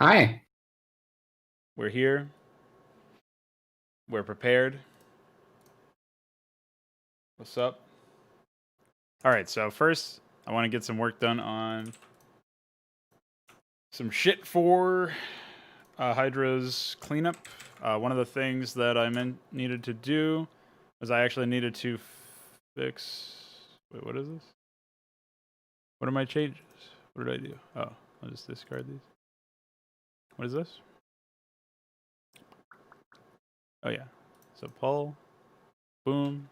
Hi. We're here. We're prepared. What's up? All right, so first, I want to get some work done on some shit for HYDRA's cleanup. One of the things that I needed to do was I actually needed to fix... Wait, what is this? What are my changes? What did I do? Oh, I'll just discard these. What is this? Oh, yeah. So pull. Boom.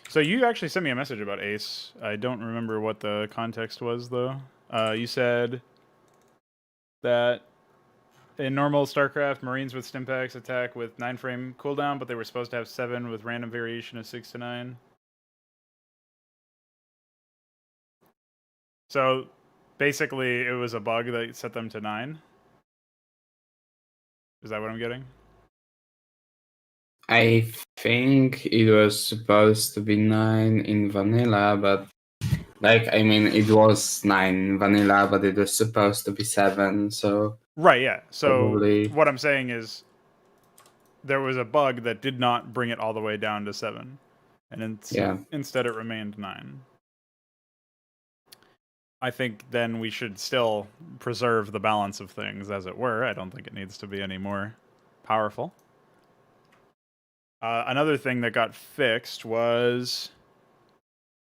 So you actually sent me a message about Ace. I don't remember what the context was, though. You said that in normal Starcraft, Marines with Stimpaks attack with 9-frame cooldown, but they were supposed to have 7 with random variation of 6 to 9. So basically, it was a bug that set them to 9. Is that what I'm getting? I think it was supposed to be 9 in vanilla, but I mean, it was 9 in vanilla, but it was supposed to be 7, so... Right, yeah. So probably... what I'm saying is there was a bug that did not bring it all the way down to 7. And instead it remained 9. I think then we should still preserve the balance of things as it were. I don't think it needs to be any more powerful. Another thing that got fixed was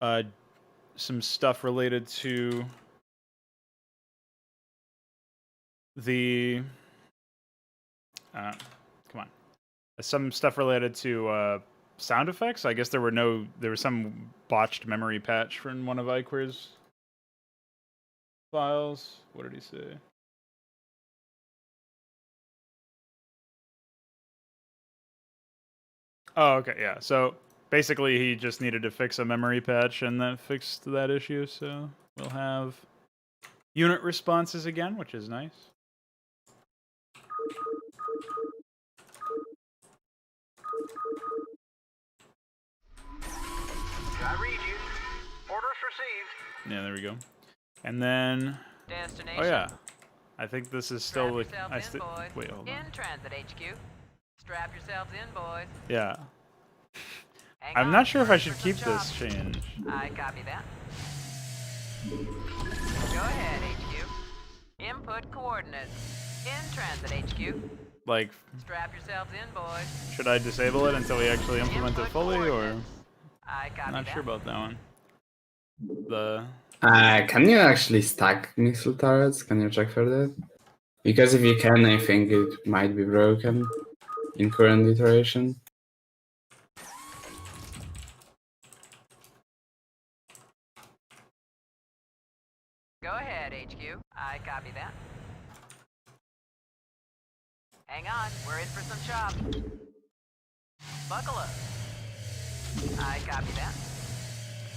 some stuff related to the... come on. Some stuff related to sound effects. I guess there was some botched memory patch from one of Iquer's files. What did he say? Oh, okay, yeah. So basically he just needed to fix a memory patch and that fixed that issue, so we'll have unit responses again, which is nice. I read you. Orders received. Yeah, there we go. And then... Destination. Oh, yeah. I think this is still... Wait, hold on. In transit HQ. Strap yourselves in, boys. Yeah. I'm not sure if I should keep this change. I copy that. Go ahead, HQ. Input coordinates. In transit HQ. Like... Strap yourselves in, boys. Should I disable it until we actually implement it fully, or... I copy Not sure about that one. can you actually stack missile turrets? Can you check for that? Because if you can, I think it might be broken in current iteration. Go ahead, HQ. I copy that. Hang on, we're in for some chop. Buckle up. I copy that.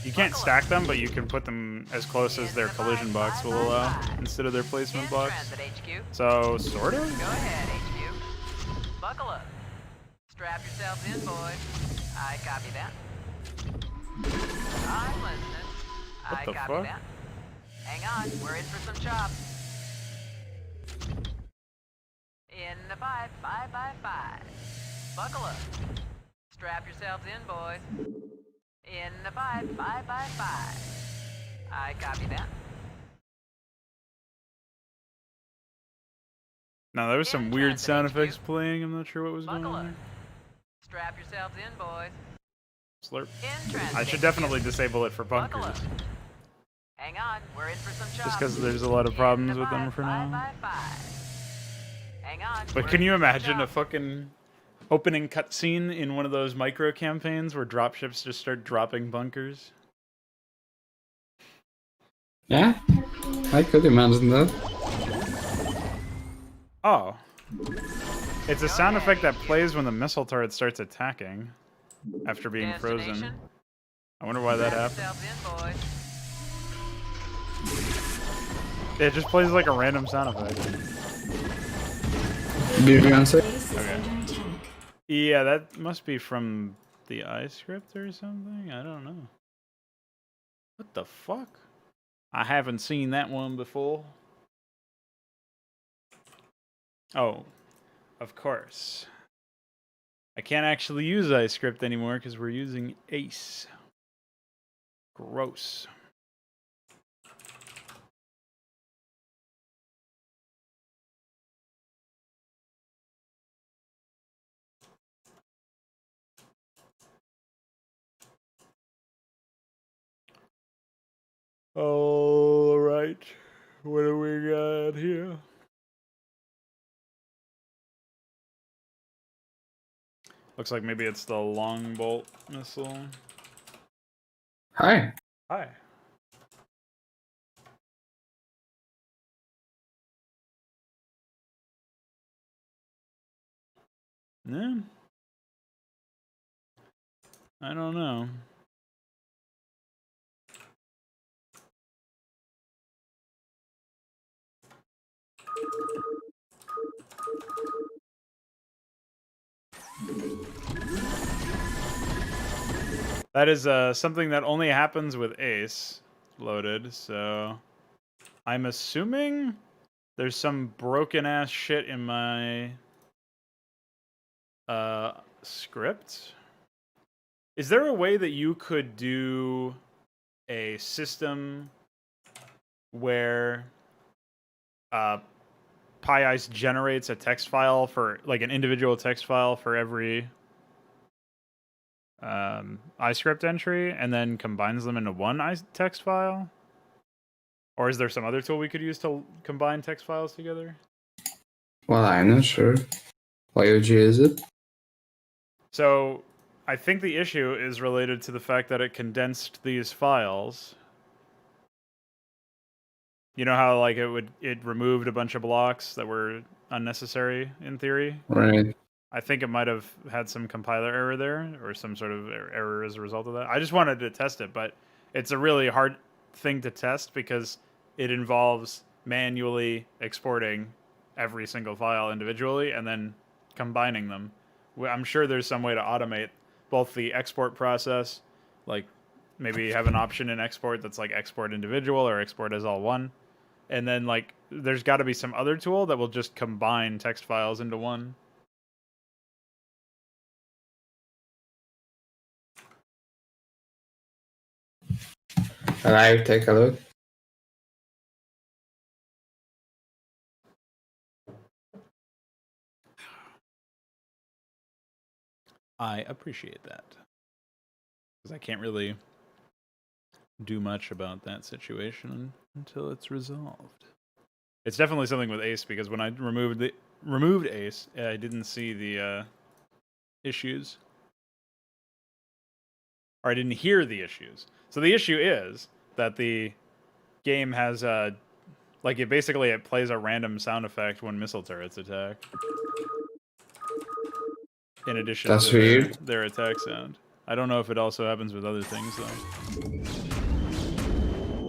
You can't stack them, but you can put them as close as their collision box will allow, instead of their placement box. So, sort of? Go ahead, HQ. Buckle up. Strap yourselves in, boys. I copy that. I'm listening. What the copy fuck? that. Hang on, we're in for some chop. In the 5 by 5. Buckle up. Strap yourselves in, boys. In the 5 by 5. I copy that. Now there was some weird sound effects playing. I'm not sure what was going on there. Strap yourselves in, boys. Slurp. I should definitely disable it for bunkers. Hang on, we're in for some chop. Just because there's a lot of problems with them for now. Hang on. But can you imagine a fucking opening cutscene in one of those micro campaigns where dropships just start dropping bunkers? Yeah, I could imagine that. Oh. It's a sound effect that plays when the missile turret starts attacking after being frozen. I wonder why that happened. It just plays like a random sound effect. Did you answer? Okay. Yeah, that must be from the iScript or something. I don't know. What the fuck? I haven't seen that one before. Oh, of course. I can't actually use iScript anymore because we're using Ace. Gross. All right. What do we got here? Looks like maybe it's the long bolt missile. Hi. Hi. Yeah. I don't know. That is something that only happens with Ace loaded, so I'm assuming there's some broken ass shit in my script. Is there a way that you could do a system where PyIce generates a text file for like an individual text file for every iScript entry and then combines them into one text file? Or is there some other tool we could use to combine text files together? Well, I'm not sure. What UG is it? So I think the issue is related to the fact that it condensed these files. You know how like it removed a bunch of blocks that were unnecessary in theory? Right. I think it might have had some compiler error there or some sort of error as a result of that. I just wanted to test it, but it's a really hard thing to test because it involves manually exporting every single file individually and then combining them. I'm sure there's some way to automate both the export process, like maybe have an option in export that's like export individual or export as all one. And then like there's got to be some other tool that will just combine text files into one. I'll take a look. I appreciate that. Because I can't really do much about that situation until it's resolved. It's definitely something with Ace because when I removed Ace, I didn't see the issues. Or I didn't hear the issues. So the issue is that the game has like it plays a random sound effect when missile turrets attack. In addition That's to weird. their attack sound. I don't know if it also happens with other things though.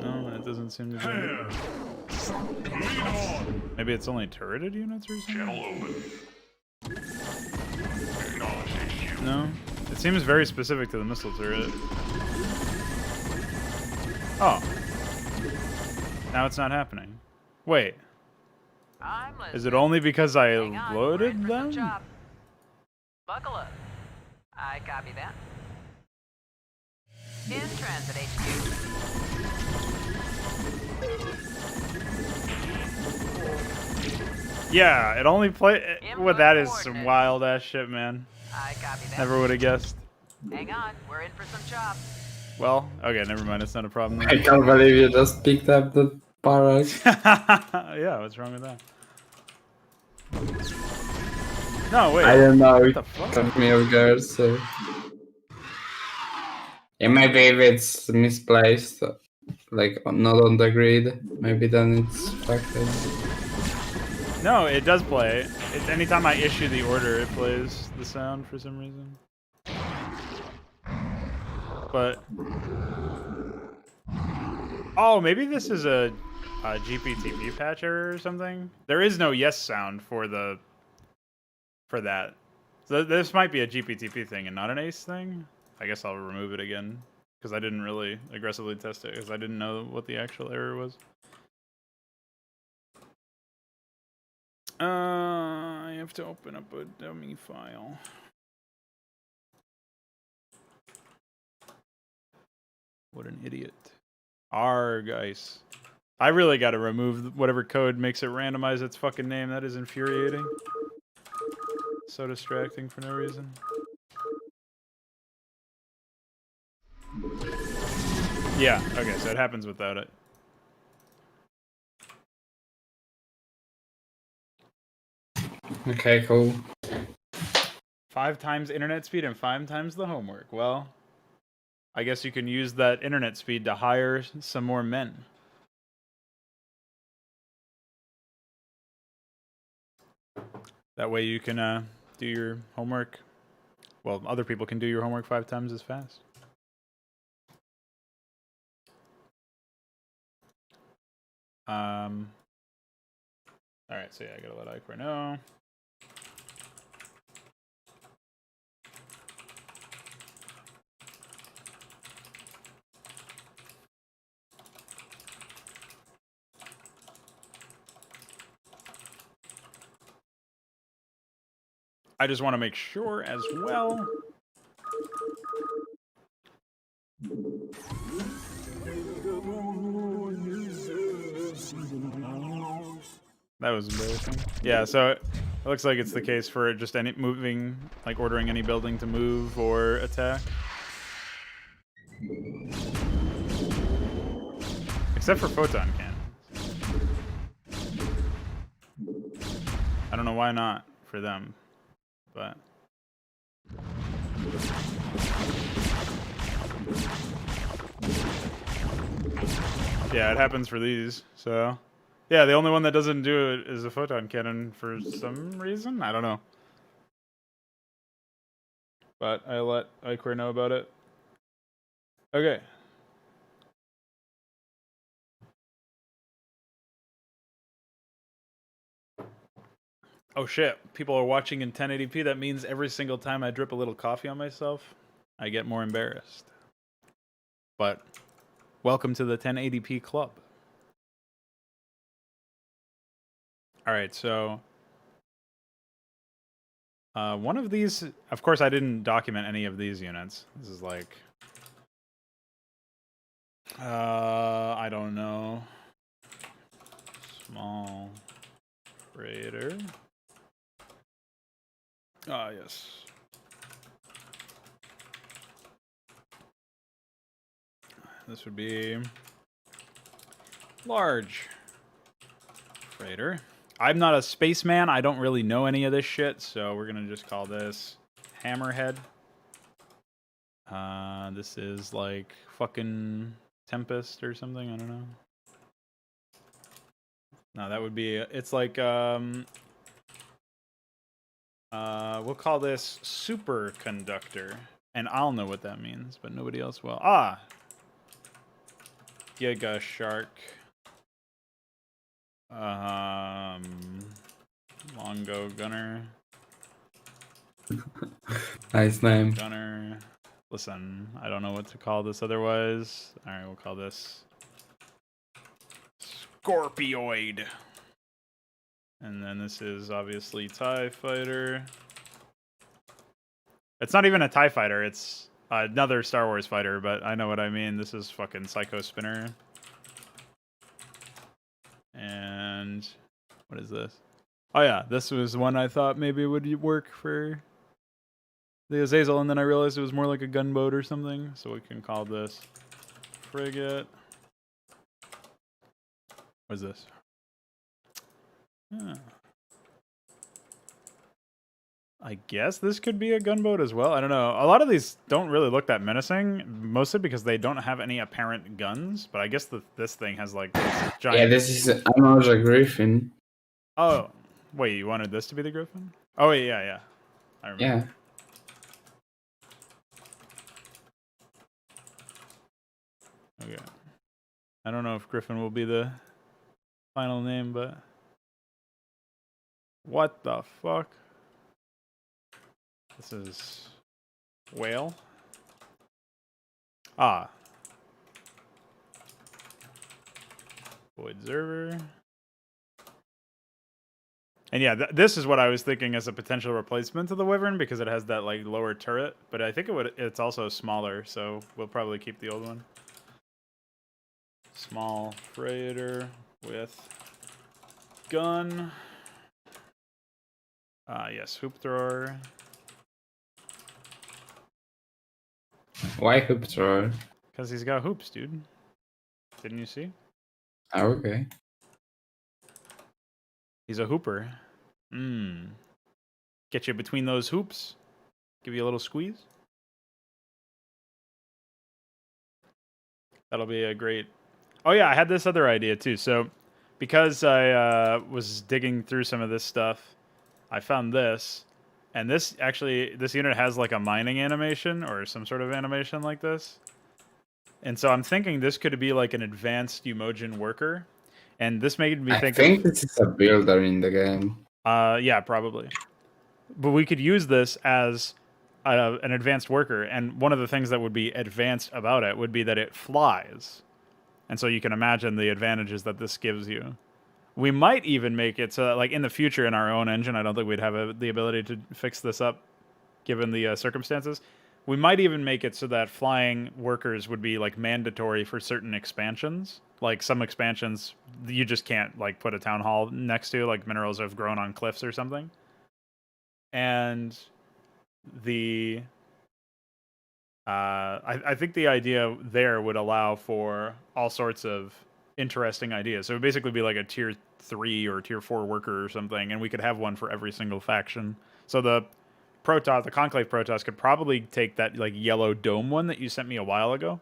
No, it doesn't seem to be. Maybe it's only turreted units or something? Channel open. No. It seems very specific to the missile turret. Oh. Now it's not happening. Wait. Is it only because I loaded them? Buckle up. I copy that. In transit, HQ. Yeah, it only play. Well, that is some wild ass shit, man. I copy that. Never would have guessed. Hang on, we're in for some chops. Well, okay, never mind. It's not a problem. I can't believe you just picked up the barracks. Yeah, what's wrong with that? No, wait. I don't know. What It the fuck? took me off guard, so. Yeah, maybe if it's misplaced, like not on the grid, maybe then it's fucked up. No, it does play. Anytime I issue the order, it plays the sound for some reason. But oh, maybe this is a GPTP patch error or something. There is no yes sound for that. So this might be a GPTP thing and not an ACE thing. I guess I'll remove it again because I didn't really aggressively test it because I didn't know what the actual error was. I have to open up a dummy file. What an idiot. Guys. I really got to remove whatever code makes it randomize its fucking name. That is infuriating. So distracting for no reason. Yeah, okay, so it happens without it. Okay, cool. 5 times internet speed and 5 times the homework. Well, I guess you can use that internet speed to hire some more men. That way you can do your homework. Well, other people can do your homework 5 times as fast. Alright, so yeah, I gotta let Icar know. I just want to make sure as well. That was embarrassing. Yeah, so it looks like it's the case for just any moving, like ordering any building to move or attack. Except for photon cannons. I don't know why not for them, but... Yeah, it happens for these, so... Yeah, the only one that doesn't do it is a photon cannon for some reason. I don't know. But I let Icar know about it. Okay. Oh shit, people are watching in 1080p. That means every single time I drip a little coffee on myself, I get more embarrassed. But welcome to the 1080p club. Alright, so... one of these... Of course, I didn't document any of these units. This is like... I don't know. Small freighter. Ah, yes. This would be large freighter. I'm not a spaceman. I don't really know any of this shit, so we're gonna just call this Hammerhead. This is like fucking Tempest or something. I don't know. No, that would be. It's like we'll call this superconductor, and I'll know what that means, but nobody else will. Ah, Giga Shark. Longo Gunner. Nice name. Gunner. Listen, I don't know what to call this otherwise. Alright, we'll call this Scorpioid. And then this is obviously TIE Fighter. It's not even a TIE Fighter, it's another Star Wars fighter, but I know what I mean. This is fucking Psycho Spinner. And what is this? Oh yeah, this was one I thought maybe would work for the Azazel, and then I realized it was more like a gunboat or something, so we can call this frigate. What is this? I guess this could be a gunboat as well. I don't know. A lot of these don't really look that menacing, mostly because they don't have any apparent guns, but I guess this thing has like this giant... Yeah, this is another Griffin. Oh, wait, you wanted this to be the Griffin? Oh, wait, yeah. I remember. Yeah. Okay. I don't know if Griffin will be the final name, but... What the fuck? This is whale. Ah. Void server. And yeah, this is what I was thinking as a potential replacement to the Wyvern because it has that like lower turret, but I think it's also smaller, so we'll probably keep the old one. Small freighter with gun. Yes, hoop thrower. Why hoop thrower? Because he's got hoops, dude. Didn't you see? Oh, okay. He's a hooper. Get you between those hoops. Give you a little squeeze. That'll be a great... Oh yeah, I had this other idea too. So because I was digging through some of this stuff, I found this. And this unit has like a mining animation or some sort of animation like this. And so I'm thinking this could be like an advanced Umojan worker. And this made me think I think this is a builder in the game. Yeah, probably. But we could use this as an advanced worker, and one of the things that would be advanced about it would be that it flies. And so you can imagine the advantages that this gives you. We might even make it so that, like, in the future in our own engine, I don't think we'd have the ability to fix this up given the circumstances. We might even make it so that flying workers would be, like, mandatory for certain expansions. Like, some expansions you just can't, like, put a town hall next to, like minerals have grown on cliffs or something. And the I think the idea there would allow for all sorts of interesting ideas. So it would basically be like a tier 3 or tier 4 worker or something, and we could have one for every single faction. So the Protoss, the Conclave Protoss, could probably take that like yellow dome one that you sent me a while ago.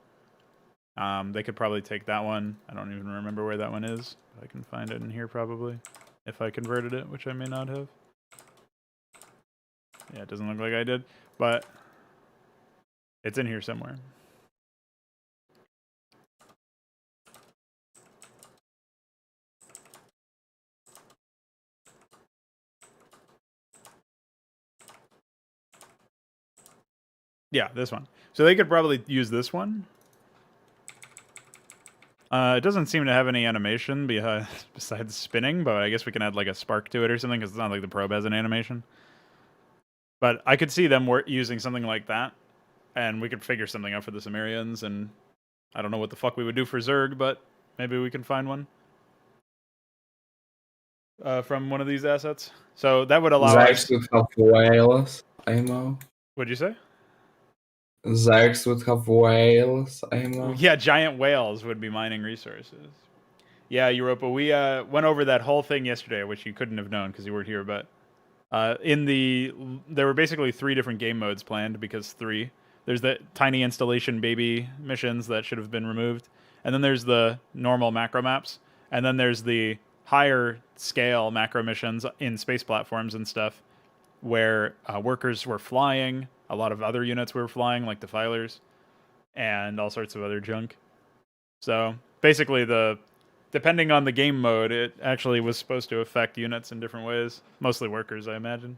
They could probably take that one. I don't even remember where that one is. I can find it in here probably, if I converted it, which I may not have. Yeah, it doesn't look like I did, but it's in here somewhere. Yeah, this one. So they could probably use this one. It doesn't seem to have any animation besides spinning, but I guess we can add like a spark to it or something because it's not like the probe has an animation. But I could see them using something like that, and we could figure something out for the Cimmerians, and I don't know what the fuck we would do for Zerg, but maybe we can find one from one of these assets. So that would allow us... Zergs would have whales, ammo. What'd you say? Zergs would have whales, ammo. Yeah, giant whales would be mining resources. Yeah, Europa, we went over that whole thing yesterday, which you couldn't have known because you weren't here, but there were basically 3 different game modes planned because 3. There's the tiny installation baby missions that should have been removed, and then there's the normal macro maps, and then there's the higher scale macro missions in space platforms and stuff where workers were flying, a lot of other units were flying, like defilers, and all sorts of other junk. So basically, depending on the game mode, it actually was supposed to affect units in different ways. Mostly workers, I imagine.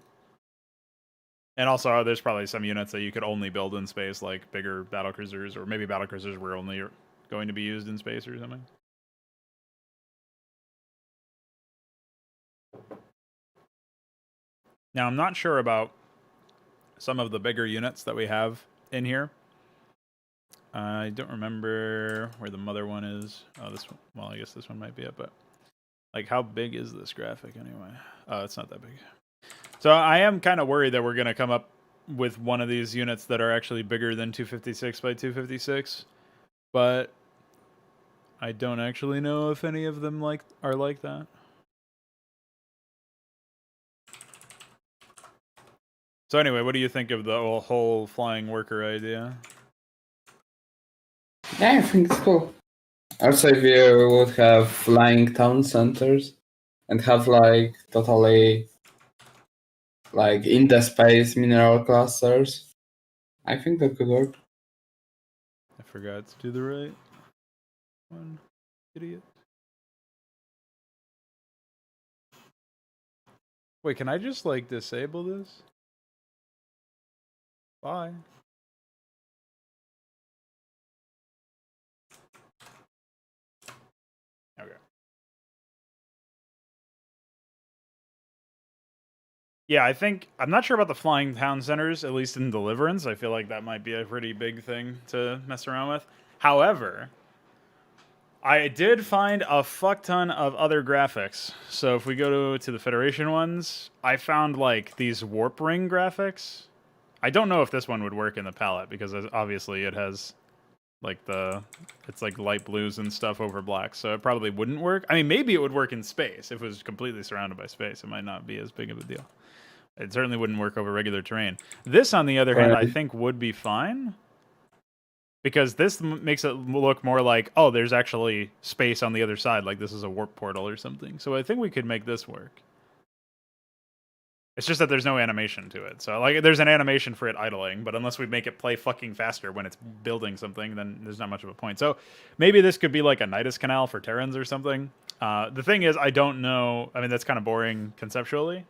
And also, there's probably some units that you could only build in space, like bigger battlecruisers, or maybe battlecruisers were only going to be used in space or something. Now, I'm not sure about some of the bigger units that we have in here. I don't remember where the mother one is. Oh, this one. Well, I guess this one might be it, but like, how big is this graphic anyway? Oh, it's not that big. So I am kind of worried that we're going to come up with one of these units that are actually bigger than 256 by 256, but I don't actually know if any of them are like that. So anyway, what do you think of the whole flying worker idea? Yeah, I think it's cool. Also, if you would have flying town centers and have like totally like in the space mineral clusters, I think that could work. I forgot to do the right one. Idiot. Wait, can I just like disable this? Bye. Okay. Yeah, I'm not sure about the flying town centers, at least in Deliverance. I feel like that might be a pretty big thing to mess around with. However, I did find a fuck ton of other graphics. So if we go to the Federation ones, I found like these warp ring graphics. I don't know if this one would work in the palette because obviously it has like it's like light blues and stuff over black, so it probably wouldn't work. I mean, maybe it would work in space. If it was completely surrounded by space, it might not be as big of a deal. It certainly wouldn't work over regular terrain. This, on the other hand, I think would be fine. Because this makes it look more like, oh, there's actually space on the other side, like this is a warp portal or something. So I think we could make this work. It's just that there's no animation to it. So like, there's an animation for it idling, but unless we make it play fucking faster when it's building something, then there's not much of a point. So maybe this could be like a Nidus canal for Terrans or something. The thing is, I don't know. I mean, that's kind of boring conceptually.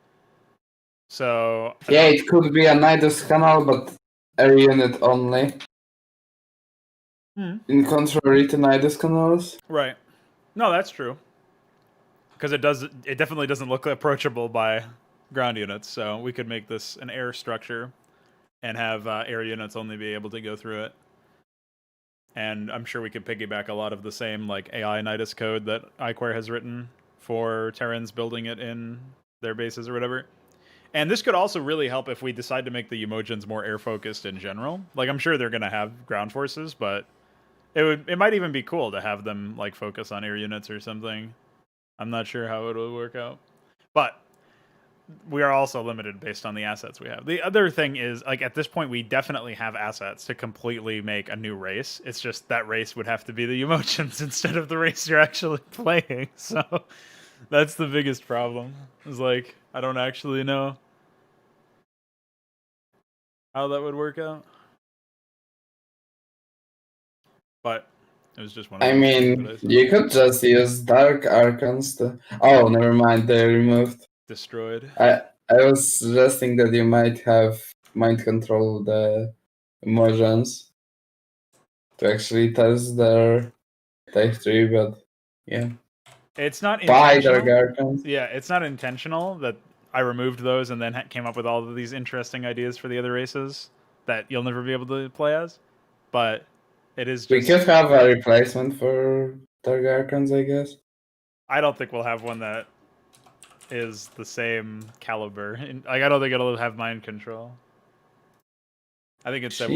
So yeah, it could be a Nidus canal, but a unit only. In contrary to Nidus canals. Right. No, that's true. Because it definitely doesn't look approachable by ground units, so we could make this an air structure and have air units only be able to go through it. And I'm sure we could piggyback a lot of the same like AI Nidus code that iQuare has written for Terrans building it in their bases or whatever. And this could also really help if we decide to make the Emojins more air focused in general. Like, I'm sure they're going to have ground forces, but it might even be cool to have them like focus on air units or something. I'm not sure how it would work out, but we are also limited based on the assets we have. The other thing is, like, at this point, we definitely have assets to completely make a new race. It's just that race would have to be the Emojins instead of the race you're actually playing. So that's the biggest problem. Is like, I don't actually know how that would work out. But it was just one of I those mean, things that you could just use Dark Archons to... Oh, never mind, they removed. destroyed. I was suggesting that you might have mind control the emotions to actually test their type 3, but yeah. It's not Buy Dark intentional. Archons. Yeah, it's not intentional that I removed those and then came up with all of these interesting ideas for the other races that you'll never be able to play as. But it is just... We could have a replacement for Dark Archons, I guess. I don't think we'll have one that is the same caliber. Like, I don't think it'll have mind control. I think instead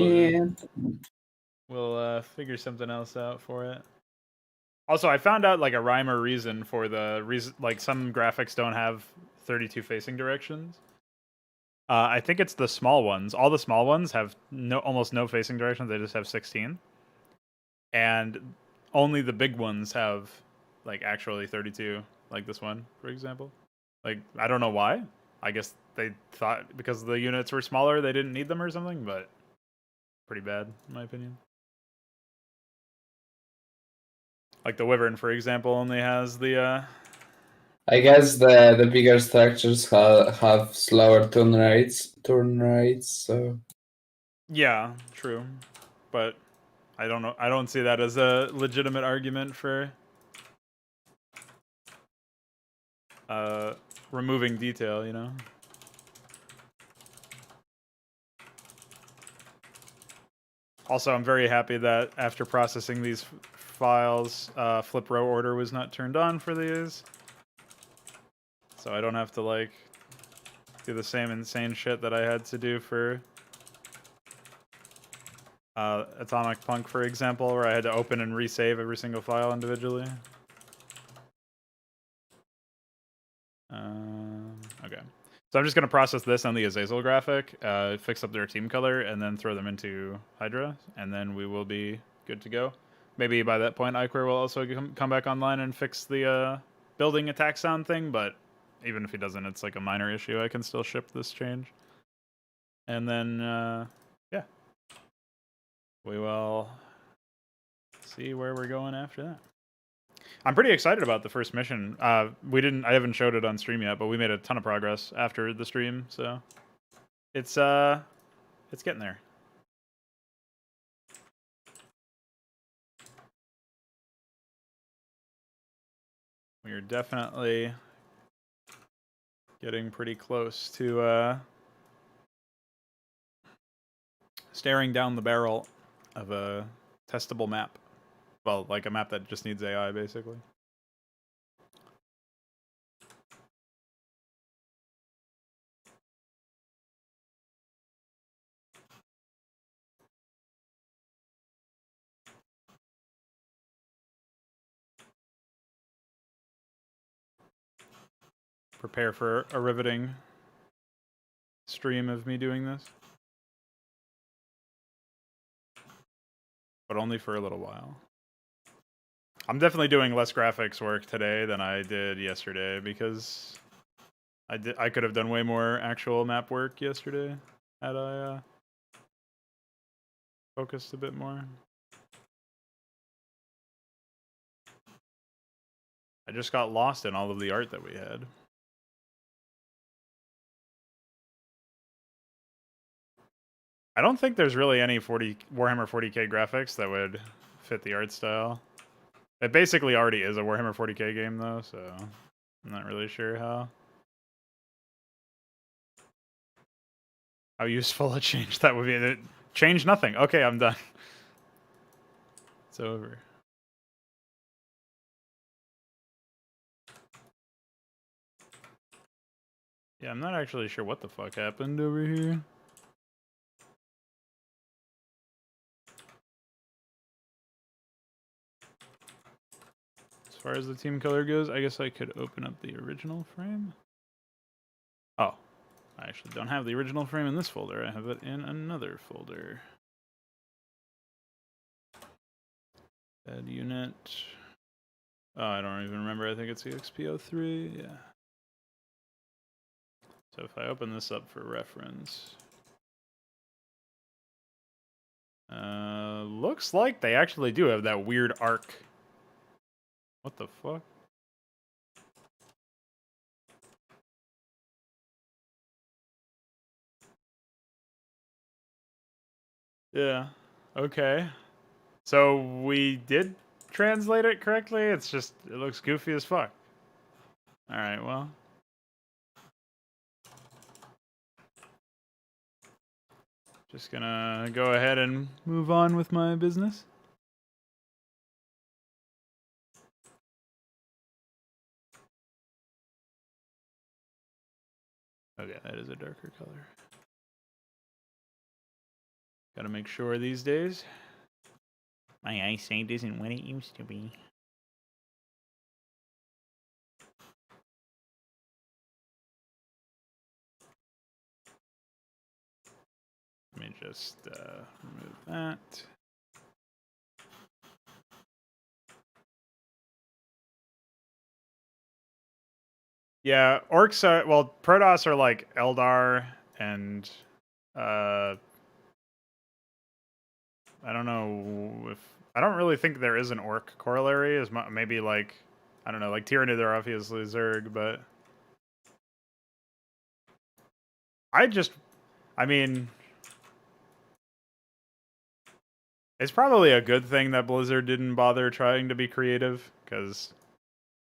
we'll figure something else out for it. Also, I found out like a rhyme or reason for the reason. Like, some graphics don't have 32 facing directions. I think it's the small ones. All the small ones have almost no facing directions. They just have 16. And only the big ones have like actually 32, like this one, for example. Like, I don't know why. I guess they thought because the units were smaller, they didn't need them or something, but pretty bad, in my opinion. Like the Wyvern, for example, only has the... I guess the bigger structures have slower turn rates, so... Yeah, true. But I don't know. I don't see that as a legitimate argument for removing detail, you know? Also, I'm very happy that after processing these files, flip row order was not turned on for these. So I don't have to, like, do the same insane shit that I had to do for Atomic Punk, for example, where I had to open and resave every single file individually. Okay. So I'm just going to process this on the Azazel graphic, fix up their team color, and then throw them into HYDRA, and then we will be good to go. Maybe by that point, iQuare will also come back online and fix the building attack sound thing, but even if he doesn't, it's like a minor issue. I can still ship this change. And then, yeah. We will see where we're going after that. I'm pretty excited about the first mission. I haven't showed it on stream yet, but we made a ton of progress after the stream, so it's getting there. We are definitely getting pretty close to staring down the barrel of a testable map. Well, like a map that just needs AI, basically. Prepare for a riveting stream of me doing this. But only for a little while. I'm definitely doing less graphics work today than I did yesterday because I could have done way more actual map work yesterday had I focused a bit more. I just got lost in all of the art that we had. I don't think there's really any Warhammer 40k graphics that would fit the art style. It basically already is a Warhammer 40k game though, so I'm not really sure how useful a change that would be. Change nothing. Okay, I'm done. It's over. Yeah, I'm not actually sure what the fuck happened over here. As far as the team color goes, I guess I could open up the original frame. Oh, I actually don't have the original frame in this folder. I have it in another folder. Add unit. Oh, I don't even remember. I think it's the XP03. Yeah. So if I open this up for reference, looks like they actually do have that weird arc. What the fuck? Yeah. Okay. So we did translate it correctly. It's just it looks goofy as fuck. All right. Well. Just gonna go ahead and move on with my business. Okay, that is a darker color. Gotta make sure these days my eyesight isn't what it used to be. Let me just remove that. Yeah, orcs are, well, Protoss are like Eldar and I don't know if, I don't really think there is an orc corollary, as maybe like, I don't know, like Tyranid are obviously Zerg, but I mean, it's probably a good thing that Blizzard didn't bother trying to be creative, because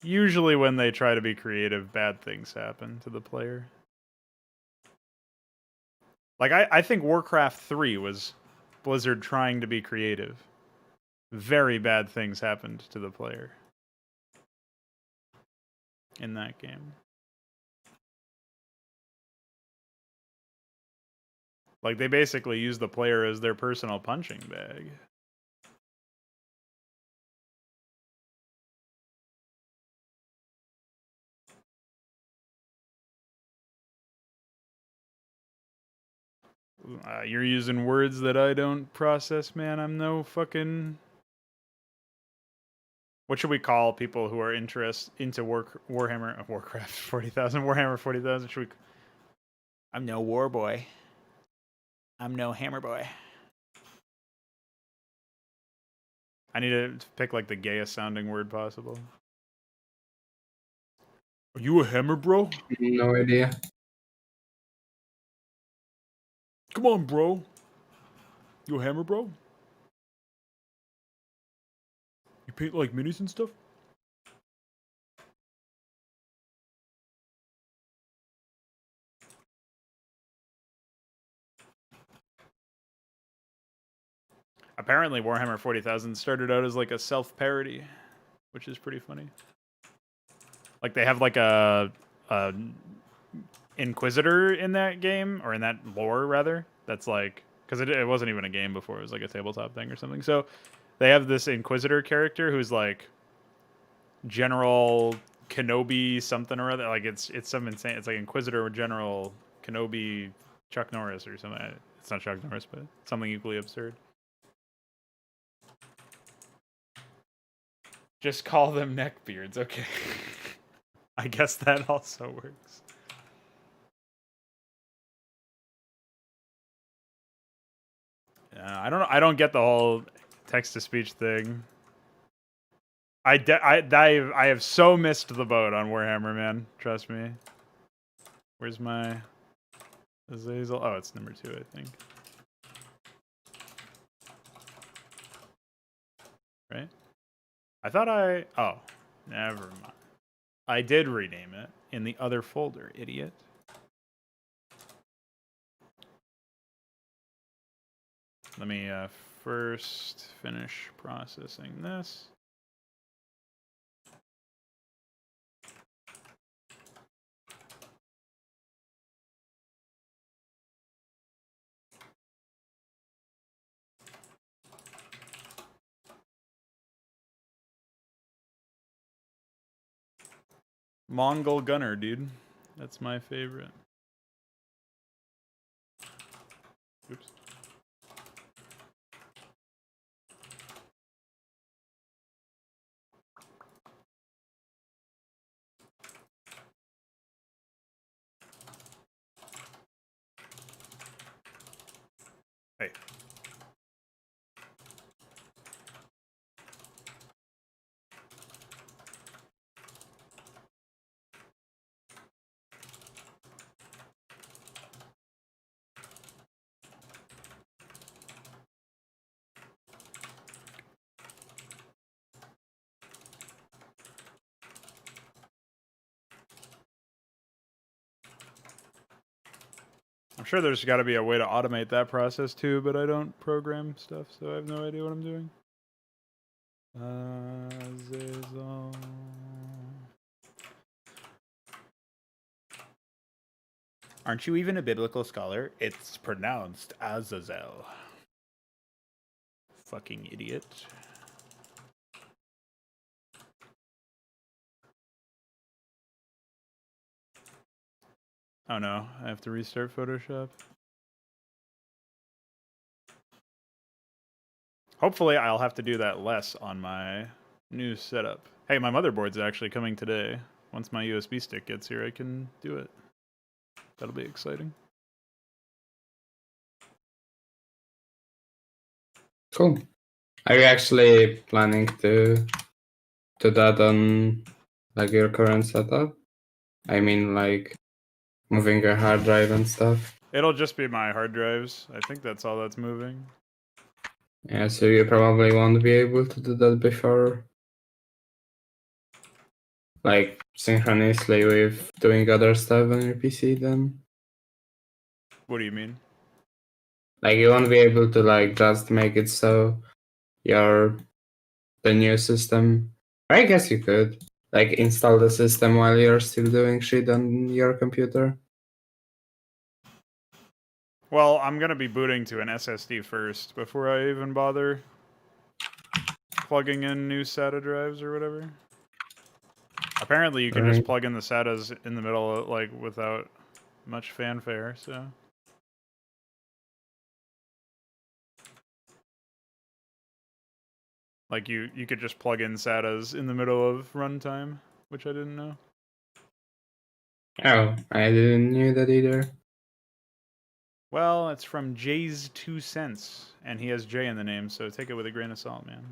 usually when they try to be creative, bad things happen to the player. Like, I think Warcraft 3 was Blizzard trying to be creative. Very bad things happened to the player in that game. Like, they basically use the player as their personal punching bag. You're using words that I don't process, man. I'm no fucking... What should we call people who are into Warcraft 40,000? Warhammer 40,000? Should we... I'm no war boy. I'm no hammer boy. I need to pick like the gayest sounding word possible. Are you a hammer bro? No idea. Come on, bro. You a hammer bro? You paint like minis and stuff? Apparently, Warhammer 40,000 started out as like a self-parody, which is pretty funny. Like they have like a Inquisitor in that game, or in that lore rather. That's like, because it wasn't even a game before; it was like a tabletop thing or something. So they have this Inquisitor character who's like General Kenobi something or other. Like it's some insane. It's like Inquisitor or General Kenobi Chuck Norris or something. It's not Chuck Norris, but something equally absurd. Just call them neckbeards, okay. I guess that also works. I don't get the whole text-to-speech thing. I have so missed the boat on Warhammer, man. Trust me. Where's my Azazel? Oh, it's number 2, I think. Right? I thought oh, never mind. I did rename it in the other folder, idiot. Let me first finish processing this. Mongol Gunner, dude. That's my favorite. Oops. Hey. I'm sure there's got to be a way to automate that process too, but I don't program stuff, so I have no idea what I'm doing. Azazel. Aren't you even a biblical scholar? It's pronounced Azazel. Fucking idiot. Oh no, I have to restart Photoshop. Hopefully I'll have to do that less on my new setup. Hey, my motherboard's actually coming today. Once my USB stick gets here, I can do it. That'll be exciting. Cool. Are you actually planning to do that on like your current setup? I mean, like moving your hard drive and stuff. It'll just be my hard drives. I think that's all that's moving. Yeah, so you probably won't be able to do that before, like synchronously with doing other stuff on your PC then. What do you mean? Like you won't be able to like just make it so the new system. I guess you could like install the system while you're still doing shit on your computer. Well, I'm gonna be booting to an SSD first before I even bother plugging in new SATA drives or whatever. Apparently, you can just plug in the SATAs in the middle, like without much fanfare. So. Like you could just plug in SATAs in the middle of runtime, which I didn't know. Oh, I didn't know that either. Well, it's from Jay's 2 cents, and he has J in the name, so take it with a grain of salt, man.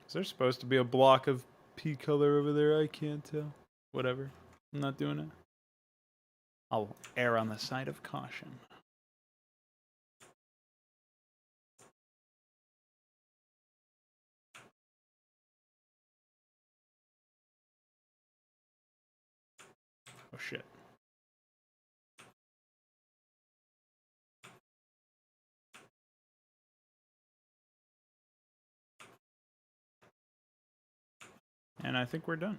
Is there supposed to be a block of pea color over there. I can't tell. Whatever. I'm not doing it. I'll err on the side of caution. Oh shit. And I think we're done.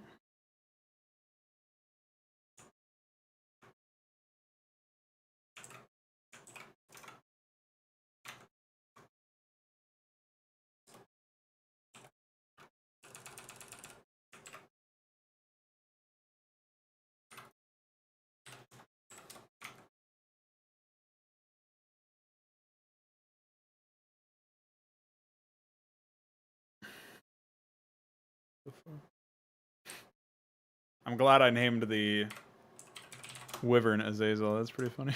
I'm glad I named the Wyvern Azazel. That's pretty funny.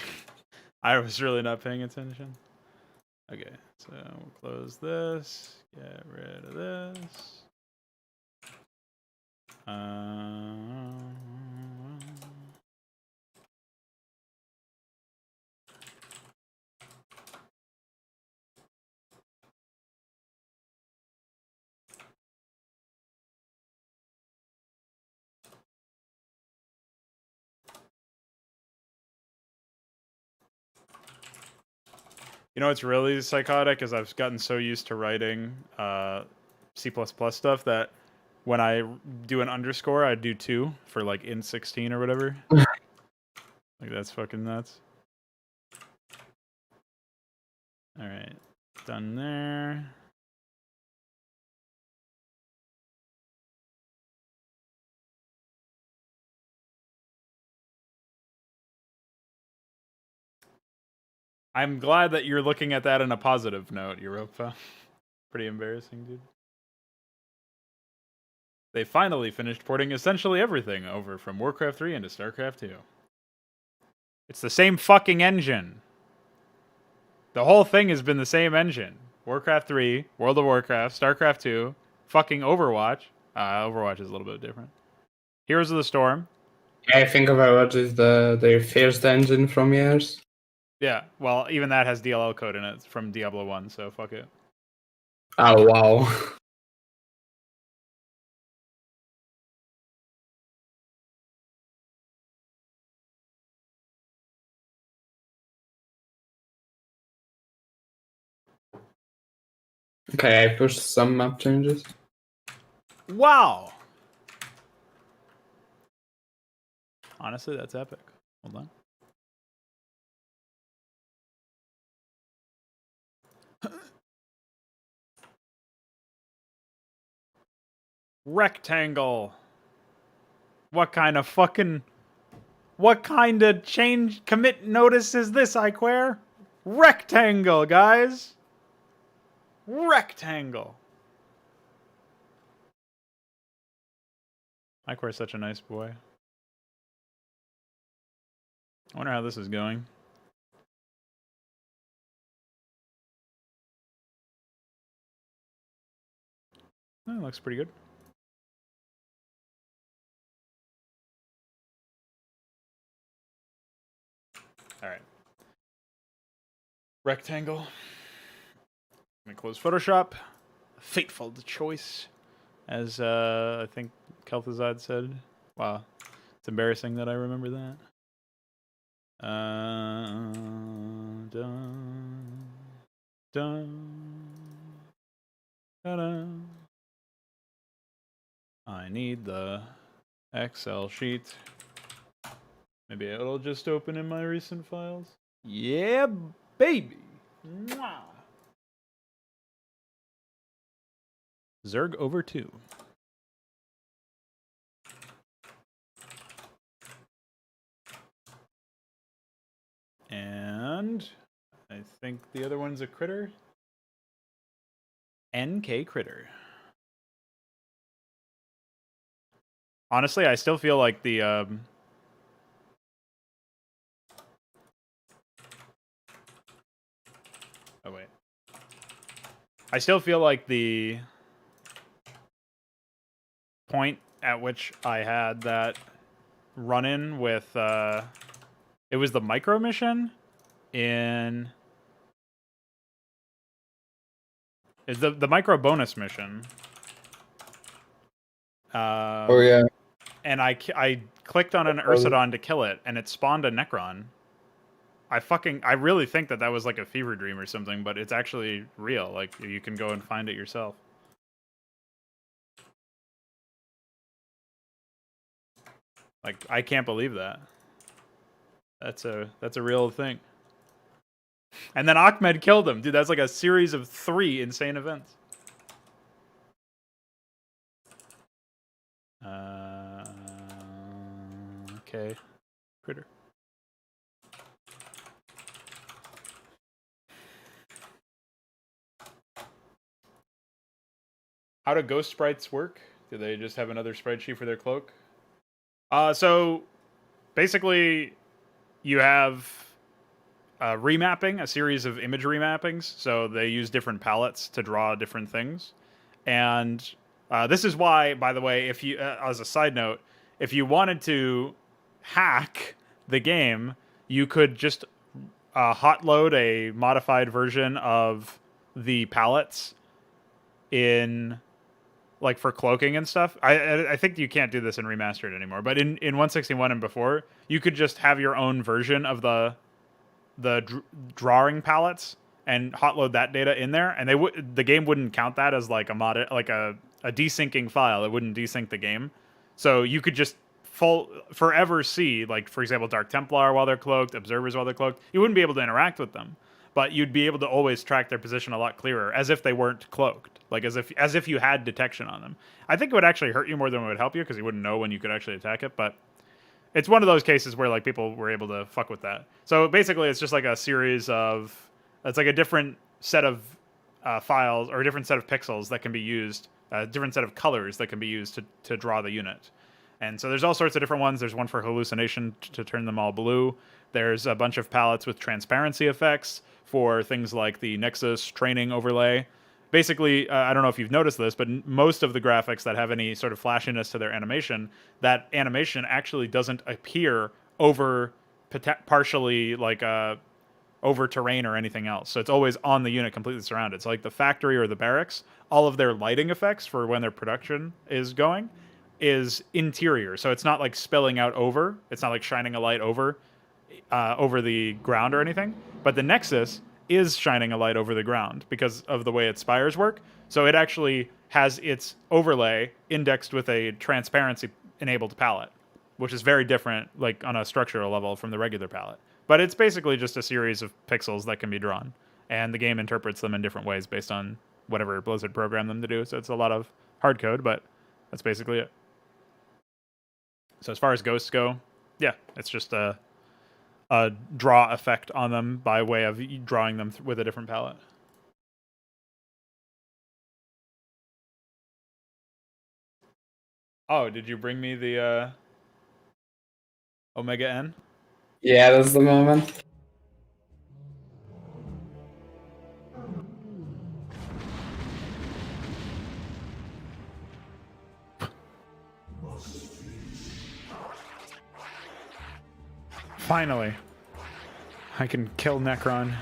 I was really not paying attention. Okay, so we'll close this. Get rid of this. You know what's really psychotic is I've gotten so used to writing C++ stuff that when I do an underscore, I do 2 for like int 16 or whatever. Like that's fucking nuts. All right, done there. I'm glad that you're looking at that in a positive note, Europa. Pretty embarrassing, dude. They finally finished porting essentially everything over from Warcraft 3 into Starcraft 2. It's the same fucking engine. The whole thing has been the same engine. Warcraft 3, World of Warcraft, Starcraft 2, fucking Overwatch. Overwatch is a little bit different. Heroes of the Storm. I think Overwatch is their first engine from years. Yeah, well, even that has DLL code in it from Diablo 1, so fuck it. Oh, wow. Okay, I pushed some map changes. Wow! Honestly, that's epic. Hold on. Rectangle. What kind of change commit notice is this, Iquare? Rectangle, guys. Rectangle. Iquare's such a nice boy. I wonder how this is going. Oh, it looks pretty good. All right. Rectangle. Let me close Photoshop. Fateful choice, as I think Kel'Thuzad said. Wow, it's embarrassing that I remember that. Dun, dun, dun. I need the Excel sheet. Maybe it'll just open in my recent files. Yeah, baby. Mwah. Zerg over 2. And I think the other one's a critter. NK critter. Honestly, I still feel like the oh wait. I still feel like the point at which I had that run-in with it was the micro mission in is the micro bonus mission. Oh yeah. And I clicked on an Ursidon to kill it, and it spawned a Necron. I really think that was like a fever dream or something, but it's actually real. Like, you can go and find it yourself. Like, I can't believe that. That's a real thing. And then Ahmed killed him. Dude, that's like a series of 3 insane events. Okay. Critter. How do ghost sprites work? Do they just have another sprite sheet for their cloak? So basically, you have remapping, a series of image remappings. So they use different palettes to draw different things. And this is why, by the way, if you, as a side note, if you wanted to hack the game, you could just hot load a modified version of the palettes in, like, for cloaking and stuff. I think you can't do this in remastered anymore, but in 161 and before, you could just have your own version of the drawing palettes and hot load that data in there, and the game wouldn't count that as like a desyncing file. It wouldn't desync the game, so you could just forever see, like, for example, Dark Templar while they're cloaked, Observers while they're cloaked. You wouldn't be able to interact with them, but you'd be able to always track their position a lot clearer, as if they weren't cloaked, like as if you had detection on them. I think it would actually hurt you more than it would help you, because you wouldn't know when you could actually attack it, but it's one of those cases where, like, people were able to fuck with that. So basically, it's just like a series of, it's like a different set of files, or a different set of pixels that can be used, a different set of colors that can be used to draw the unit. And so there's all sorts of different ones. There's one for hallucination to turn them all blue. There's a bunch of palettes with transparency effects for things like the Nexus training overlay. Basically, I don't know if you've noticed this, but most of the graphics that have any sort of flashiness to their animation, that animation actually doesn't appear over partially, like, over terrain or anything else. So it's always on the unit, completely surrounded. So like the factory or the barracks, all of their lighting effects for when their production is going is interior. So it's not like spilling out over. It's not like shining a light over the ground or anything. But the Nexus is shining a light over the ground because of the way its spires work. So it actually has its overlay indexed with a transparency-enabled palette, which is very different, like, on a structural level from the regular palette. But it's basically just a series of pixels that can be drawn, and the game interprets them in different ways based on whatever Blizzard programmed them to do. So it's a lot of hard code, but that's basically it. So as far as ghosts go, yeah, it's just a draw effect on them by way of drawing them with a different palette. Oh, did you bring me the Omega N? Yeah, that's the moment. Finally, I can kill Necron.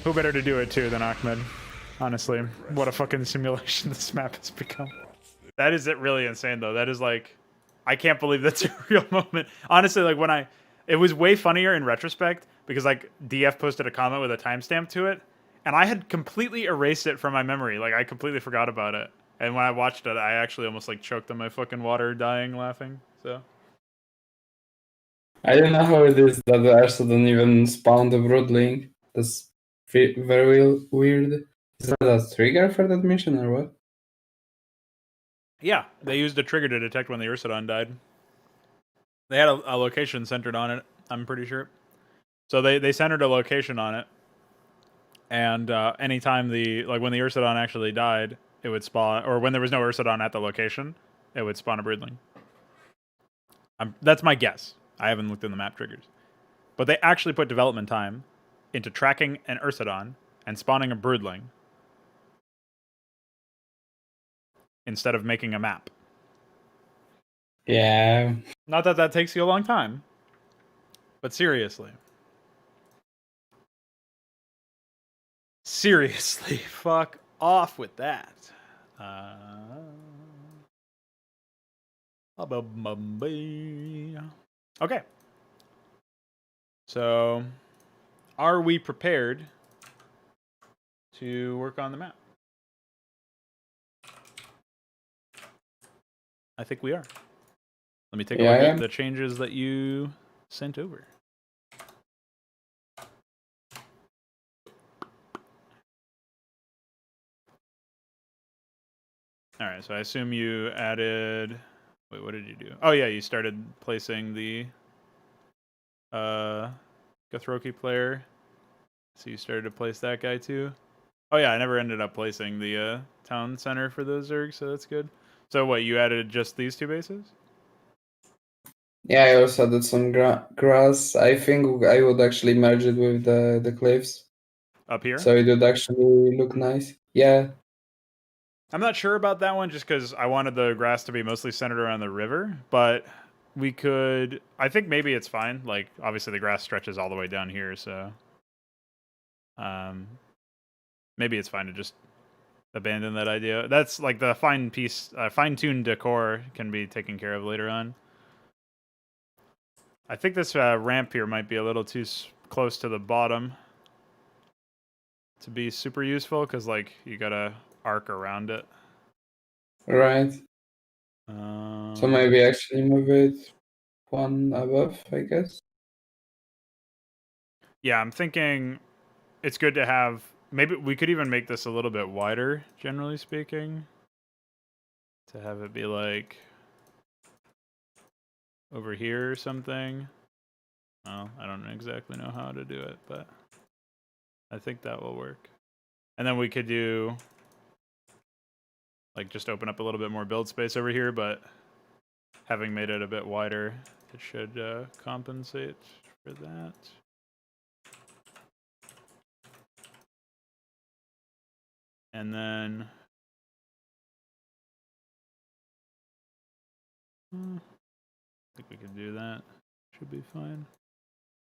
Who better to do it too than Ahmed? Honestly, what a fucking simulation this map has become. That is it, really insane though. That is, like, I can't believe that's a real moment. Honestly, like, it was way funnier in retrospect because, like, DF posted a comment with a timestamp to it, and I had completely erased it from my memory. Like, I completely forgot about it. And when I watched it, I actually almost, like, choked on my fucking water, dying laughing. So I don't know how it is that the Ursa don't even spawn the Broodling. That's very weird. Is that a trigger for that mission or what? yeah, they used a trigger to detect when the Ursidon died. They had a location centered on it, I'm pretty sure. So they centered a location on it, and anytime when the Ursidon actually died, it would spawn, or when there was no Ursidon at the location, it would spawn a Broodling. That's my guess. I haven't looked in the map triggers. But they actually put development time into tracking an Ursidon and spawning a Broodling. instead of making a map. Yeah. Not that that takes you a long time, but seriously. Seriously, fuck off with that. Okay. So, are we prepared to work on the map? I think we are. Let me take a Yeah, look I at am. the changes that you sent over. All right, so I assume you added. Wait, what did you do? Oh yeah, you started placing the Gothroki player. So you started to place that guy too. Oh yeah, I never ended up placing the town center for those Zergs, so that's good. So what, you added just these two bases? Yeah, I also did some grass. I think I would actually merge it with the cliffs, Up here? so it would actually look nice. Yeah. I'm not sure about that one just because I wanted the grass to be mostly centered around the river, but we could. I think maybe it's fine. Like, obviously, the grass stretches all the way down here, so. Maybe it's fine to just abandon that idea. That's like the fine-tuned decor can be taken care of later on. I think this ramp here might be a little too close to the bottom to be super useful because, like, you gotta arc around it. Right. So maybe actually move it one above, I guess. Yeah, I'm thinking it's good to have. Maybe we could even make this a little bit wider, generally speaking, to have it be like over here or something. Well, I don't exactly know how to do it, but I think that will work. And then we could do like just open up a little bit more build space over here, but having made it a bit wider, it should compensate for that. And then I think we could do that. Should be fine.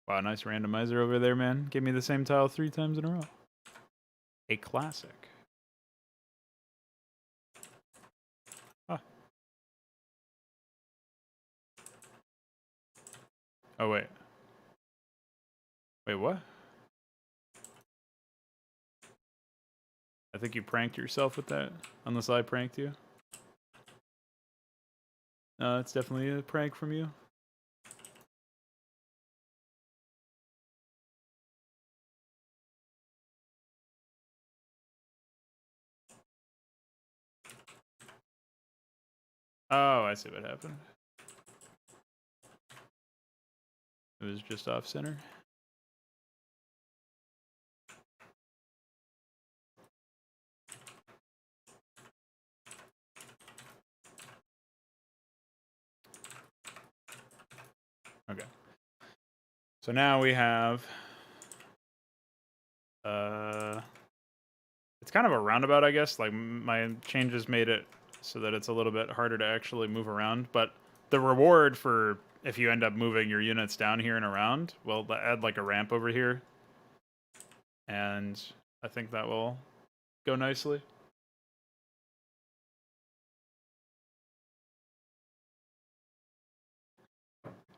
Wow, nice randomizer over there, man. Give me the same tile 3 times in a row. A classic. Huh. Oh, wait. Wait, what? I think you pranked yourself with that. Unless I pranked you. No, it's definitely a prank from you. Oh, I see what happened. It was just off center. Okay. So now we have it's kind of a roundabout, I guess. Like my changes made it so that it's a little bit harder to actually move around, but the reward for if you end up moving your units down here and around, well, add like a ramp over here. And I think that will go nicely.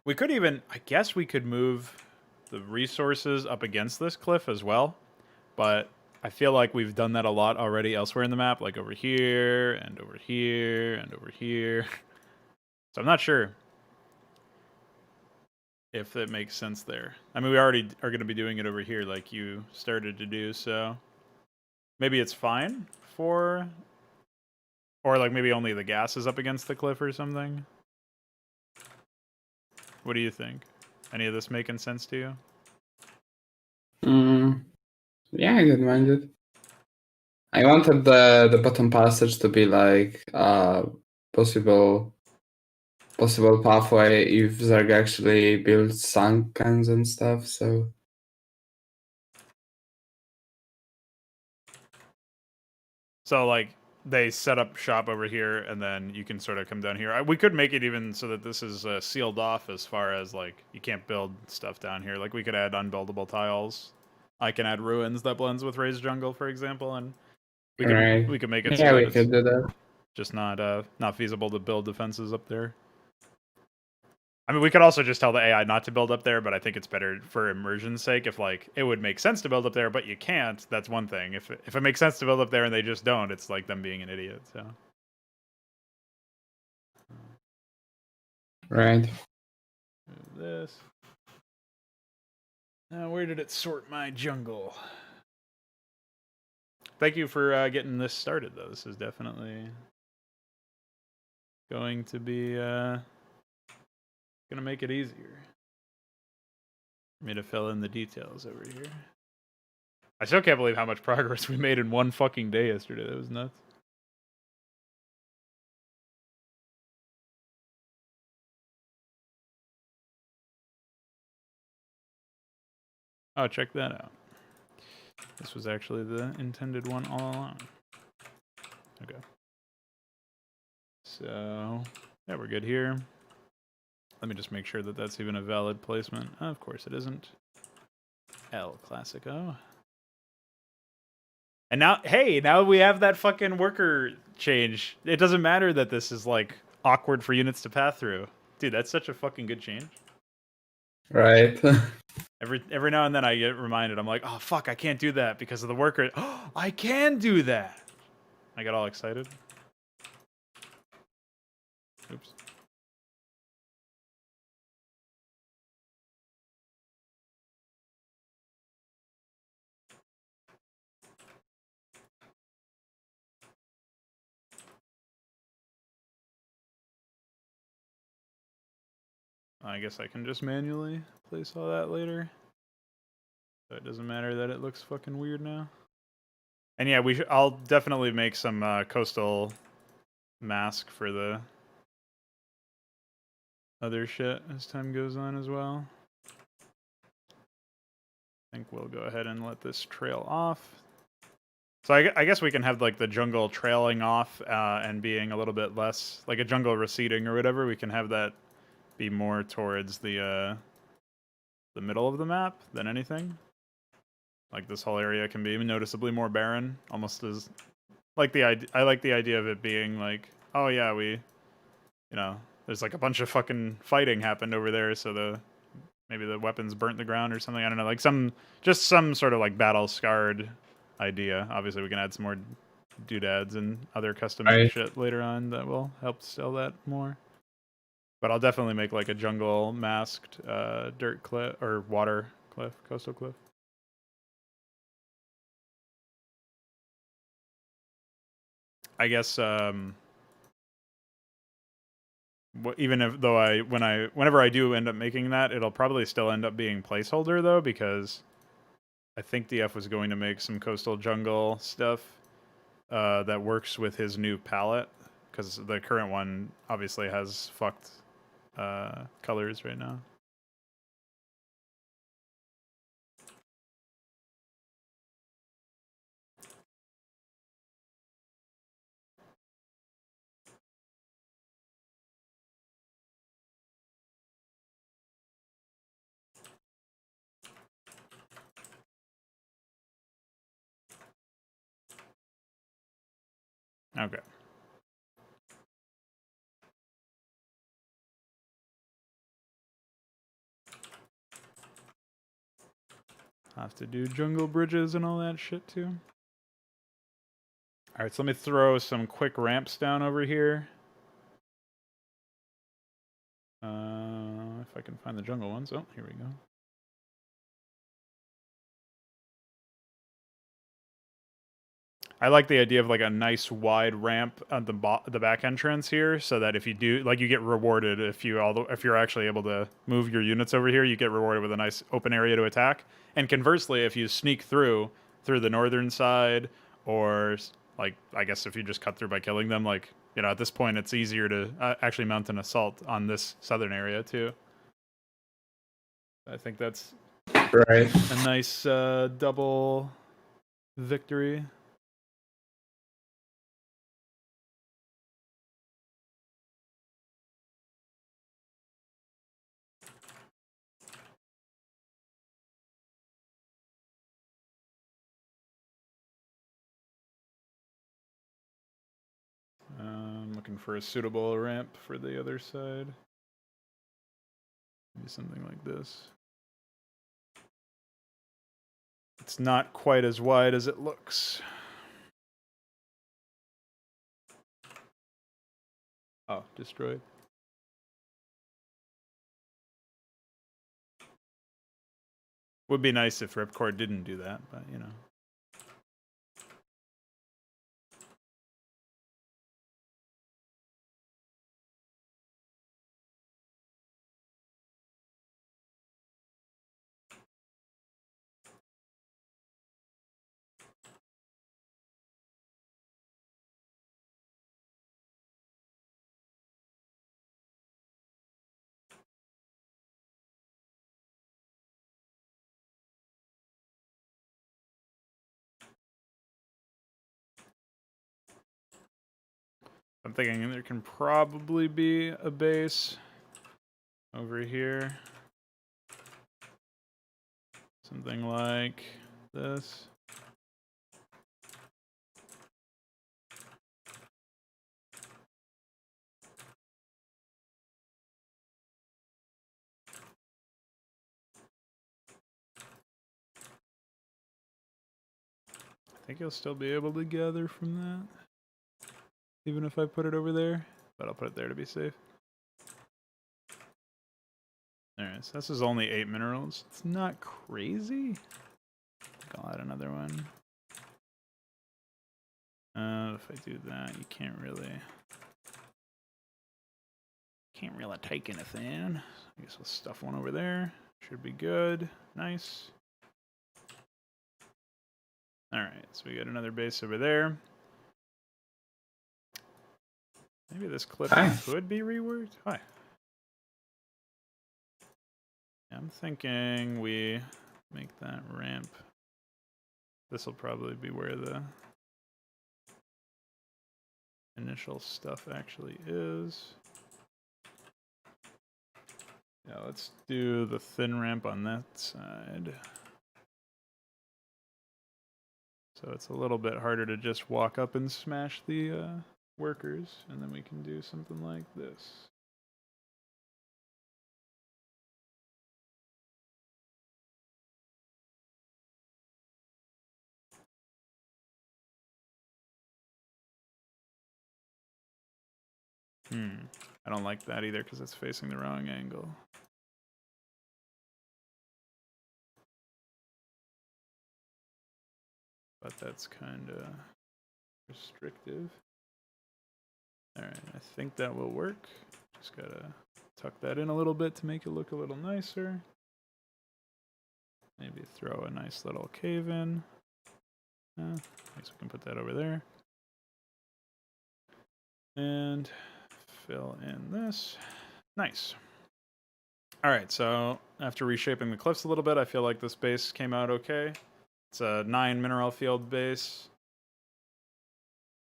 We could even, I guess we could move the resources up against this cliff as well, but I feel like we've done that a lot already elsewhere in the map, like over here and over here and over here. So I'm not sure if that makes sense there. I mean, we already are going to be doing it over here like you started to do, so maybe it's fine for, or like maybe only the gas is up against the cliff or something. What do you think? Any of this making sense to you? Yeah, I didn't mind it. I wanted the bottom passage to be like possible pathway if Zerg actually builds sunkens and stuff, so So like they set up shop over here, and then you can sort of come down here. We could make it even so that this is sealed off as far as like you can't build stuff down here. Like we could add unbuildable tiles. I can add ruins that blends with raised jungle, for example, and we could make it so that we could do that. just not feasible to build defenses up there. I mean, we could also just tell the AI not to build up there, but I think it's better for immersion's sake. If like it would make sense to build up there, but you can't, that's one thing. If it makes sense to build up there and they just don't, it's like them being an idiot. So. Right. This. Now, where did it sort my jungle? Thank you for getting this started, though. This is definitely going to be gonna make it easier for me to fill in the details over here. I still can't believe how much progress we made in one fucking day yesterday. That was nuts. Oh, check that out. This was actually the intended one all along. Okay. So, yeah, we're good here. Let me just make sure that that's even a valid placement. Oh, of course it isn't. El Clasico. And now, hey, now we have that fucking worker change. It doesn't matter that this is, like, awkward for units to path through. Dude, that's such a fucking good change. Right. Every now and then I get reminded. I'm like, oh, fuck, I can't do that because of the worker. Oh, I can do that. I got all excited. Oops. I guess I can just manually place all that later. So it doesn't matter that it looks fucking weird now. And yeah, I'll definitely make some coastal mask for the other shit as time goes on as well. I think we'll go ahead and let this trail off. So I guess we can have like the jungle trailing off and being a little bit less, like a jungle receding or whatever. We can have that be more towards the middle of the map than anything. Like this whole area can be noticeably more barren, almost as like I like the idea of it being like, oh yeah, there's like a bunch of fucking fighting happened over there, so maybe the weapons burnt the ground or something. I don't know, like some sort of like battle scarred idea. Obviously, we can add some more doodads and other custom shit later on that will help sell that more. But I'll definitely make like a jungle masked dirt cliff or water cliff, coastal cliff. I guess whenever I do end up making that, it'll probably still end up being placeholder though, because I think DF was going to make some coastal jungle stuff that works with his new palette, because the current one obviously has fucked colors right now. Okay. Have to do jungle bridges and all that shit too. Alright, so let me throw some quick ramps down over here. If I can find the jungle ones. Oh, here we go. I like the idea of like a nice wide ramp at the back entrance here, so that if you do, like, you get rewarded if you're actually able to move your units over here, you get rewarded with a nice open area to attack. And conversely, if you sneak through the northern side, or like I guess if you just cut through by killing them, like, you know, at this point it's easier to actually mount an assault on this southern area too. I think that's right. A nice double victory. looking for a suitable ramp for the other side. Maybe something like this. It's not quite as wide as it looks. Oh, destroyed. Would be nice if Ripcord didn't do that, but you know. I'm thinking there can probably be a base over here. Something like this. I think you'll still be able to gather from that. Even if I put it over there. But I'll put it there to be safe. Alright, so this is only 8 minerals. It's not crazy. I think I'll add another one. If I do that, you can't really take anything. I guess we'll stuff one over there. Should be good. Nice. Alright, so we got another base over there. Maybe this cliff could be reworked. Hi. I'm thinking we make that ramp. This will probably be where the initial stuff actually is. Yeah, let's do the thin ramp on that side. So it's a little bit harder to just walk up and smash the workers, and then we can do something like this. I don't like that either because it's facing the wrong angle. But that's kind of restrictive. Alright, I think that will work. Just gotta tuck that in a little bit to make it look a little nicer. Maybe throw a nice little cave in. I guess we can put that over there. And fill in this. Nice. Alright, so after reshaping the cliffs a little bit, I feel like this base came out okay. It's a 9 mineral field base.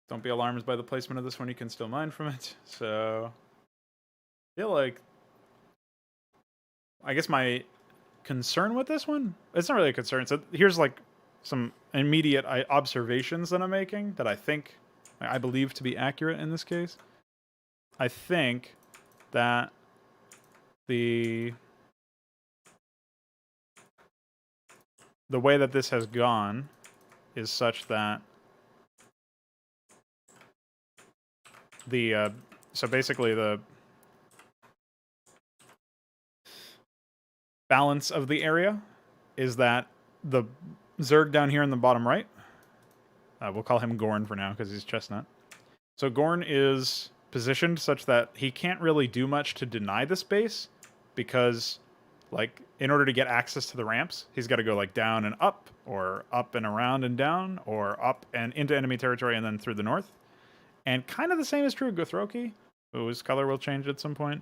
Don't be alarmed by the placement of this one, you can still mine from it. So I feel like, I guess my concern with this one, it's not really a concern. So here's like some immediate observations that I'm making that I believe to be accurate in this case. I think that the way that this has gone is such that so basically the balance of the area is that the Zerg down here in the bottom right, we'll call him Gorn for now because he's chestnut. So Gorn is positioned such that he can't really do much to deny this base because, like, in order to get access to the ramps, he's got to go like down and up, or up and around and down, or up and into enemy territory and then through the north. And kind of the same is true of Guthroki, whose color will change at some point.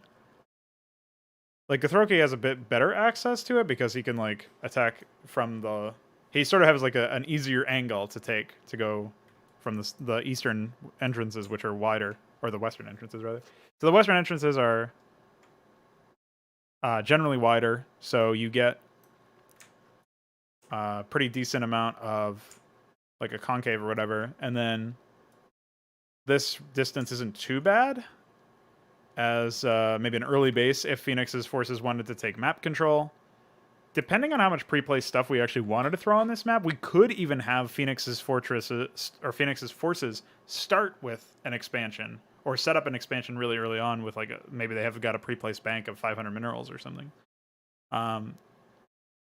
Like, Guthroki has a bit better access to it because he can, like, attack from the... He sort of has, like, an easier angle to take to go from the eastern entrances, which are wider, or the western entrances, rather. So the western entrances are generally wider, so you get a pretty decent amount of, like, a concave or whatever, and then this distance isn't too bad as maybe an early base if Phoenix's forces wanted to take map control. Depending on how much pre-play stuff we actually wanted to throw on this map, we could even have Phoenix's fortresses or Phoenix's forces start with an expansion or set up an expansion really early on with like maybe they have got a pre-placed bank of 500 minerals or something. And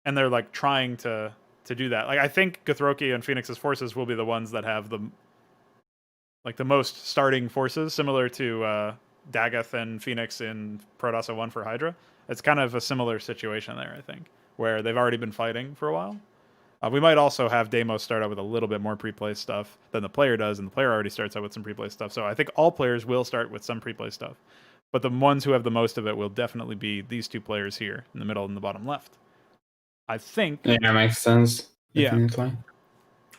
they're like trying to do that. Like I think Githroki and Phoenix's forces will be the ones that have the most starting forces, similar to Dagoth and Phoenix in Protoss 1 for Hydra. It's kind of a similar situation there, I think, where they've already been fighting for a while. We might also have Deimos start out with a little bit more pre-play stuff than the player does, and the player already starts out with some pre-play stuff. So I think all players will start with some pre-play stuff. But the ones who have the most of it will definitely be these two players here in the middle and the bottom left. I think. Yeah, makes sense. Definitely. Yeah.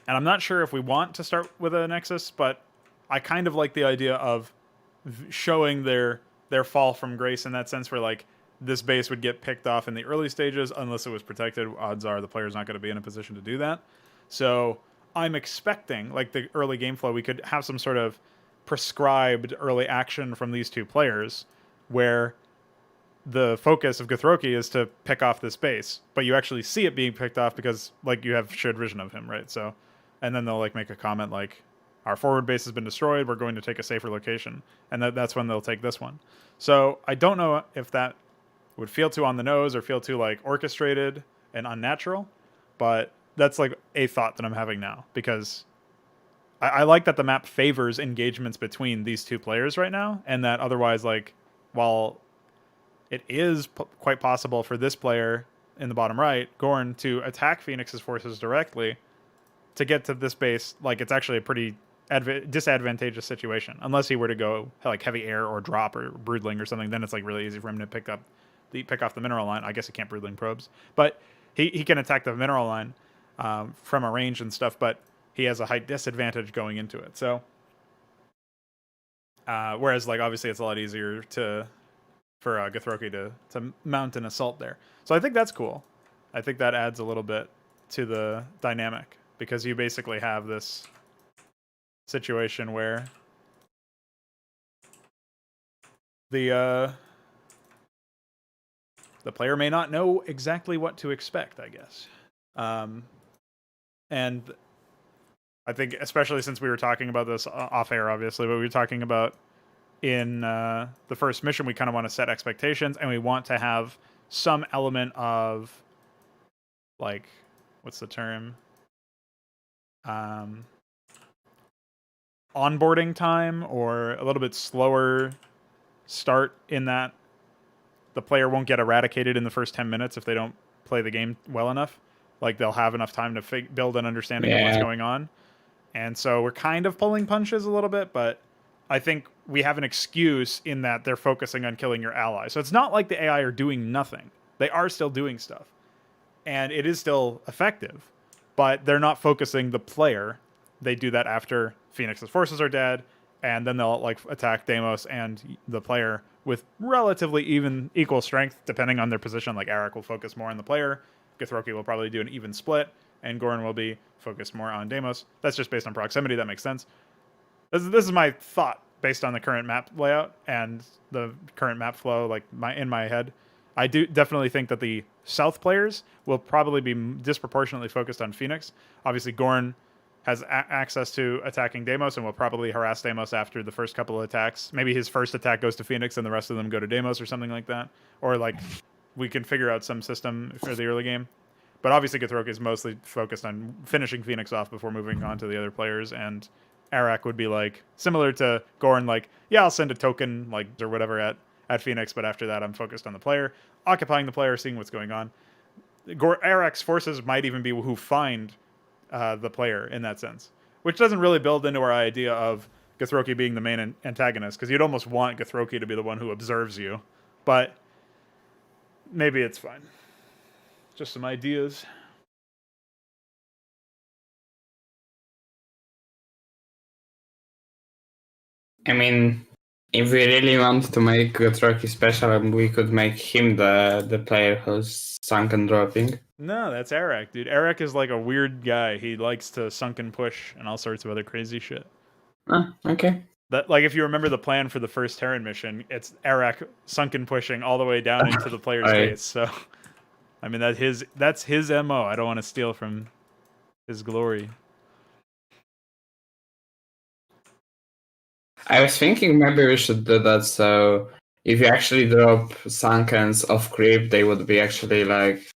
And I'm not sure if we want to start with a Nexus, but I kind of like the idea of showing their fall from grace in that sense, where like this base would get picked off in the early stages unless it was protected. Odds are the player's not going to be in a position to do that. So I'm expecting, like the early game flow, we could have some sort of prescribed early action from these two players where the focus of Githroki is to pick off this base, but you actually see it being picked off because like you have shared vision of him, right? So, and then they'll like make a comment like, our forward base has been destroyed, we're going to take a safer location. And that's when they'll take this one. So I don't know if that would feel too on the nose or feel too like orchestrated and unnatural, but that's like a thought that I'm having now, because I like that the map favors engagements between these two players right now, and that otherwise, like, while it is quite possible for this player in the bottom right, Gorn, to attack Phoenix's forces directly to get to this base, like it's actually a pretty disadvantageous situation. Unless he were to go like heavy air or drop or broodling or something, then it's like really easy for him to pick off the mineral line. I guess he can't broodling probes, but he can attack the mineral line from a range and stuff. But he has a height disadvantage going into it. So whereas like obviously it's a lot easier for Githroki to mount an assault there. So I think that's cool. I think that adds a little bit to the dynamic, because you basically have this situation where the player may not know exactly what to expect, I guess. And I think, especially since we were talking about this off air, obviously, but we were talking about in the first mission, we kind of want to set expectations, and we want to have some element of, like, what's the term? Onboarding time, or a little bit slower start, in that the player won't get eradicated in the first 10 minutes if they don't play the game well enough. Like, they'll have enough time to build an understanding of what's going on. And so we're kind of pulling punches a little bit, but I think we have an excuse in that they're focusing on killing your ally. So it's not like the AI are doing nothing. They are still doing stuff. And it is still effective, but they're not focusing the player. They do that after Phoenix's forces are dead, and then they'll like attack Deimos and the player with relatively equal strength, depending on their position. Like Arak will focus more on the player, Githroki will probably do an even split, and Gorn will be focused more on Deimos. That's just based on proximity. That makes sense. This is my thought based on the current map layout and the current map flow, like in my head. I do definitely think that the South players will probably be disproportionately focused on Phoenix. Obviously, Gorn has access to attacking Deimos and will probably harass Deimos after the first couple of attacks. Maybe his first attack goes to Phoenix and the rest of them go to Deimos or something like that. Or like we can figure out some system for the early game. But obviously Githroki is mostly focused on finishing Phoenix off before moving on to the other players, and Arak would be like similar to Gorn, like, yeah, I'll send a token like or whatever at Phoenix, but after that I'm focused on the player, occupying the player, seeing what's going on. Arak's forces might even be who find the player in that sense, which doesn't really build into our idea of Githroki being the main antagonist, because you'd almost want Githroki to be the one who observes you, but maybe it's fine. Just some ideas. I mean, if we really want to make Githroki special, we could make him the player who's sunken dropping. No, that's Arak, dude. Arak is like a weird guy. He likes to sunken push and all sorts of other crazy shit. Okay. That, like, if you remember the plan for the first Terran mission, it's Arak sunken pushing all the way down into the player's Right. base. So, I mean, that's his MO. I don't want to steal from his glory. I was thinking maybe we should do that, so if you actually drop Sunkens off creep, they would be actually like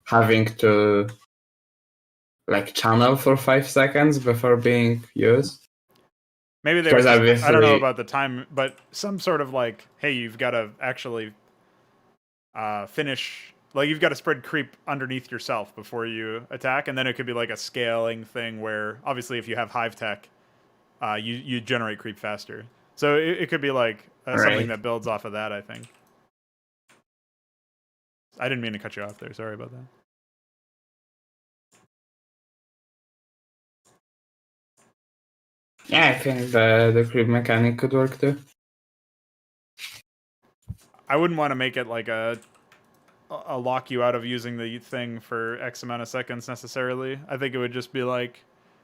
having to like channel for 5 seconds before being used. Maybe they would Because just, I don't know obviously, about the time, but some sort of like, hey, you've got to actually finish, like, you've got to spread creep underneath yourself before you attack, and then it could be like a scaling thing where, obviously, if you have hive tech, you generate creep faster. So it could be like something Right. that builds off of that, I think. I didn't mean to cut you off there. Sorry about that. Yeah, I think the creep mechanic could work too. I wouldn't want to make it like a lock you out of using the thing for X amount of seconds necessarily. I think it would just be like,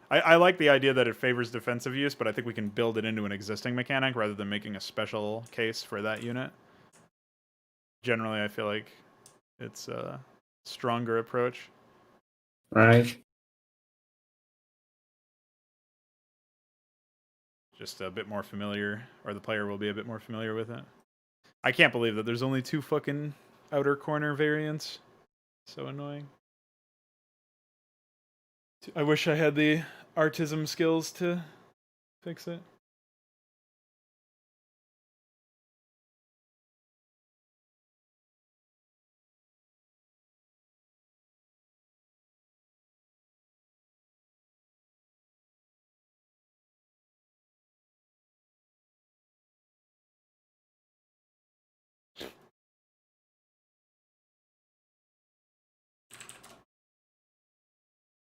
I like the idea that it favors defensive use, but I think we can build it into an existing mechanic rather than making a special case for that unit. Generally, I feel like it's a stronger approach. Right. Just a bit more familiar, or the player will be a bit more familiar with it. I can't believe that there's only 2 fucking outer corner variants. So annoying. I wish I had the artism skills to fix it.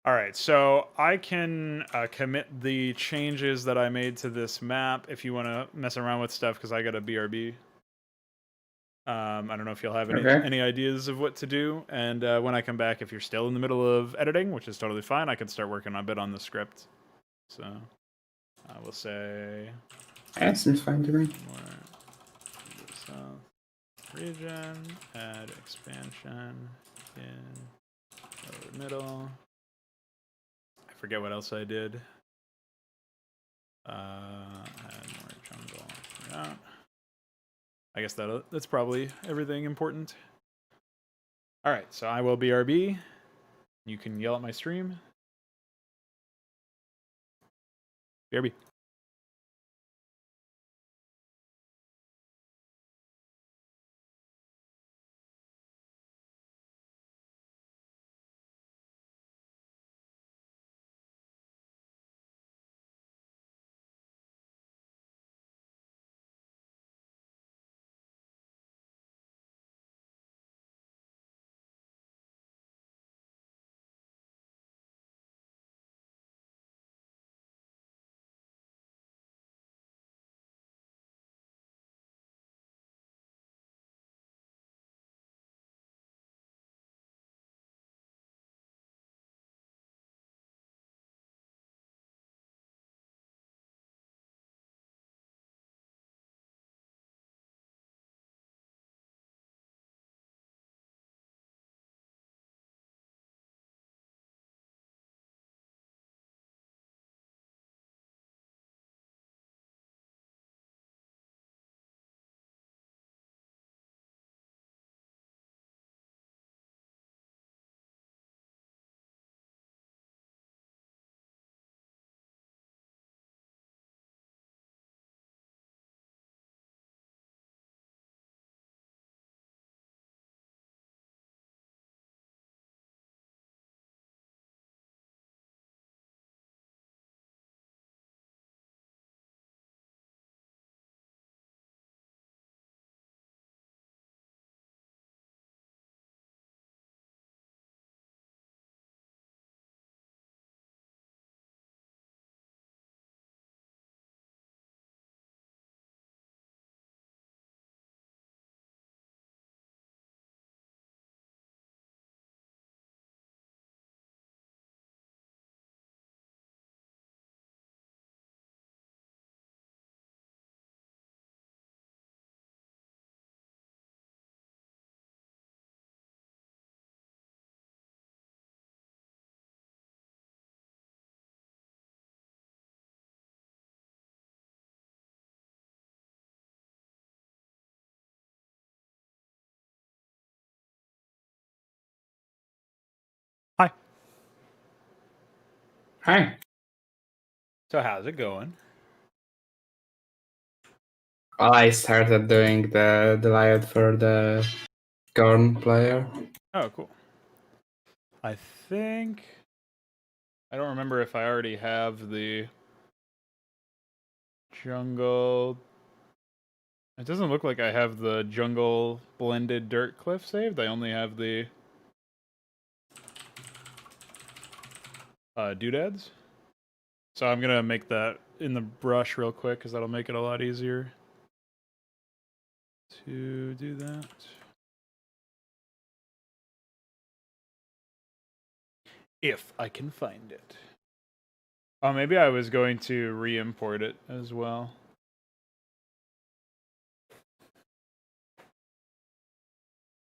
All right, so I can commit the changes that I made to this map if you want to mess around with stuff, because I got a BRB. I don't know if you'll have any ideas of what to do, and when I come back, if you're still in the middle of editing, which is totally fine, I can start working a bit on the script. So I will say... Yeah, seems fine to me. More south region, add expansion in the middle. I forget what else I did. Add more jungle. Yeah. I guess that's probably everything important. All right, so I will BRB. You can yell at my stream. BRB. Hi. So how's it going? Well, I started doing the layout for the Gorn player. Oh, cool. I think I don't remember if I already have the jungle. It doesn't look like I have the jungle blended dirt cliff saved. I only have the doodads. So I'm gonna make that in the brush real quick because that'll make it a lot easier to do that. If I can find it. Oh, maybe I was going to re-import it as well.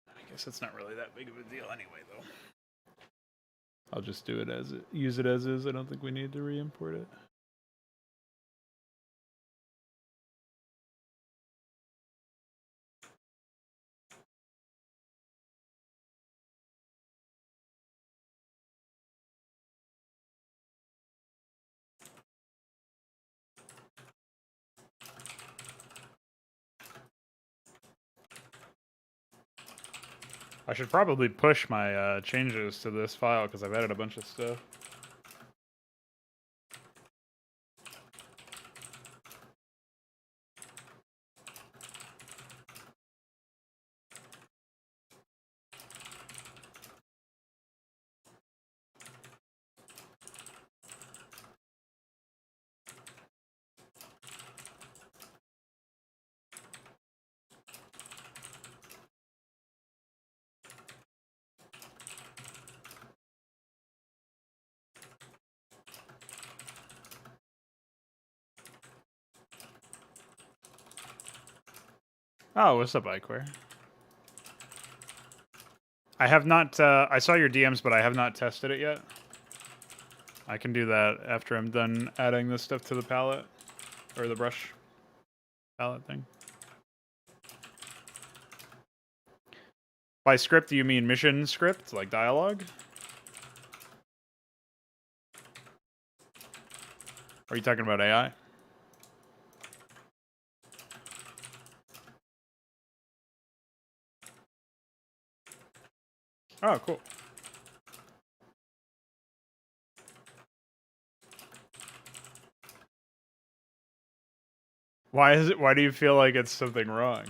I guess it's not really that big of a deal anyway, though. I'll just do it as it, use it as is. I don't think we need to re-import it. I should probably push my changes to this file because I've added a bunch of stuff. Oh, what's up, Iquare? I have not, I saw your DMs, but I have not tested it yet. I can do that after I'm done adding this stuff to the palette, or the brush palette thing. By script, do you mean mission script, like dialogue? Are you talking about AI? Oh, cool. Why is it? Why do you feel like it's something wrong?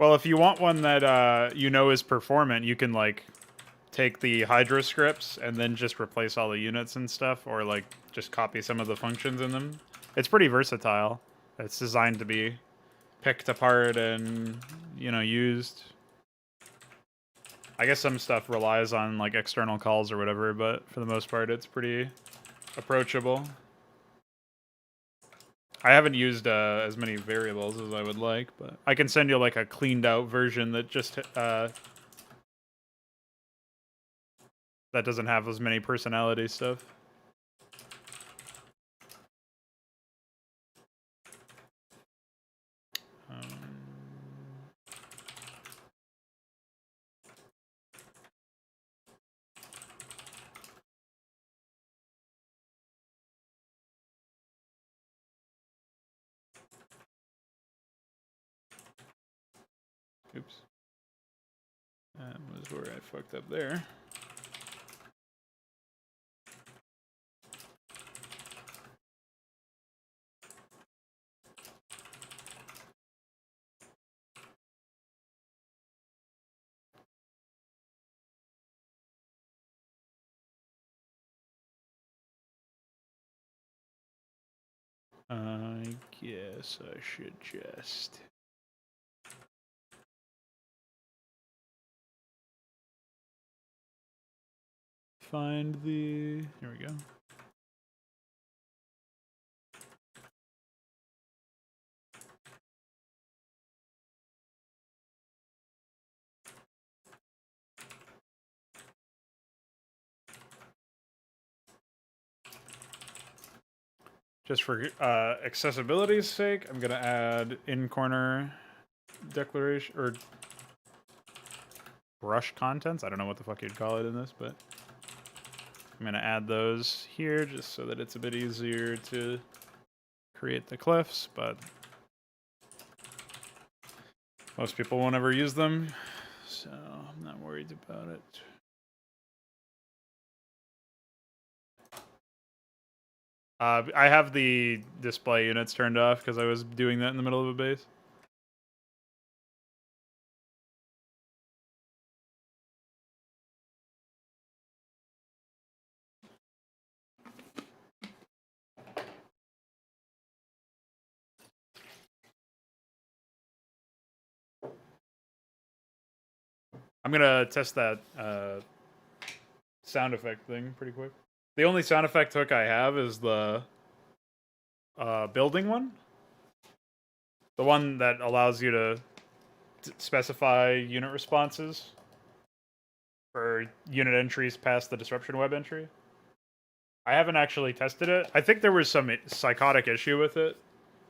Well, if you want one that you know is performant, you can like take the HYDRA scripts and then just replace all the units and stuff, or like just copy some of the functions in them. It's pretty versatile. It's designed to be picked apart and, you know, used. I guess some stuff relies on like external calls or whatever, but for the most part, it's pretty approachable. I haven't used as many variables as I would like, but I can send you like a cleaned out version that just that doesn't have as many personality stuff. Oops. That was where I fucked up there. I guess I should just... find the... Here we go. just for accessibility's sake, I'm gonna add in-corner declaration or brush contents. I don't know what the fuck you'd call it in this, but I'm gonna add those here just so that it's a bit easier to create the cliffs, but most people won't ever use them, so I'm not worried about it. I have the display units turned off because I was doing that in the middle of a base. I'm gonna test that sound effect thing pretty quick. The only sound effect hook I have is the building one. The one that allows you to specify unit responses for unit entries past the disruption web entry. I haven't actually tested it. I think there was some psychotic issue with it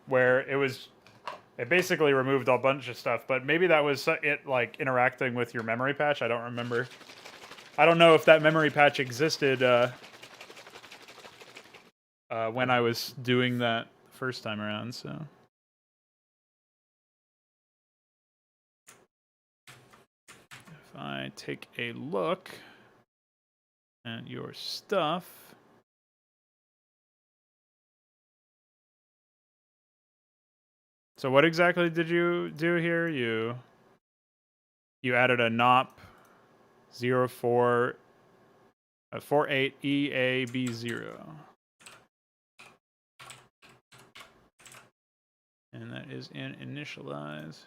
where it basically removed a bunch of stuff, but maybe that was it like interacting with your memory patch. I don't remember. I don't know if that memory patch existed when I was doing that the first time around, so. If I take a look at your stuff. So what exactly did you do here? You added a NOP 04 48 EAB0. And that is in initialize.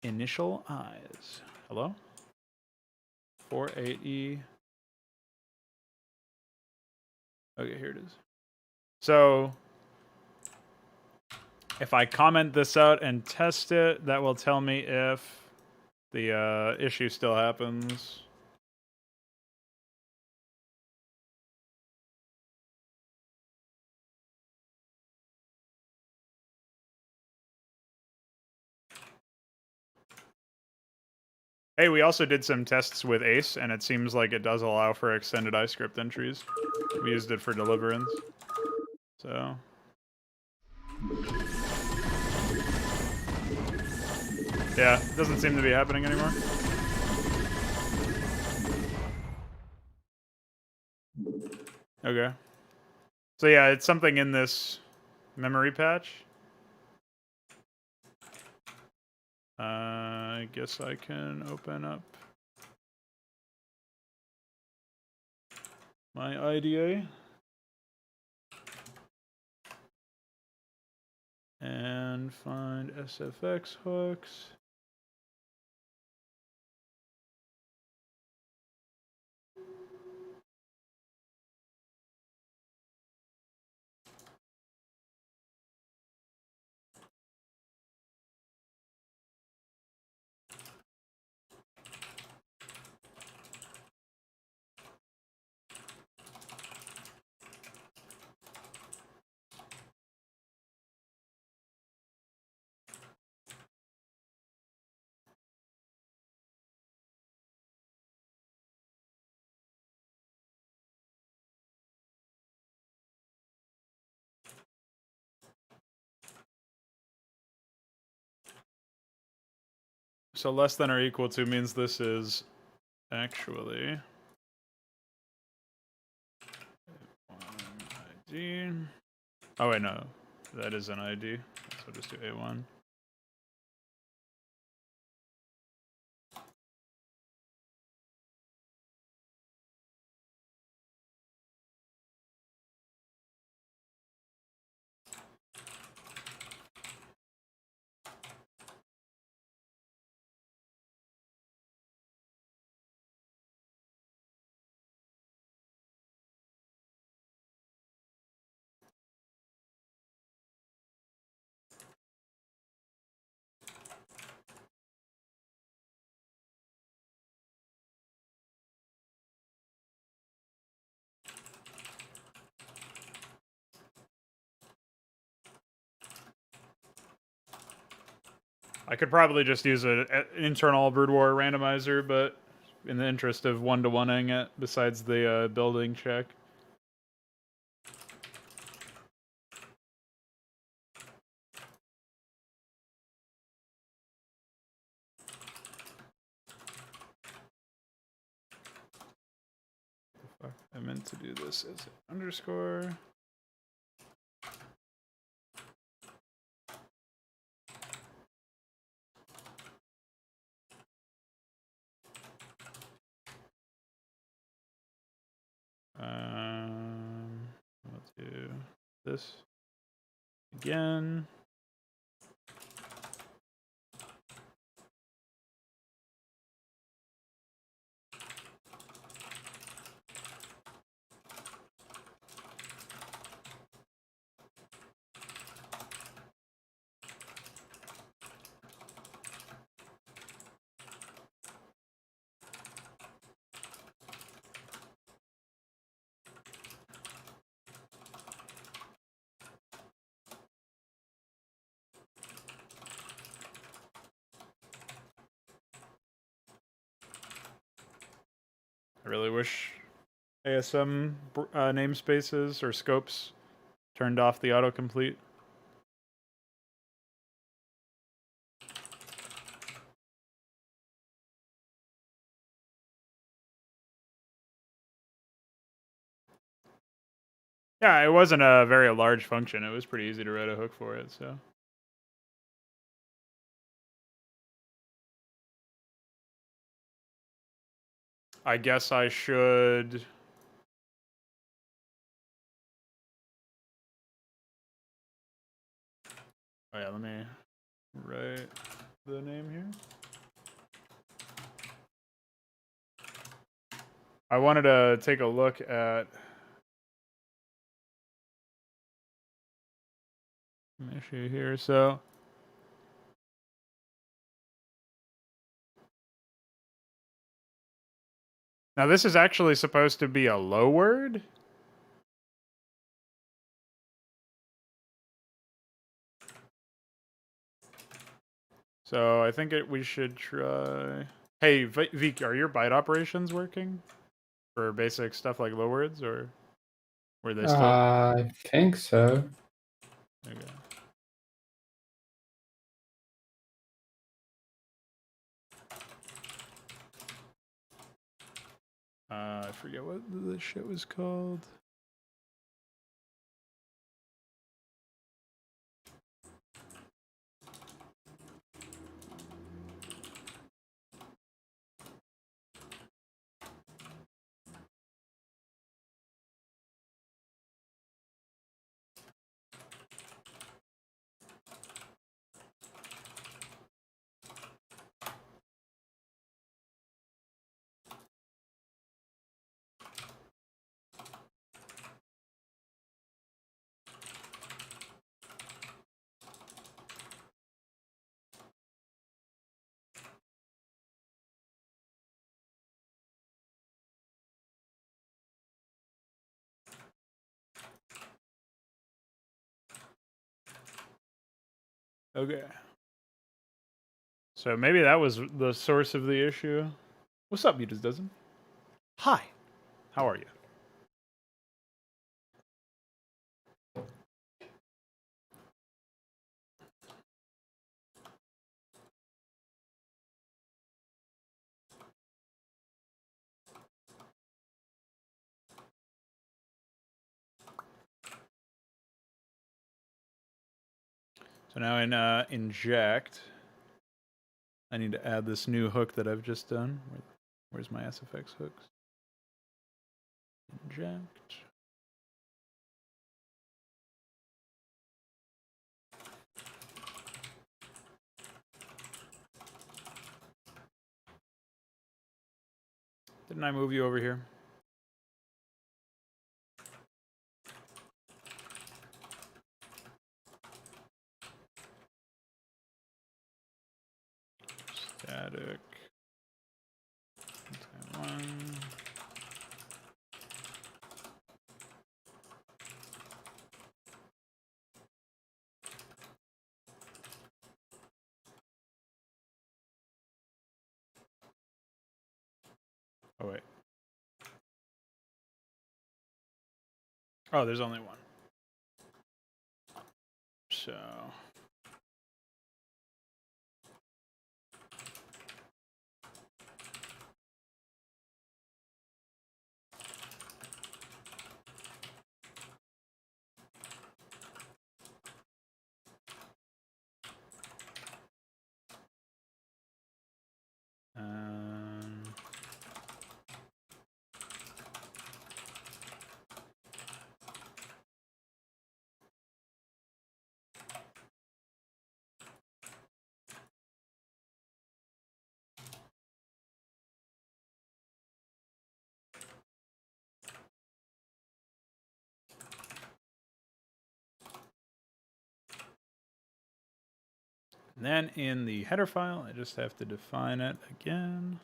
Initial eyes. Hello? 48E. Okay, here it is. So if I comment this out and test it, that will tell me if the issue still happens. Hey, we also did some tests with Ace, and it seems like it does allow for extended iScript entries. We used it for Deliverance. So. Yeah, it doesn't seem to be happening anymore. Okay. So yeah, it's something in this memory patch. I guess I can open up my IDA and find SFX hooks. So less than or equal to means this is actually ID. Oh wait, no, that is an ID. So we'll just do A1. I could probably just use an internal Brood War randomizer, but in the interest of one-to-one-ing it, besides the building check. I meant to do this as an underscore. Let's do this again. I really wish ASM namespaces or scopes turned off the autocomplete. Yeah, it wasn't a very large function. It was pretty easy to write a hook for it, so. I guess I should... Oh yeah, let me write the name here. I wanted to take a look at an issue here, so now this is actually supposed to be a low word. So I think we should try. Hey, Veeq, are your byte operations working for basic stuff like low words, or were they still? I think so. Okay. I forget what the shit was called. Okay. So maybe that was the source of the issue. What's up, Mutas Dozen? Hi. How are you? So now in inject, I need to add this new hook that I've just done. Where's my SFX hooks? Inject. Didn't I move you over here? Static. One. Oh, wait. Oh, there's only one. So... And then in the header file, I just have to define it again.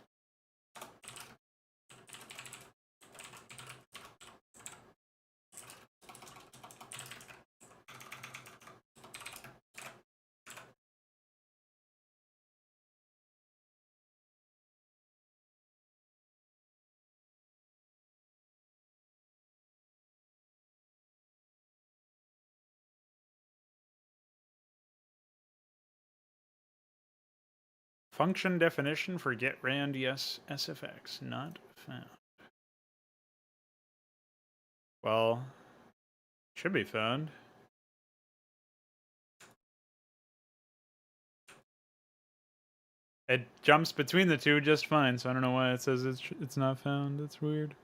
Function definition for get rand yes SFX not found. Well, should be found. It jumps between the two just fine, so I don't know why it says it's not found. That's weird.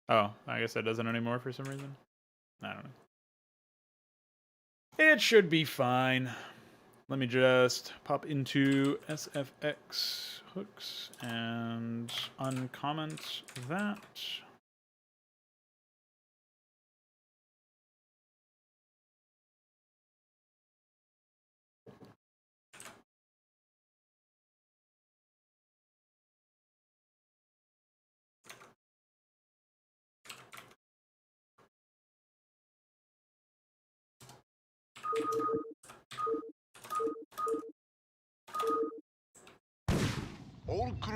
Oh, I guess that doesn't anymore for some reason. I don't know. It should be fine. Let me just pop into SFX hooks and uncomment that.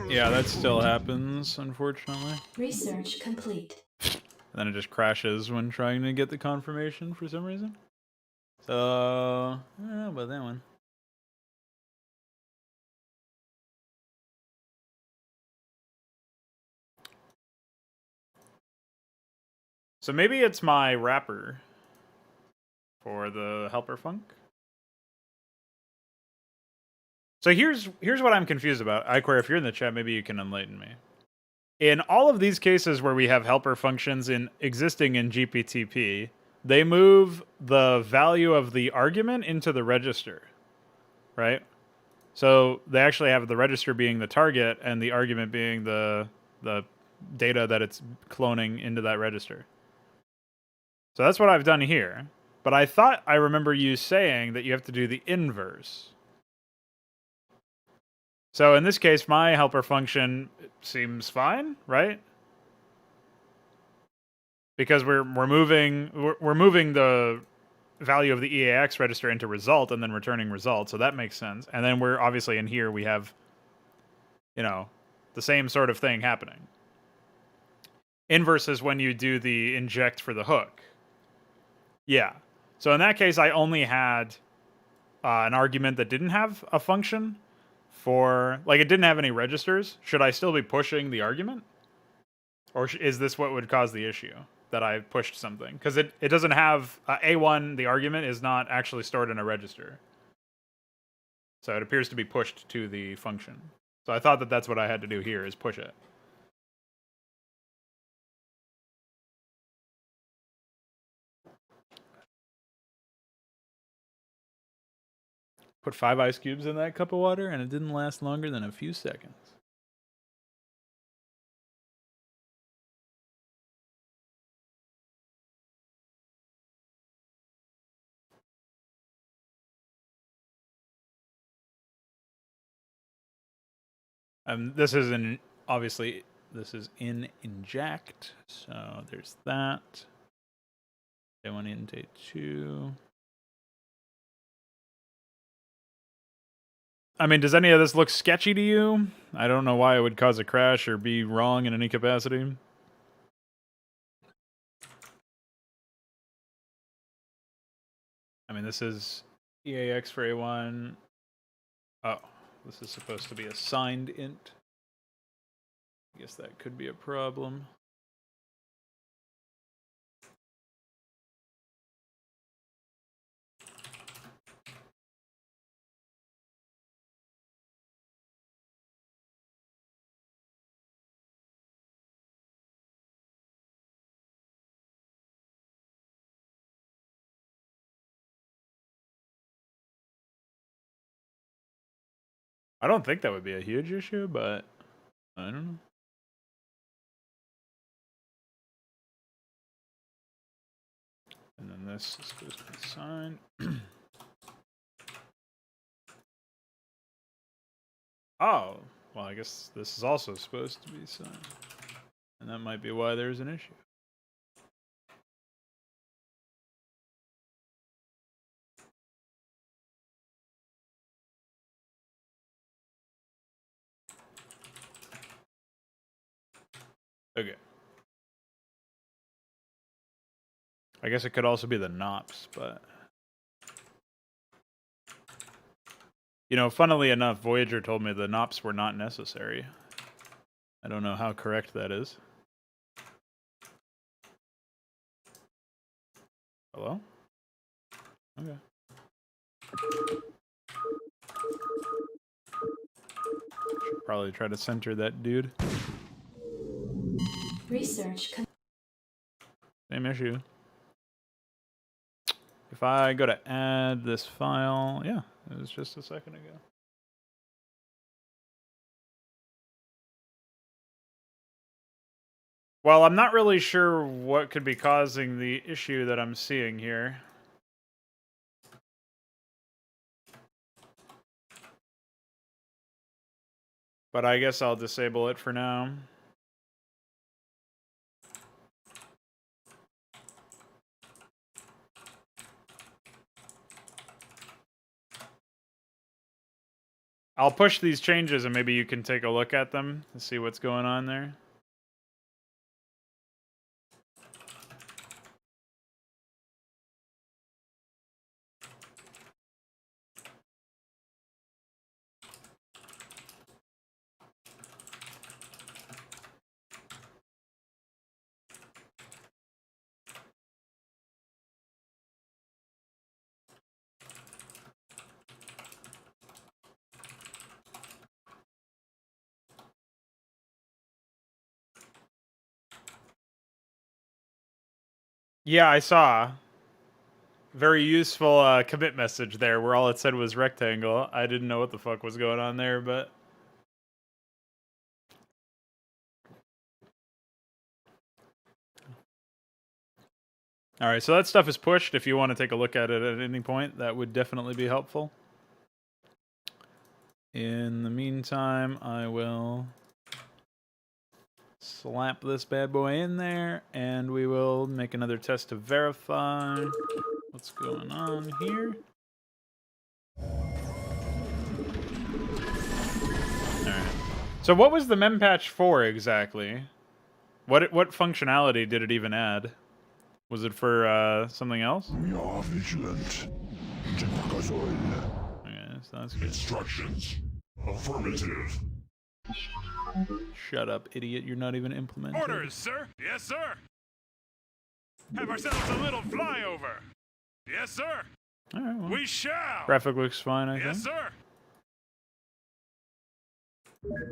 Yeah, that still happens, unfortunately. Research complete. Then it just crashes when trying to get the confirmation for some reason. So, about that one. So maybe it's my wrapper for the helper func. So here's what I'm confused about. Iquare, if you're in the chat, maybe you can enlighten me. In all of these cases where we have helper functions existing in GPTP, they move the value of the argument into the register, right? So they actually have the register being the target and the argument being the data that it's cloning into that register. So that's what I've done here. But I thought I remember you saying that you have to do the inverse. So in this case, my helper function seems fine, right? Because we're moving the value of the EAX register into result and then returning result, so that makes sense. And then we're obviously in here we have, you know, the same sort of thing happening. Inverse is when you do the inject for the hook. Yeah. So in that case, I only had an argument that didn't have a function for, like, it didn't have any registers. Should I still be pushing the argument? Or is this what would cause the issue? That I pushed something? Because it doesn't have, A1, the argument, is not actually stored in a register. So it appears to be pushed to the function. So I thought that that's what I had to do here, is push it. Put 5 ice cubes in that cup of water, and it didn't last longer than a few seconds. This is obviously, this is in inject, so there's that. Day1 and Day2. I mean, does any of this look sketchy to you? I don't know why it would cause a crash or be wrong in any capacity. I mean, this is EAX for A1. Oh, this is supposed to be a signed int. I guess that could be a problem. I don't think that would be a huge issue, but I don't know. And then this is supposed to be signed. Oh, well, I guess this is also supposed to be signed. And that might be why there's an issue. Okay. I guess it could also be the NOPs, but... You know, funnily enough, Voyager told me the NOPs were not necessary. I don't know how correct that is. Hello? Okay. Should probably try to center that dude. Research. Same issue. If I go to add this file, yeah, it was just a second ago. Well, I'm not really sure what could be causing the issue that I'm seeing here. But I guess I'll disable it for now. I'll push these changes and maybe you can take a look at them to see what's going on there. Yeah, I saw. Very useful commit message there where all it said was rectangle. I didn't know what the fuck was going on there, but... Alright, so that stuff is pushed. If you want to take a look at it at any point, that would definitely be helpful. In the meantime, I will slap this bad boy in there, and we will make another test to verify what's going on here. Alright. So what was the mem patch for exactly? What functionality did it even add? Was it for something else? We are vigilant. Okay, so that's good. Instructions. Affirmative. Shut up, idiot. You're not even implementing. Orders, sir. Yes, sir. Have ourselves a little flyover. Yes, sir. All right, well. We shall. Graphic looks fine, I think. Yes, sir.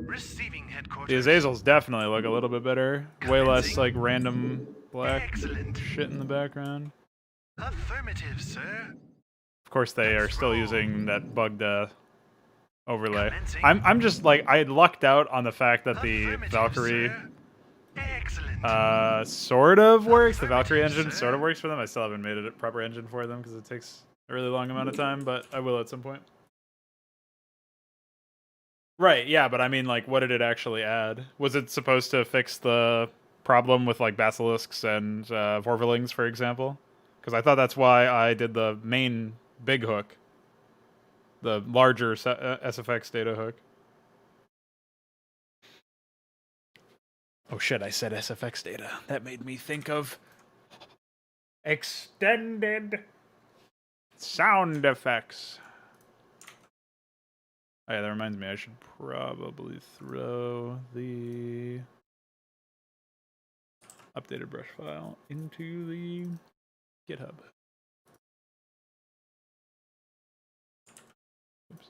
Receiving headquarters. The Azazels definitely look a little bit better. Way less like random black Excellent. shit in the background. Affirmative, sir. Of course, they are still using that bugged overlay. Commencing. I'm just like, I lucked out on the fact that the Affirmative, Valkyrie sir. Excellent. sort of works. The Affirmative, Valkyrie engine sir. sort of works for them. I still haven't made it a proper engine for them because it takes a really long amount of time, but I will at some point. Right, yeah, but I mean, like, what did it actually add? Was it supposed to fix the problem with, like, basilisks and Vorvelings, for example? Because I thought that's why I did the main big hook. The larger SFX data hook. Oh shit, I said SFX data. That made me think of extended sound effects. Oh yeah, that reminds me, I should probably throw the updated brush file into the GitHub. Oops.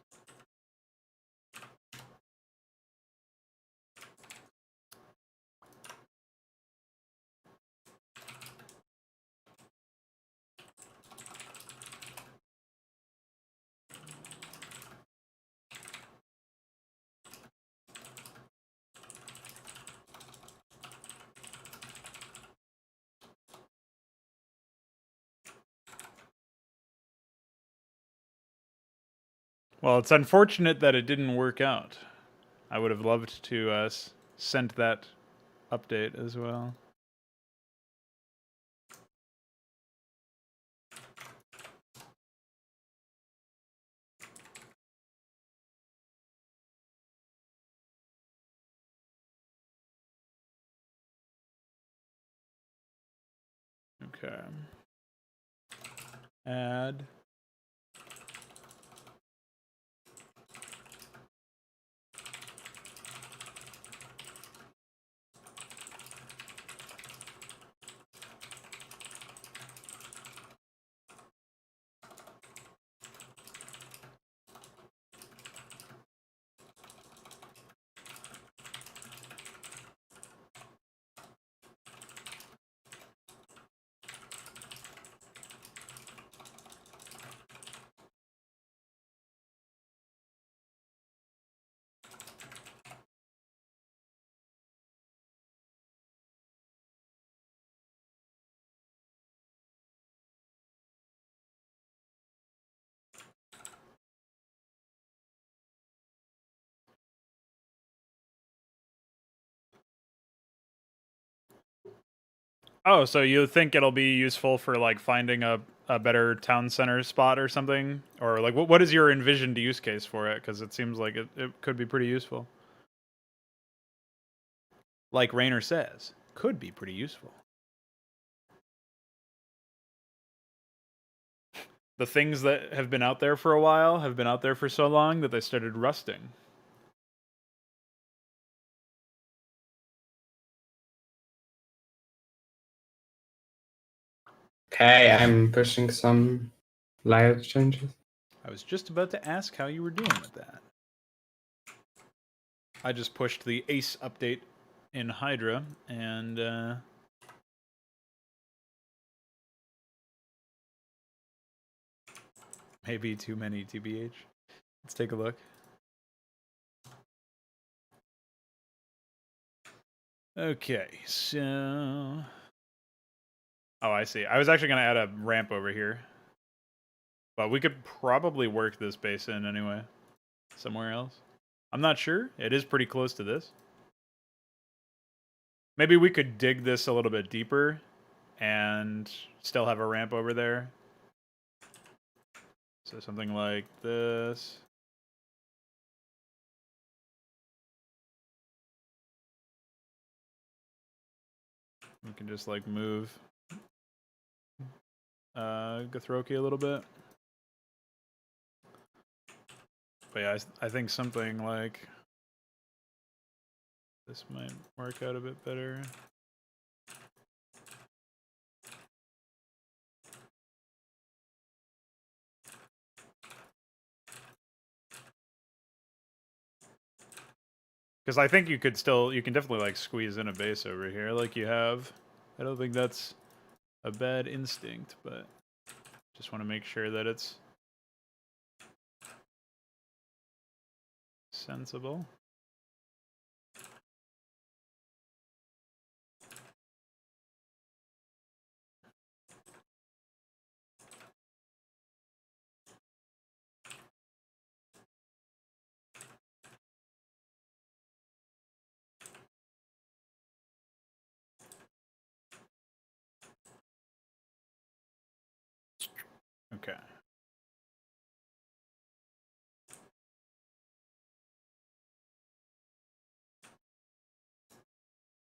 Well, it's unfortunate that it didn't work out. I would have loved to send that update as well. Okay. Add. Oh, so you think it'll be useful for like finding a better town center spot or something? Or like what is your envisioned use case for it? Because it seems like it could be pretty useful. Like Rainer says, could be pretty useful. The things that have been out there for a while have been out there for so long that they started rusting. Okay, I'm pushing some layout changes. I was just about to ask how you were doing with that. I just pushed the ACE update in HYDRA, and maybe too many TBH. Let's take a look. Okay, so... Oh, I see. I was actually going to add a ramp over here. But we could probably work this base in anyway. Somewhere else. I'm not sure. It is pretty close to this. Maybe we could dig this a little bit deeper and still have a ramp over there. So something like this. We can just like move Gathroki a little bit. But yeah, I think something like this might work out a bit better. Because I think you can definitely like squeeze in a base over here like you have. I don't think that's a bad instinct, but just want to make sure that it's sensible. Okay.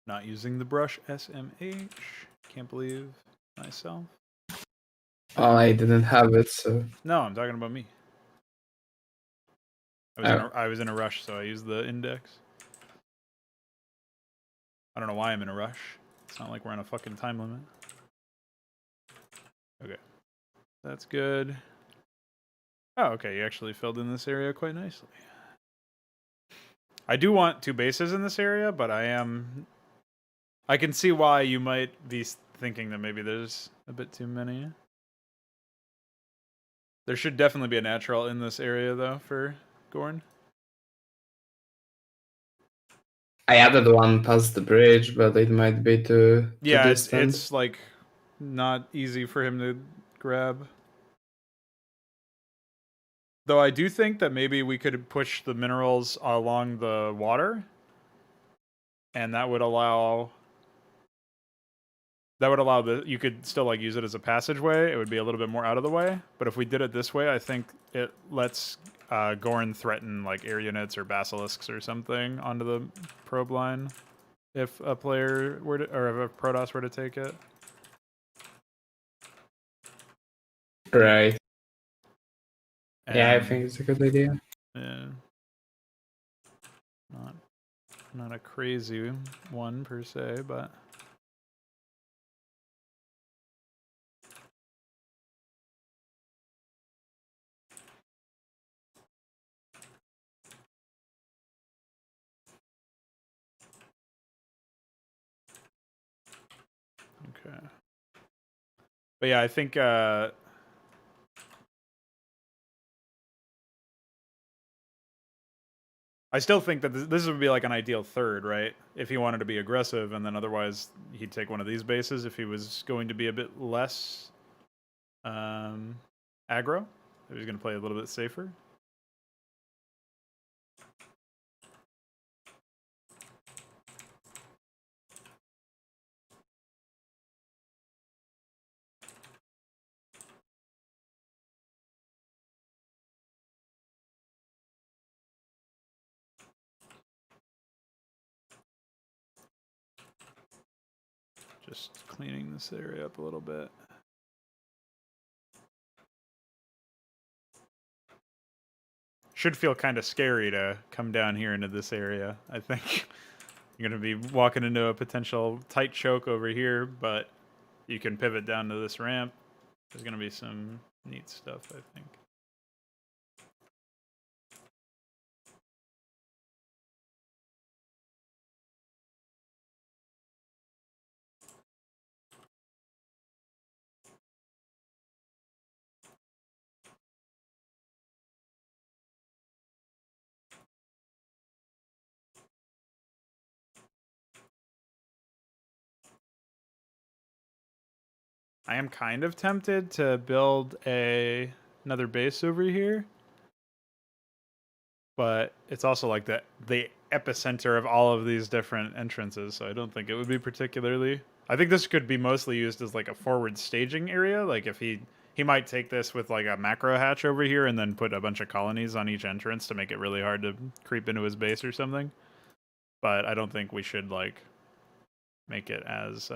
Not using the brush SMH. Can't believe myself. Oh, I didn't have it, so No, I'm talking about me. I was in a rush, so I used the index. I don't know why I'm in a rush. It's not like we're on a fucking time limit. Okay. That's good. Oh, okay. You actually filled in this area quite nicely. I do want 2 bases in this area, but I can see why you might be thinking that maybe there's a bit too many. There should definitely be a natural in this area, though, for Gorn. I added one past the bridge, but it might be too distant. It's like not easy for him to grab. Though I do think that maybe we could push the minerals along the water, and that would allow you could still like use it as a passageway. It would be a little bit more out of the way, but if we did it this way, I think it lets Gorn threaten like air units or basilisks or something onto the probe line if a player were to, or if a Protoss were to take it. Right. Yeah, I And, think it's a good idea. yeah, not a crazy one per se, but. Okay. But yeah, I think I still think that this would be like an ideal third, right? If he wanted to be aggressive, and then otherwise he'd take one of these bases if he was going to be a bit less aggro. If he was going to play a little bit safer. Just cleaning this area up a little bit. Should feel kind of scary to come down here into this area, I think. You're going to be walking into a potential tight choke over here, but you can pivot down to this ramp. There's going to be some neat stuff, I think. I am kind of tempted to build another base over here, but it's also like the epicenter of all of these different entrances, so I don't think it would be particularly. I think this could be mostly used as like a forward staging area. Like if he might take this with like a macro hatch over here and then put a bunch of colonies on each entrance to make it really hard to creep into his base or something. But I don't think we should like make it as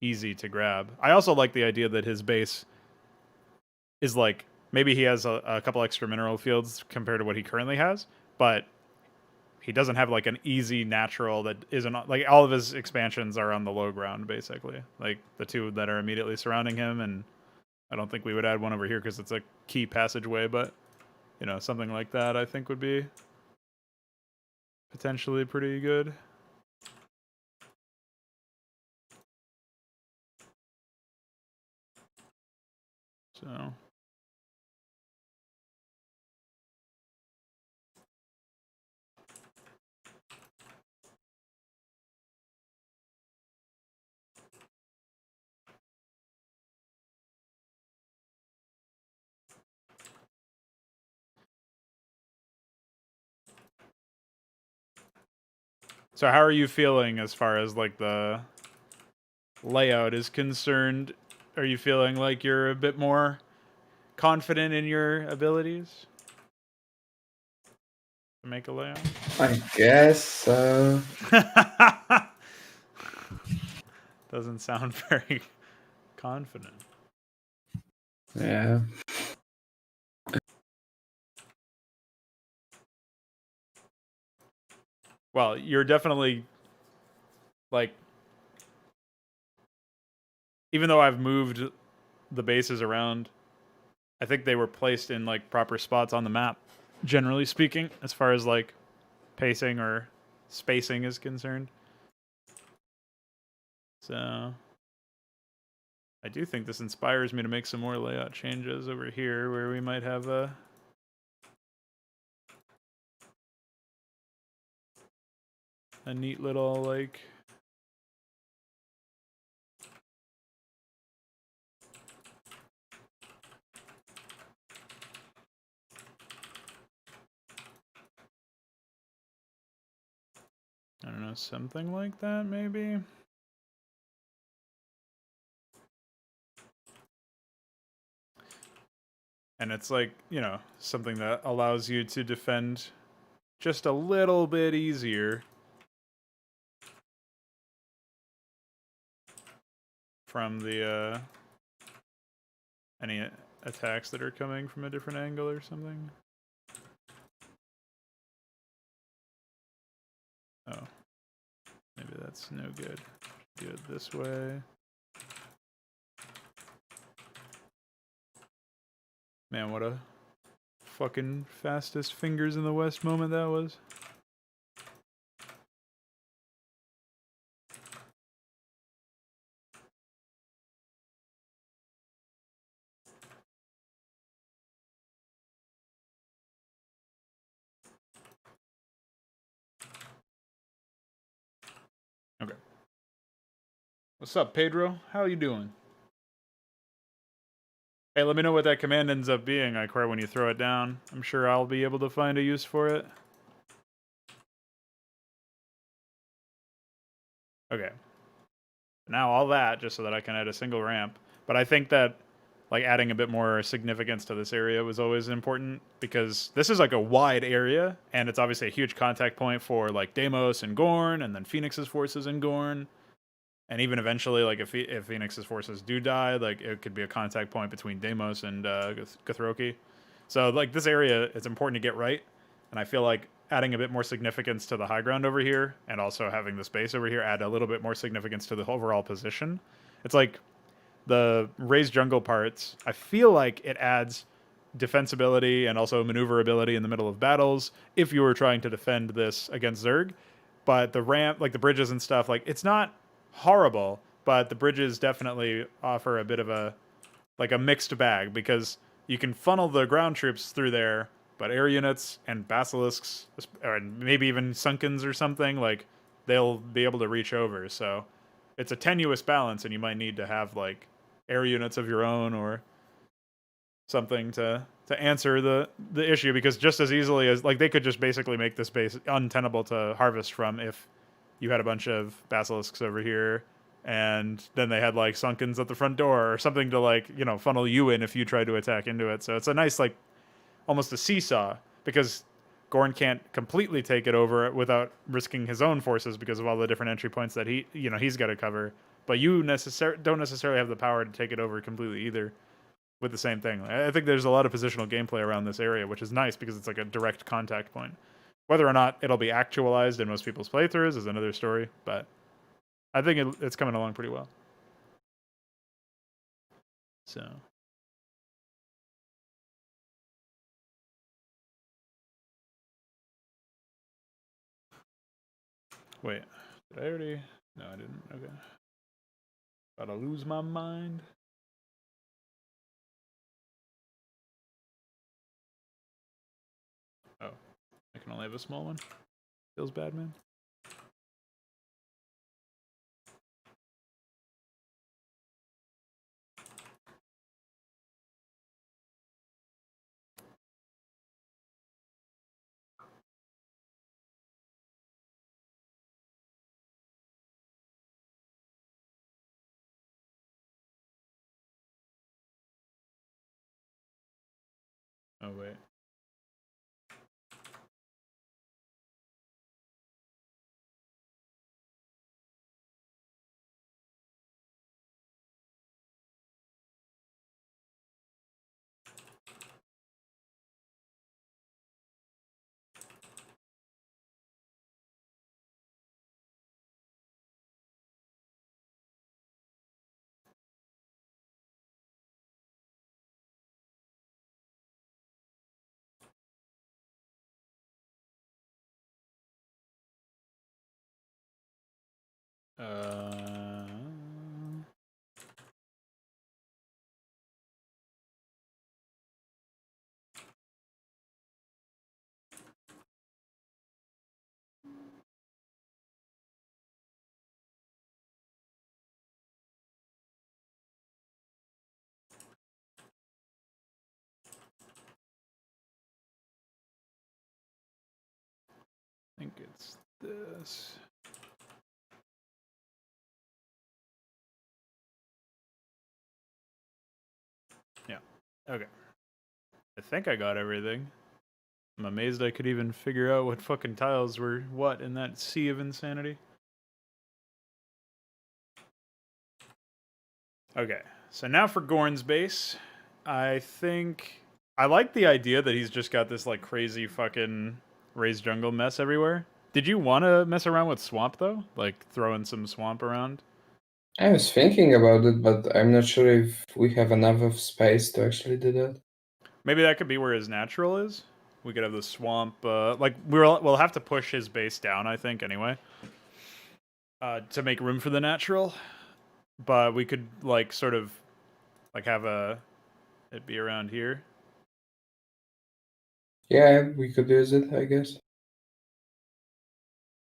easy to grab. I also like the idea that his base is like, maybe he has a couple extra mineral fields compared to what he currently has, but he doesn't have like an easy natural that isn't like all of his expansions are on the low ground basically, like the 2 that are immediately surrounding him, and I don't think we would add one over here because it's a key passageway, but you know, something like that I think would be potentially pretty good. So how are you feeling as far as like the layout is concerned? Are you feeling like you're a bit more confident in your abilities to make a layout? I guess so. Doesn't sound very confident. Yeah. Well, you're definitely like, even though I've moved the bases around, I think they were placed in like proper spots on the map, generally speaking, as far as like pacing or spacing is concerned. So I do think this inspires me to make some more layout changes over here where we might have a neat little like I don't know, something like that maybe. And it's like, you know, something that allows you to defend just a little bit easier from the any attacks that are coming from a different angle or something. Oh, maybe that's no good. Do it this way. Man, what a fucking fastest fingers in the West moment that was. Okay. What's up, Pedro? How you doing? Hey, let me know what that command ends up being, Ikor, when you throw it down. I'm sure I'll be able to find a use for it. Okay. Now all that, just so that I can add a single ramp. But I think that like adding a bit more significance to this area was always important because this is like a wide area and it's obviously a huge contact point for like Deimos and Gorn and then Phoenix's forces in Gorn. And even eventually, like if Phoenix's forces do die, like it could be a contact point between Deimos and Guthroki. So like this area, it's important to get right. And I feel like adding a bit more significance to the high ground over here and also having the space over here add a little bit more significance to the overall position. It's like the raised jungle parts, I feel like it adds defensibility and also maneuverability in the middle of battles if you were trying to defend this against Zerg. But the ramp, like the bridges and stuff, like it's not horrible, but the bridges definitely offer a bit of a like a mixed bag because you can funnel the ground troops through there, but air units and basilisks, or maybe even sunkens or something, like they'll be able to reach over. So it's a tenuous balance, and you might need to have like air units of your own or something to answer the issue, because just as easily as like they could just basically make this base untenable to harvest from if you had a bunch of basilisks over here and then they had like sunkens at the front door or something to like, you know, funnel you in if you tried to attack into it. So it's a nice like almost a seesaw because Gorn can't completely take it over without risking his own forces because of all the different entry points that he's got to cover. But you don't necessarily have the power to take it over completely either with the same thing. I think there's a lot of positional gameplay around this area, which is nice because it's like a direct contact point. Whether or not it'll be actualized in most people's playthroughs is another story, but I think it's coming along pretty well. So. Wait, did I already? No, I didn't. Okay. About to lose my mind. Oh, I can only have a small one. Feels bad, man. Oh wait. Uh, I think it's this. Yeah. Okay. I think I got everything. I'm amazed I could even figure out what fucking tiles were what in that sea of insanity. Okay, so now for Gorn's base. I think I like the idea that he's just got this like crazy fucking raised jungle mess everywhere. Did you want to mess around with swamp though? Like throwing some swamp around? I was thinking about it, but I'm not sure if we have enough of space to actually do that. Maybe that could be where his natural is. We could have the swamp. Like we'll have to push his base down, I think, anyway, to make room for the natural. But we could like sort of like have it be around here. Yeah, we could use it, I guess.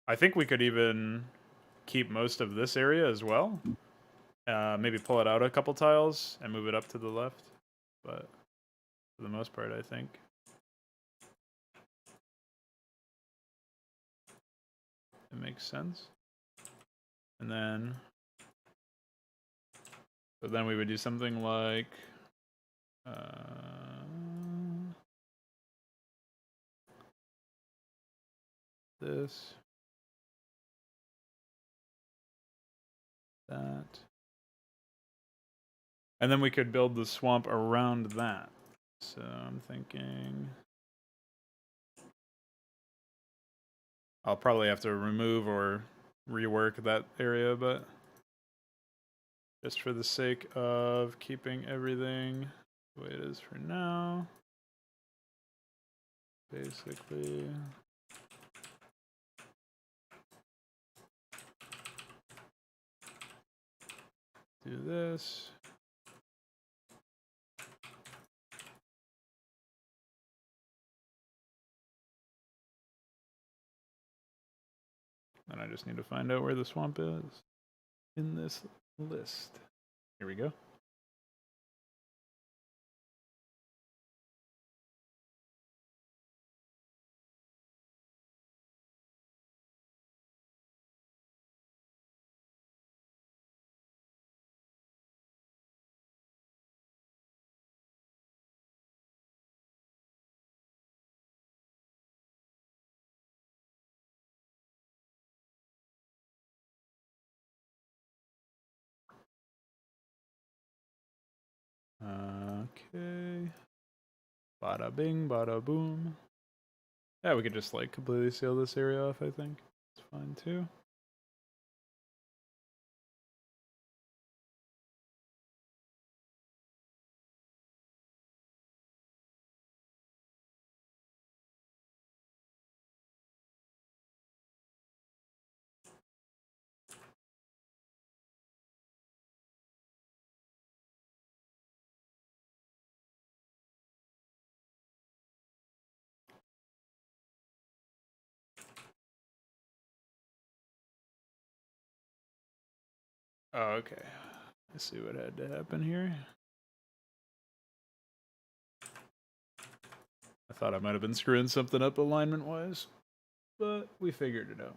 I think we could even keep most of this area as well. Maybe pull it out a couple tiles and move it up to the left. But for the most part, I think. It makes sense. And then... So then we would do something like... this. That. And then we could build the swamp around that. So I'm thinking... I'll probably have to remove or rework that area, but... just for the sake of keeping everything the way it is for now. Basically... do this. And I just need to find out where the swamp is in this list. Here we go. Okay. Bada bing, bada boom. Yeah, we could just like completely seal this area off, I think. It's fine too. Oh, okay. Let's see what had to happen here. I thought I might have been screwing something up alignment-wise, but we figured it out.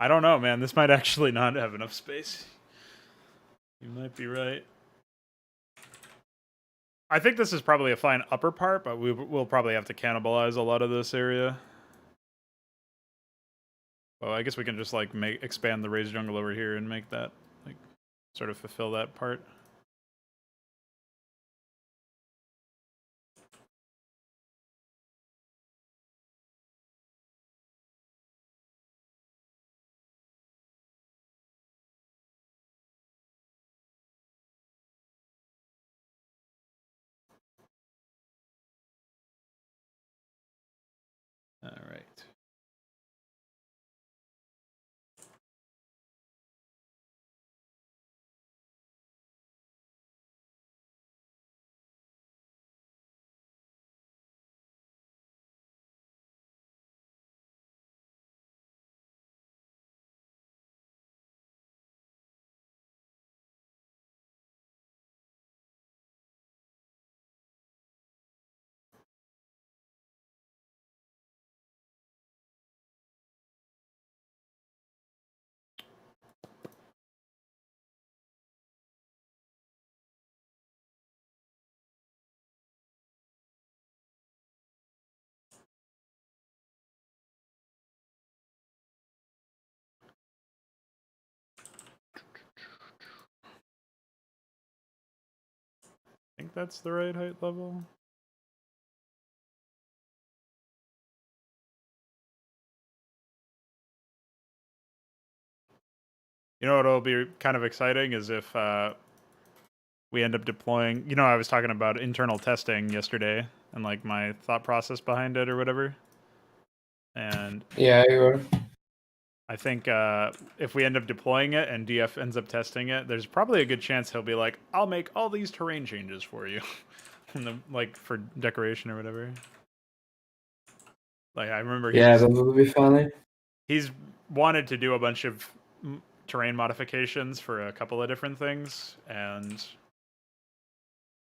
I don't know, man. This might actually not have enough space. You might be right. I think this is probably a fine upper part, but we'll probably have to cannibalize a lot of this area. Well, I guess we can just like expand the raised jungle over here and make that like sort of fulfill that part. All right. I think that's the right height level. You know what'll be kind of exciting is if we end up deploying. You know, I was talking about internal testing yesterday and like my thought process behind it or whatever. And Yeah, you were. I think if we end up deploying it and DF ends up testing it, there's probably a good chance he'll be like, "I'll make all these terrain changes for you," like for decoration or whatever. Like I remember, Yeah, that would be funny. He's wanted to do a bunch of terrain modifications for a couple of different things, and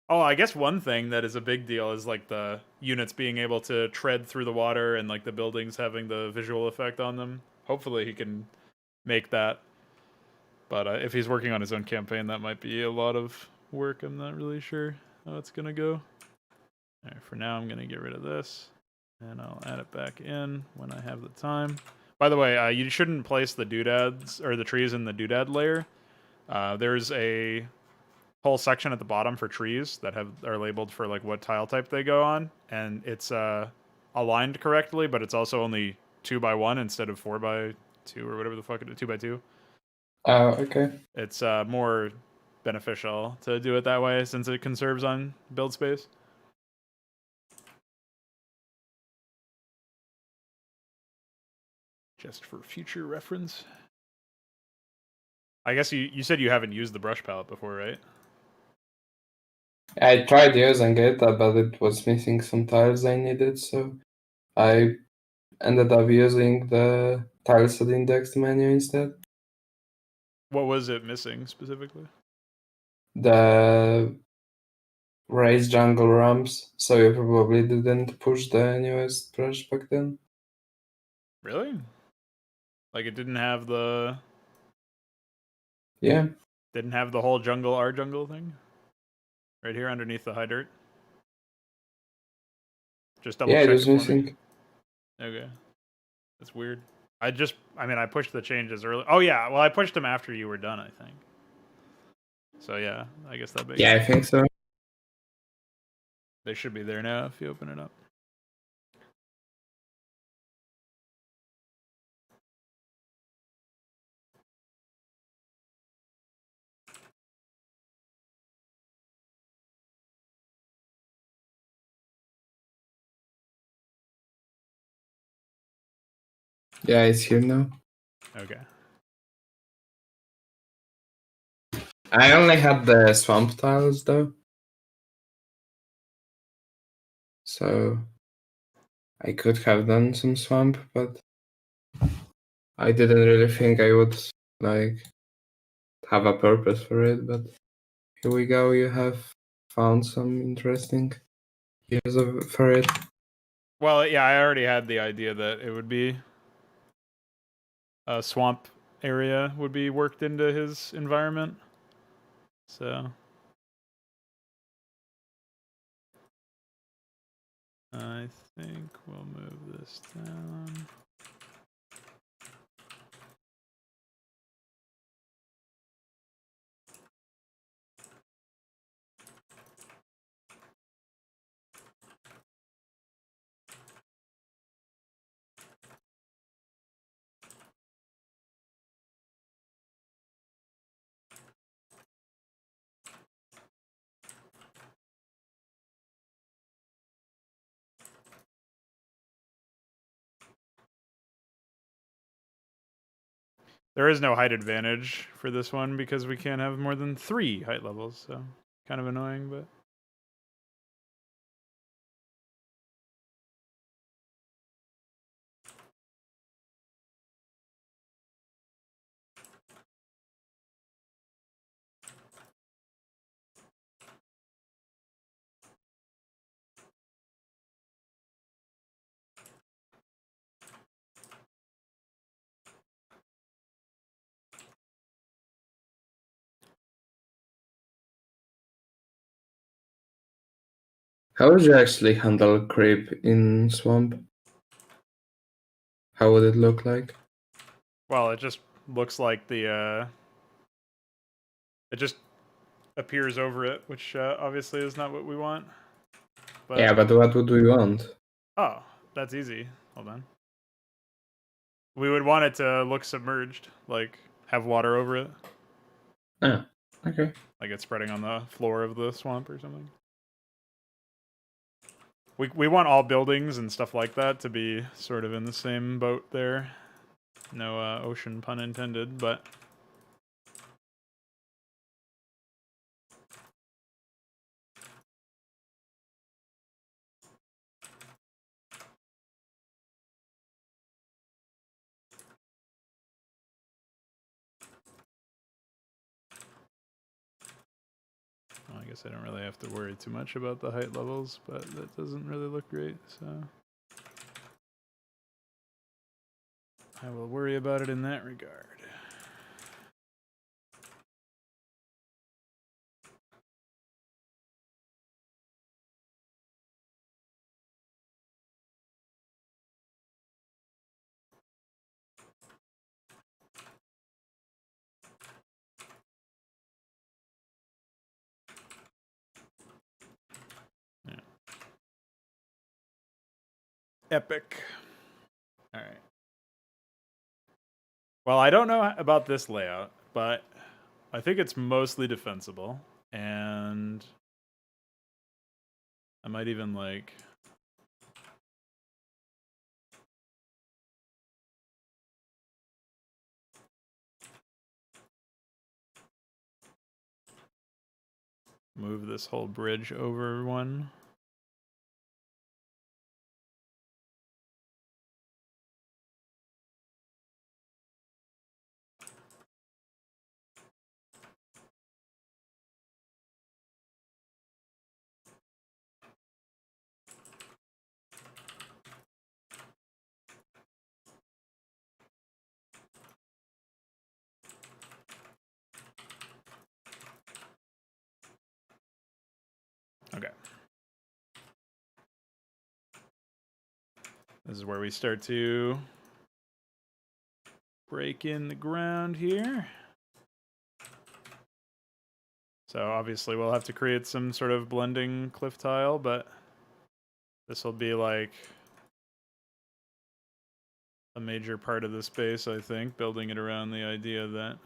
I guess one thing that is a big deal is like the units being able to tread through the water and like the buildings having the visual effect on them. Hopefully he can make that. But if he's working on his own campaign, that might be a lot of work. I'm not really sure how it's going to go. All right, for now, I'm going to get rid of this. And I'll add it back in when I have the time. By the way, you shouldn't place the doodads or the trees in the doodad layer. There's a whole section at the bottom for trees that are labeled for like what tile type they go on, and it's aligned correctly, but it's also only 2x1 instead of 4x2 or whatever the fuck it is, 2x2. Oh, okay. It's more beneficial to do it that way since it conserves on build space. Just for future reference. I guess you said you haven't used the brush palette before, right? I tried using it, but it was missing some tiles I needed, so I ended up using the tiles at indexed menu instead. What was it missing specifically? The raised jungle ramps, so you probably didn't push the newest brush back then. Really? Like it didn't have the... Yeah. Didn't have the whole jungle, our jungle thing? Right here underneath the high dirt? Just double check it was it for missing. me. Okay. That's weird. I pushed the changes early. Oh yeah, well I pushed them after you were done, I think. So yeah, I guess that makes sense. I think so. They should be there now if you open it up. Yeah, it's here now. Okay. I only had the swamp tiles though. So I could have done some swamp, but I didn't really think I would like have a purpose for it, but here we go, you have found some interesting use for it. Well, yeah, I already had the idea that it would be swamp area would be worked into his environment. So I think we'll move this down. There is no height advantage for this one because we can't have more than 3 height levels, so kind of annoying, but... How would you actually handle creep in swamp? How would it look like? Well, it just looks like the, it just appears over it, which obviously is not what we want. But, yeah, but what would we want? oh, that's easy. Hold on. We would want it to look submerged, like have water over it. Ah, okay. Like it's spreading on the floor of the swamp or something. We want all buildings and stuff like that to be sort of in the same boat there. No ocean pun intended, but... Well, I guess I don't really have to worry too much about the height levels, but that doesn't really look great, so... I will worry about it in that regard. Yeah. Epic. All right. Well, I don't know about this layout, but I think it's mostly defensible, and I might even like... move this whole bridge over one. Okay. This is where we start to break in the ground here. So obviously we'll have to create some sort of blending cliff tile, but this will be like a major part of the space, I think, building it around the idea that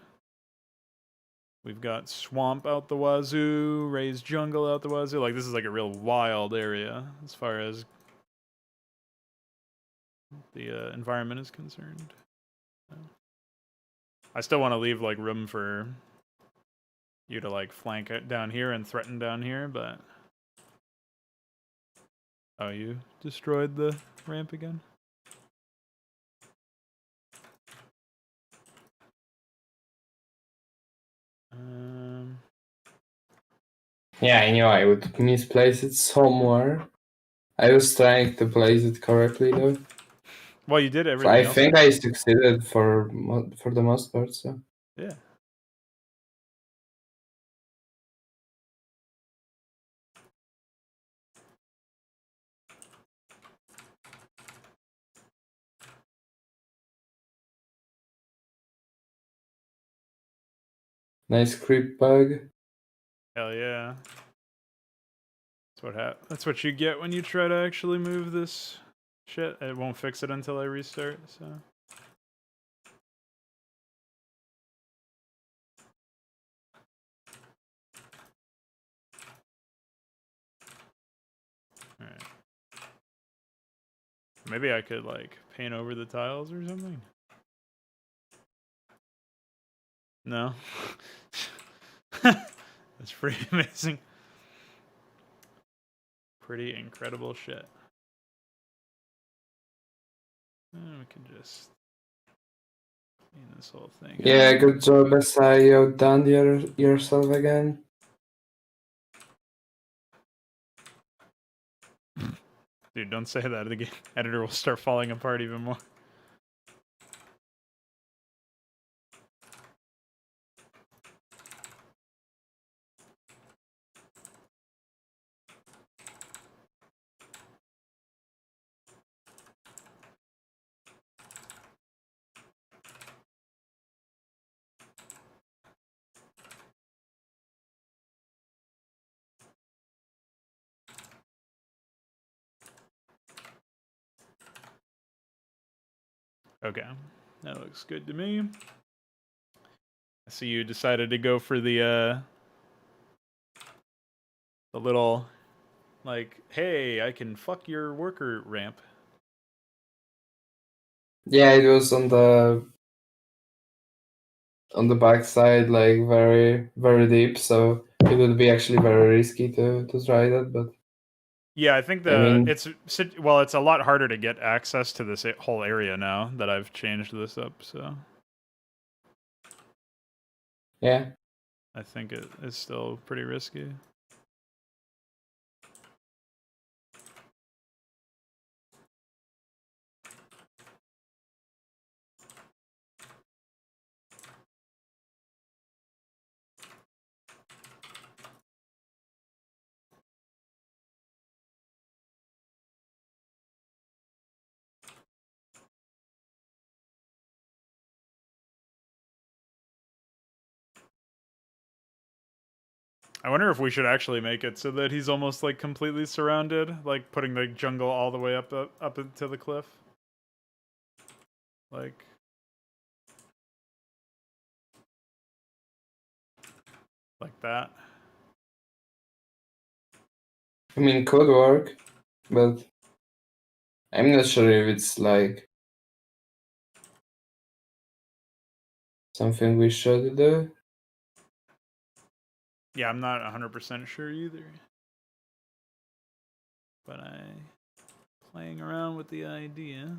we've got swamp out the wazoo, raised jungle out the wazoo. Like, this is like a real wild area as far as the environment is concerned. I still want to leave like room for you to like flank it down here and threaten down here, but... Oh, you destroyed the ramp again? Yeah, I knew I would misplace it somewhere. I was trying to place it correctly though. Well, you did everything I else. think I succeeded for the most part. So Yeah. nice creep bug. Hell yeah. That's what you get when you try to actually move this shit. It won't fix it until I restart, so. Alright. Maybe I could, like, paint over the tiles or something? No? That's pretty amazing. Pretty incredible shit. And we can just clean this whole thing Yeah, up. good job, SI. You outdone yourself again. Dude, don't say that. The game editor will start falling apart even more. Okay, that looks good to me. I see you decided to go for the little, like, hey, I can fuck your worker ramp. Yeah, it was on the backside, like very deep, so it would be actually very risky to try that. But Yeah, I think I mean, it's a lot harder to get access to this whole area now that I've changed this up. So yeah. I think it is still pretty risky. I wonder if we should actually make it so that he's almost like completely surrounded, like putting the jungle all the way up into the cliff. Like that. I mean, could work, but I'm not sure if it's like something we should do. Yeah, I'm not 100% sure either. But I'm playing around with the idea.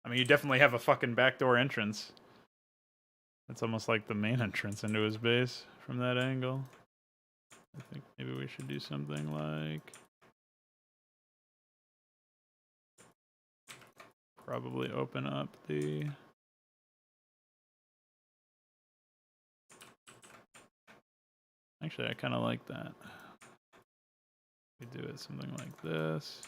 I mean, you definitely have a fucking backdoor entrance. That's almost like the main entrance into his base from that angle. I think maybe we should do something like... probably open up the... Actually, I kind of like that. We do it something like this.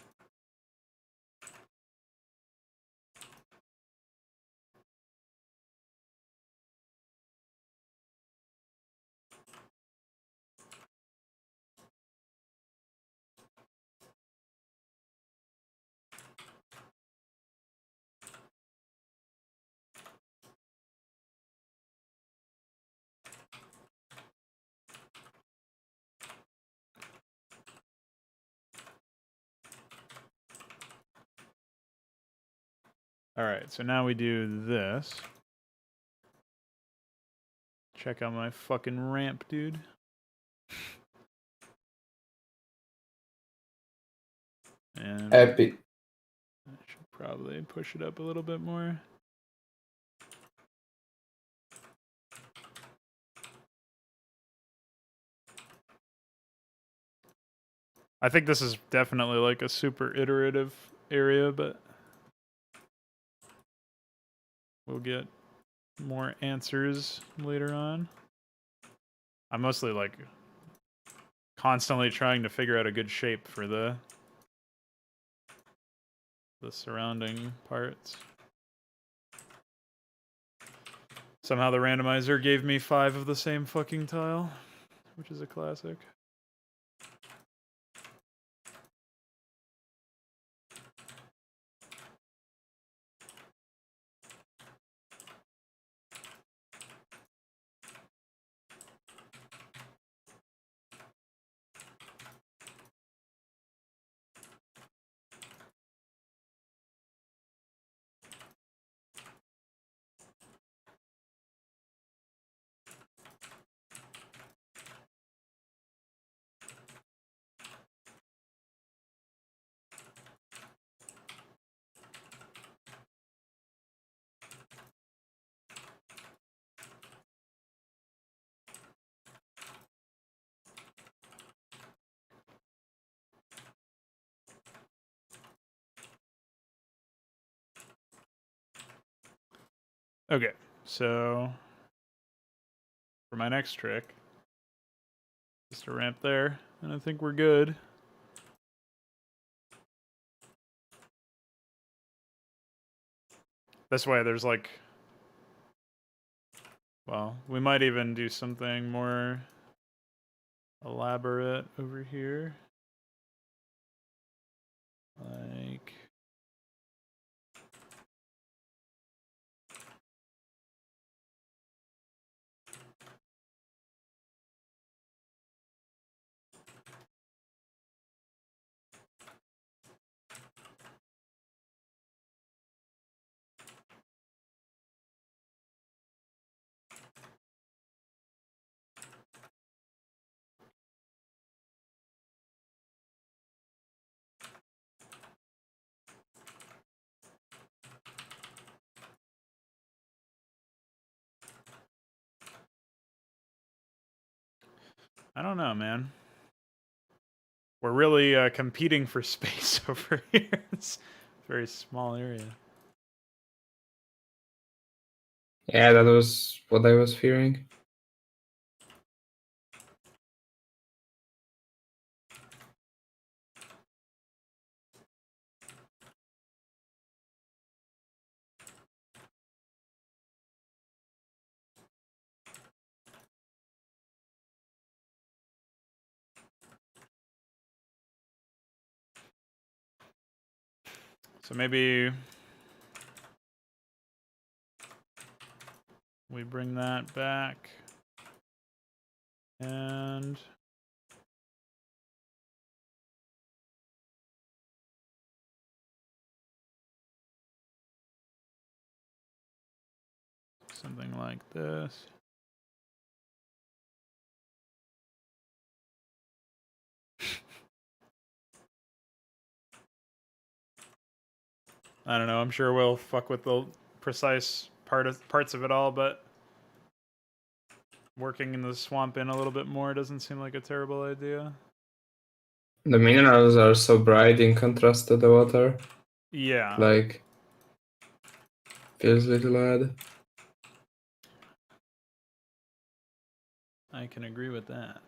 Alright, so now we do this. Check out my fucking ramp, dude. And Epic. I should probably push it up a little bit more. I think this is definitely like a super iterative area, but we'll get more answers later on. I'm mostly like constantly trying to figure out a good shape for the surrounding parts. Somehow the randomizer gave me 5 of the same fucking tile, which is a classic. Okay, so for my next trick, just a ramp there, and I think we're good. This way there's like, well, we might even do something more elaborate over here. Like, I don't know, man. We're really competing for space over here. It's a very small area. Yeah, that was what I was fearing. So maybe we bring that back and something like this. I don't know. I'm sure we'll fuck with the precise parts of it all, but working in the swamp in a little bit more doesn't seem like a terrible idea. The minerals are so bright in contrast to the water. Yeah. Like, feels a little odd. I can agree with that.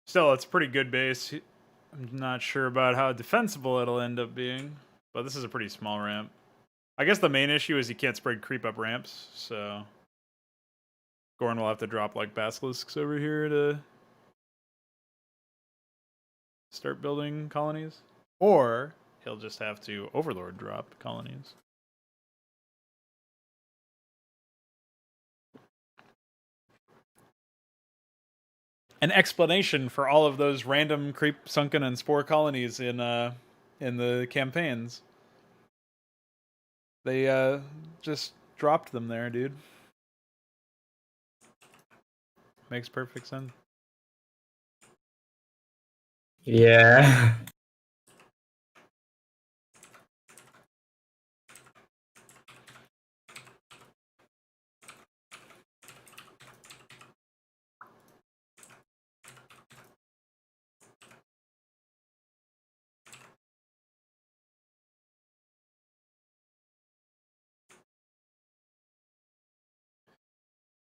Still, it's a pretty good base. I'm not sure about how defensible it'll end up being, but this is a pretty small ramp. I guess the main issue is you can't spread creep up ramps, so Gorn will have to drop like basilisks over here to start building colonies, or he'll just have to overlord drop colonies. An explanation for all of those random creep, sunken, and spore colonies in the campaigns. They just dropped them there, dude. makes perfect sense. Yeah.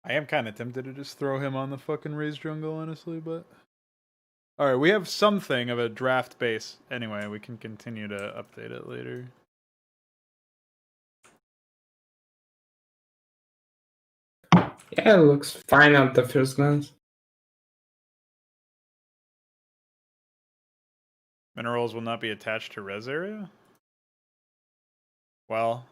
I am kind of tempted to just throw him on the fucking raised jungle, honestly, but... Alright, we have something of a draft base. Anyway, we can continue to update it later. Yeah, it looks fine at the first glance. Minerals will not be attached to res area? Well,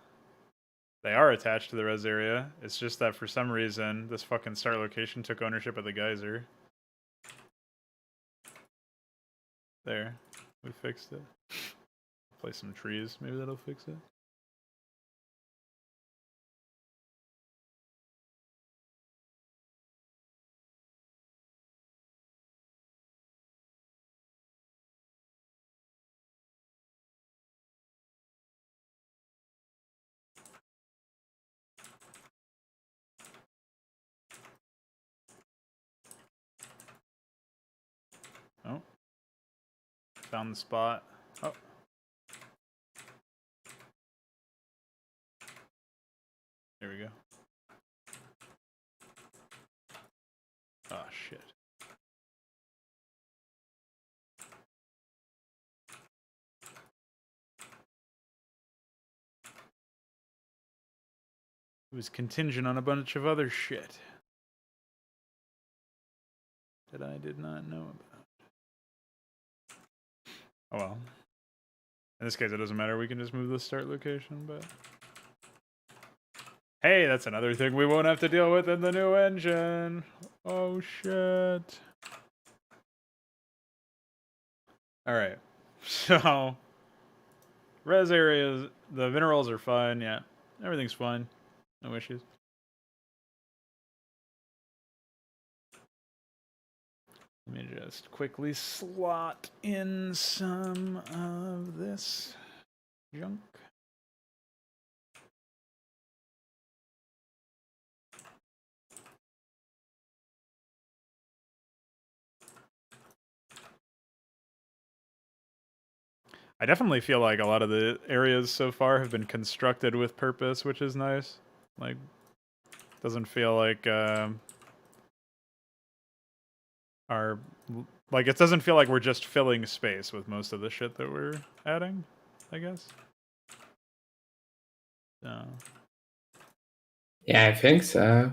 they are attached to the res area. It's just that for some reason, this fucking start location took ownership of the geyser. There. We fixed it. Place some trees. Maybe that'll fix it. Oh. Found the spot. Oh. There we go. Oh, shit. It was contingent on a bunch of other shit that I did not know about. Oh well. In this case, it doesn't matter. We can just move the start location, but... Hey, that's another thing we won't have to deal with in the new engine. Oh, shit. Alright. So... Res areas, the minerals are fine, yeah. Everything's fine. No issues. Let me just quickly slot in some of this junk. I definitely feel like a lot of the areas so far have been constructed with purpose, which is nice. Like, doesn't feel like it doesn't feel like we're just filling space with most of the shit that we're adding, I guess. So. Yeah, I think so.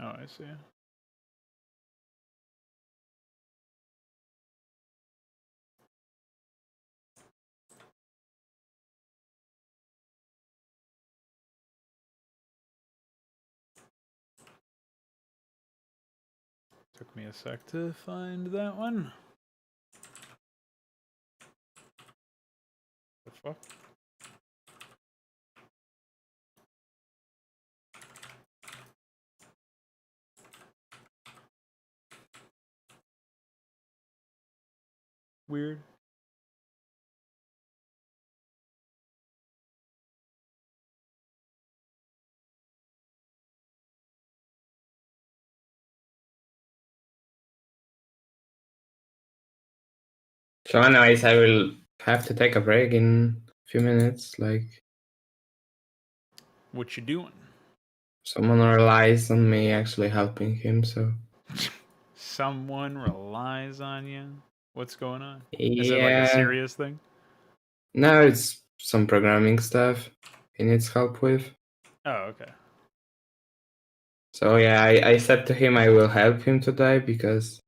Oh, I see. Took me a sec to find that one. The fuck? Weird. So anyways, I will have to take a break in a few minutes. Like, What you doing? someone relies on me actually helping him, so... Someone relies on you? What's going on? Yeah. Is it like a serious thing? No, it's some programming stuff he needs help with. Oh, okay. So yeah, I said to him I will help him today because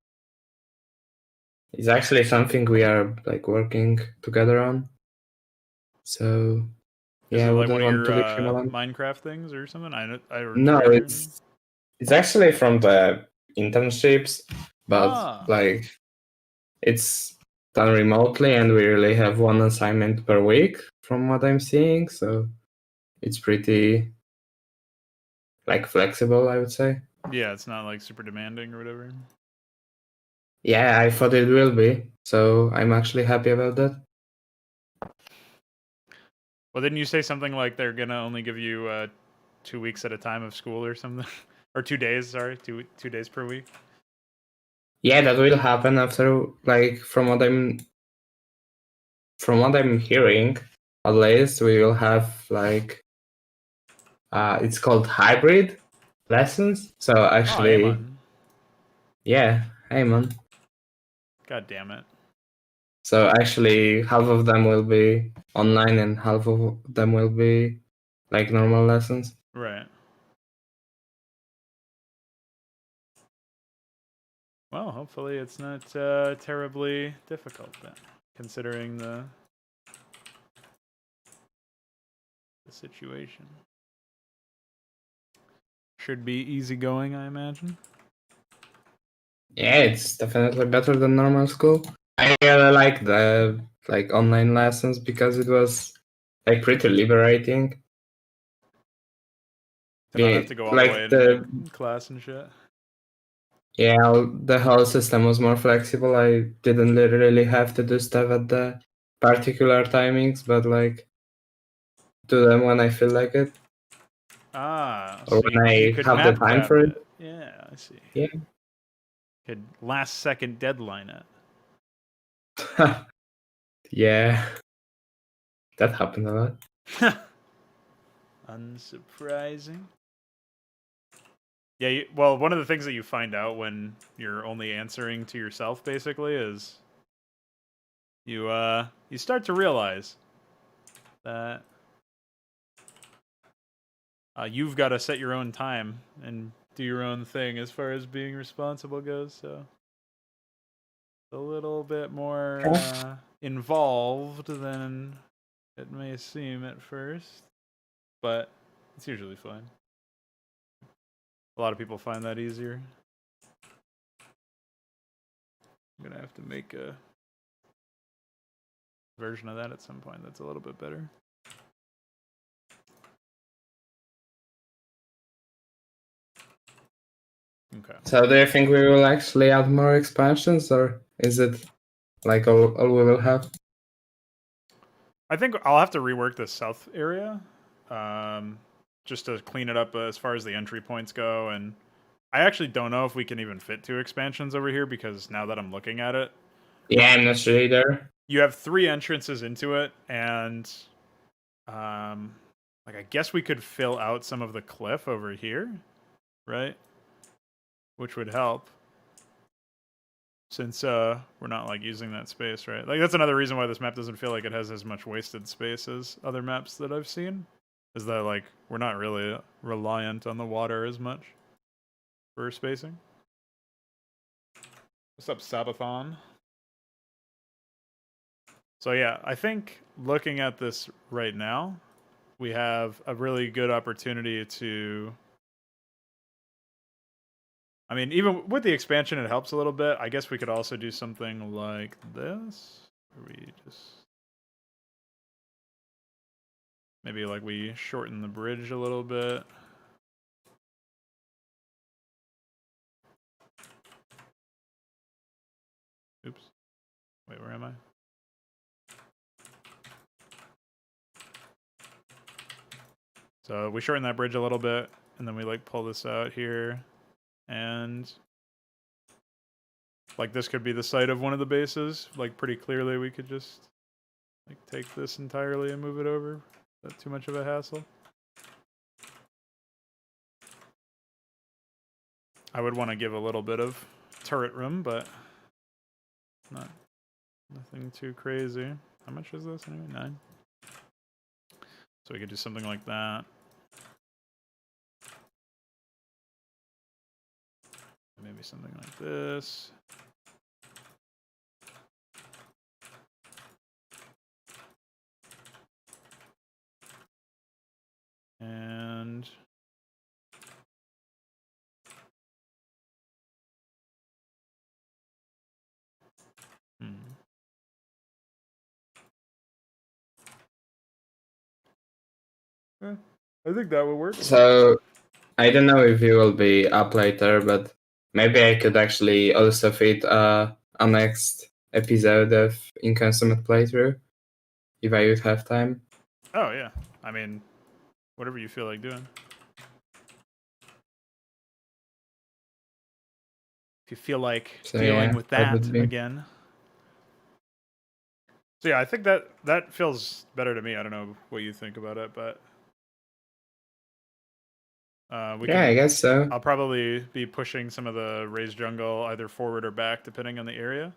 it's actually something we are like working together on. So Is yeah, it I like one wouldn't of want to your leave him alone. Minecraft things or something? Or No, Treasure? it's actually from the internships, but Ah. like it's done remotely, and we really have one assignment per week from what I'm seeing. So it's pretty like flexible, I would say. Yeah, it's not like super demanding or whatever. Yeah, I thought it will be. So I'm actually happy about that. Well, didn't you say something like they're gonna only give you 2 weeks at a time of school or something, or 2 days? Sorry, 2 days per week. Yeah, that will happen after, like, from what I'm hearing, at least we will have like it's called hybrid lessons. So Oh, actually, Amon. yeah, hey man. God damn it. So actually, half of them will be online and half of them will be like normal lessons. Right. Well, hopefully it's not terribly difficult then, considering the situation. Should be easygoing, I imagine. Yeah, it's definitely better than normal school. I really like the like online lessons because it was like pretty liberating. To not have to go all the way Like into class and shit. yeah, the whole system was more flexible. I didn't really have to do stuff at the particular timings, but like do them when I feel like it Ah, or so when you I could have the time Mapcrap for it. it. Yeah, I see. Yeah. Could last second deadline it. Yeah, that happened a lot. Unsurprising. Yeah, well, one of the things that you find out when you're only answering to yourself, basically, is you start to realize that you've got to set your own time and do your own thing as far as being responsible goes. So a little bit more involved than it may seem at first, but it's usually fine. A lot of people find that easier. I'm gonna have to make a version of that at some point that's a little bit better. Okay. So do you think we will actually add more expansions, or is it like all we will have? I think I'll have to rework the south area, just to clean it up as far as the entry points go. And I actually don't know if we can even fit 2 expansions over here because now that I'm looking at it, Yeah, I'm not sure either. you have 3 entrances into it, and like I guess we could fill out some of the cliff over here, right? Which would help. Since we're not like using that space, right? Like that's another reason why this map doesn't feel like it has as much wasted space as other maps that I've seen. Is that like we're not really reliant on the water as much for spacing. What's up, Sabathon? So yeah, I think looking at this right now, we have a really good opportunity to. I mean, even with the expansion, it helps a little bit. I guess we could also do something like this. Where we just maybe like we shorten the bridge a little bit. Oops. Wait, where am I? So we shorten that bridge a little bit, and then we like pull this out here, and like this could be the site of one of the bases. Like pretty clearly, we could just like take this entirely and move it over. Is that too much of a hassle? I would want to give a little bit of turret room, but nothing too crazy. How much is this anyway? 9. So we could do something like that. Maybe something like this. And I think that will work. So I don't know if you will be up later, but maybe I could actually also fit a next episode of Inconsummate playthrough if I would have time. Oh yeah, I mean, whatever you feel like doing. If you feel like So, dealing yeah, with that that would be. again. So yeah, I think that feels better to me. I don't know what you think about it, but I guess so. I'll probably be pushing some of the raised jungle either forward or back, depending on the area.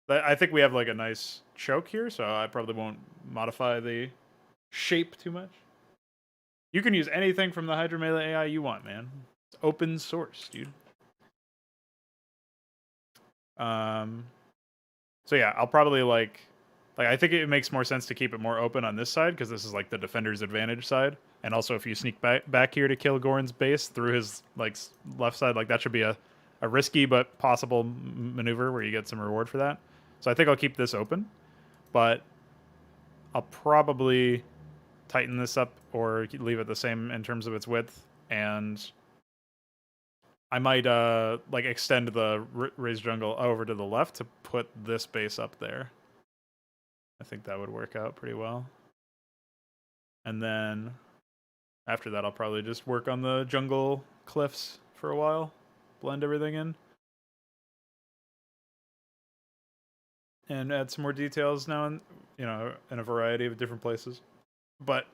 But I think we have like a nice choke here, so I probably won't modify the shape too much. You can use anything from the HYDRA Melee AI you want, man. It's open source, dude. So yeah, I'll probably like I think it makes more sense to keep it more open on this side because this is like the defender's advantage side. And also, if you sneak back here to kill Gorn's base through his like left side, like that should be a risky but possible maneuver where you get some reward for that. So I think I'll keep this open, but I'll probably tighten this up or leave it the same in terms of its width, and I might like extend the raised jungle over to the left to put this base up there. I think that would work out pretty well. And then after that, I'll probably just work on the jungle cliffs for a while, blend everything in, and add some more details now and in a variety of different places. But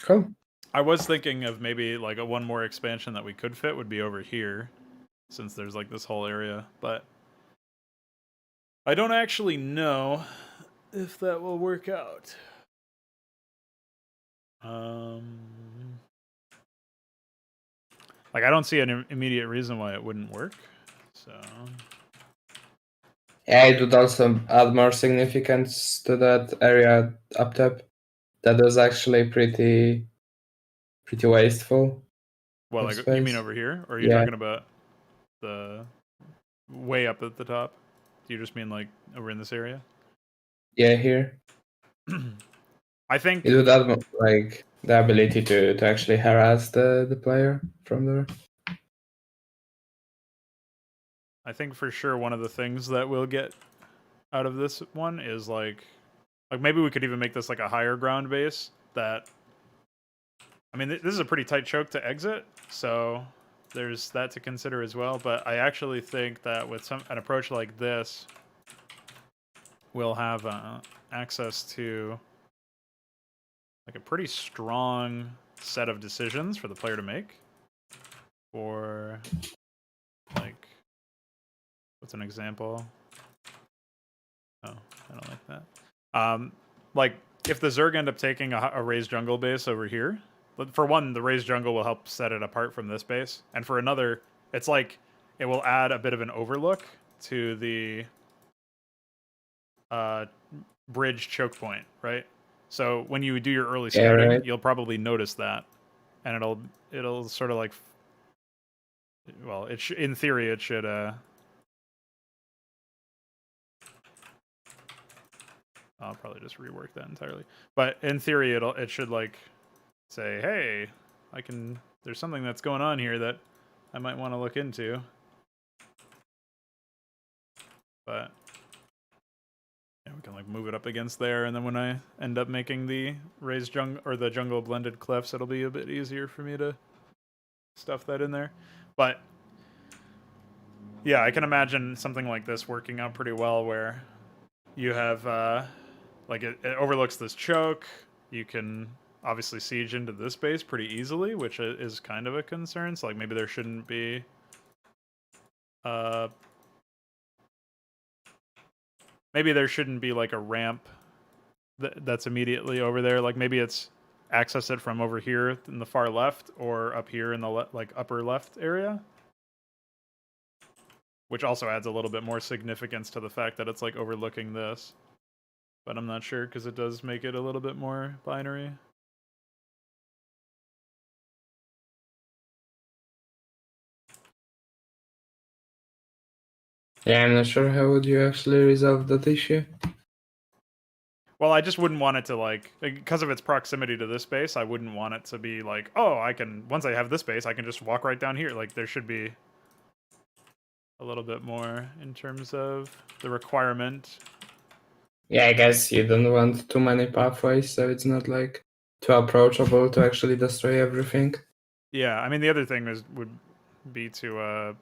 Cool. I was thinking of maybe like one more expansion that we could fit would be over here, since there's like this whole area. But I don't actually know if that will work out. Like I don't see an immediate reason why it wouldn't work. So Yeah, it would also add more significance to that area up top. That was actually pretty wasteful. well, of like you mean space. over here, or are you Yeah. talking about the way up at the top? Do you just mean like over in this area? Yeah, here. I think It would add like the ability to actually harass the player from there. I think for sure one of the things that we'll get out of this one is like maybe we could even make this like a higher ground base that I mean this is a pretty tight choke to exit, so there's that to consider as well, but I actually think that with an approach like this we'll have access to like a pretty strong set of decisions for the player to make. For like, what's an example? Oh, I don't like that. Like if the Zerg end up taking a raised jungle base over here, for one, the raised jungle will help set it apart from this base, and for another, it's like it will add a bit of an overlook to the bridge choke point, right? So when you do your early scouting, right. You'll probably notice that, and it'll sort of like, well, in theory it should I'll probably just rework that entirely. But in theory it should like say, hey, there's something that's going on here that I might want to look into. But yeah, we can like move it up against there, and then when I end up making the raised jungle or the jungle blended cliffs, it'll be a bit easier for me to stuff that in there. But yeah, I can imagine something like this working out pretty well where you have like it overlooks this choke. You can obviously siege into this base pretty easily, which is kind of a concern. So like maybe there shouldn't be like a ramp that's immediately over there. Like maybe it's access it from over here in the far left or up here in the like upper left area. which also adds a little bit more significance to the fact that it's like overlooking this. But I'm not sure because it does make it a little bit more binary. Yeah, I'm not sure how would you actually resolve that issue. Well, I just wouldn't want it to like, because of its proximity to this base, I wouldn't want it to be like, oh, I can, once I have this base, I can just walk right down here. Like, there should be a little bit more in terms of the requirement. Yeah, I guess you don't want too many pathways, so it's not like too approachable to actually destroy everything. Yeah, I mean, the other thing would be to,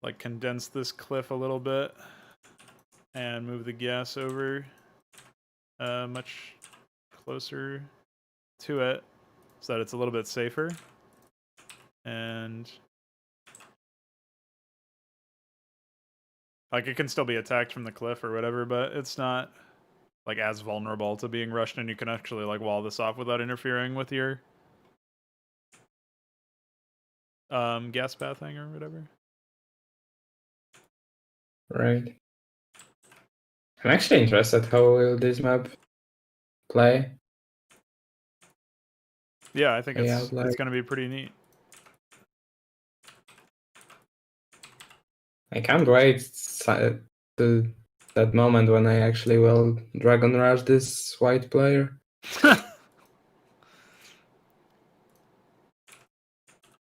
like, condense this cliff a little bit and move the gas over much closer to it so that it's a little bit safer. And like, it can still be attacked from the cliff or whatever, but it's not like as vulnerable to being rushed, and you can actually like wall this off without interfering with your gas pathing or whatever. Right. I'm actually interested how will this map play. Yeah, I think Yeah, it's like- going to be pretty neat. I can't wait to that moment when I actually will Dragon Rush this white player.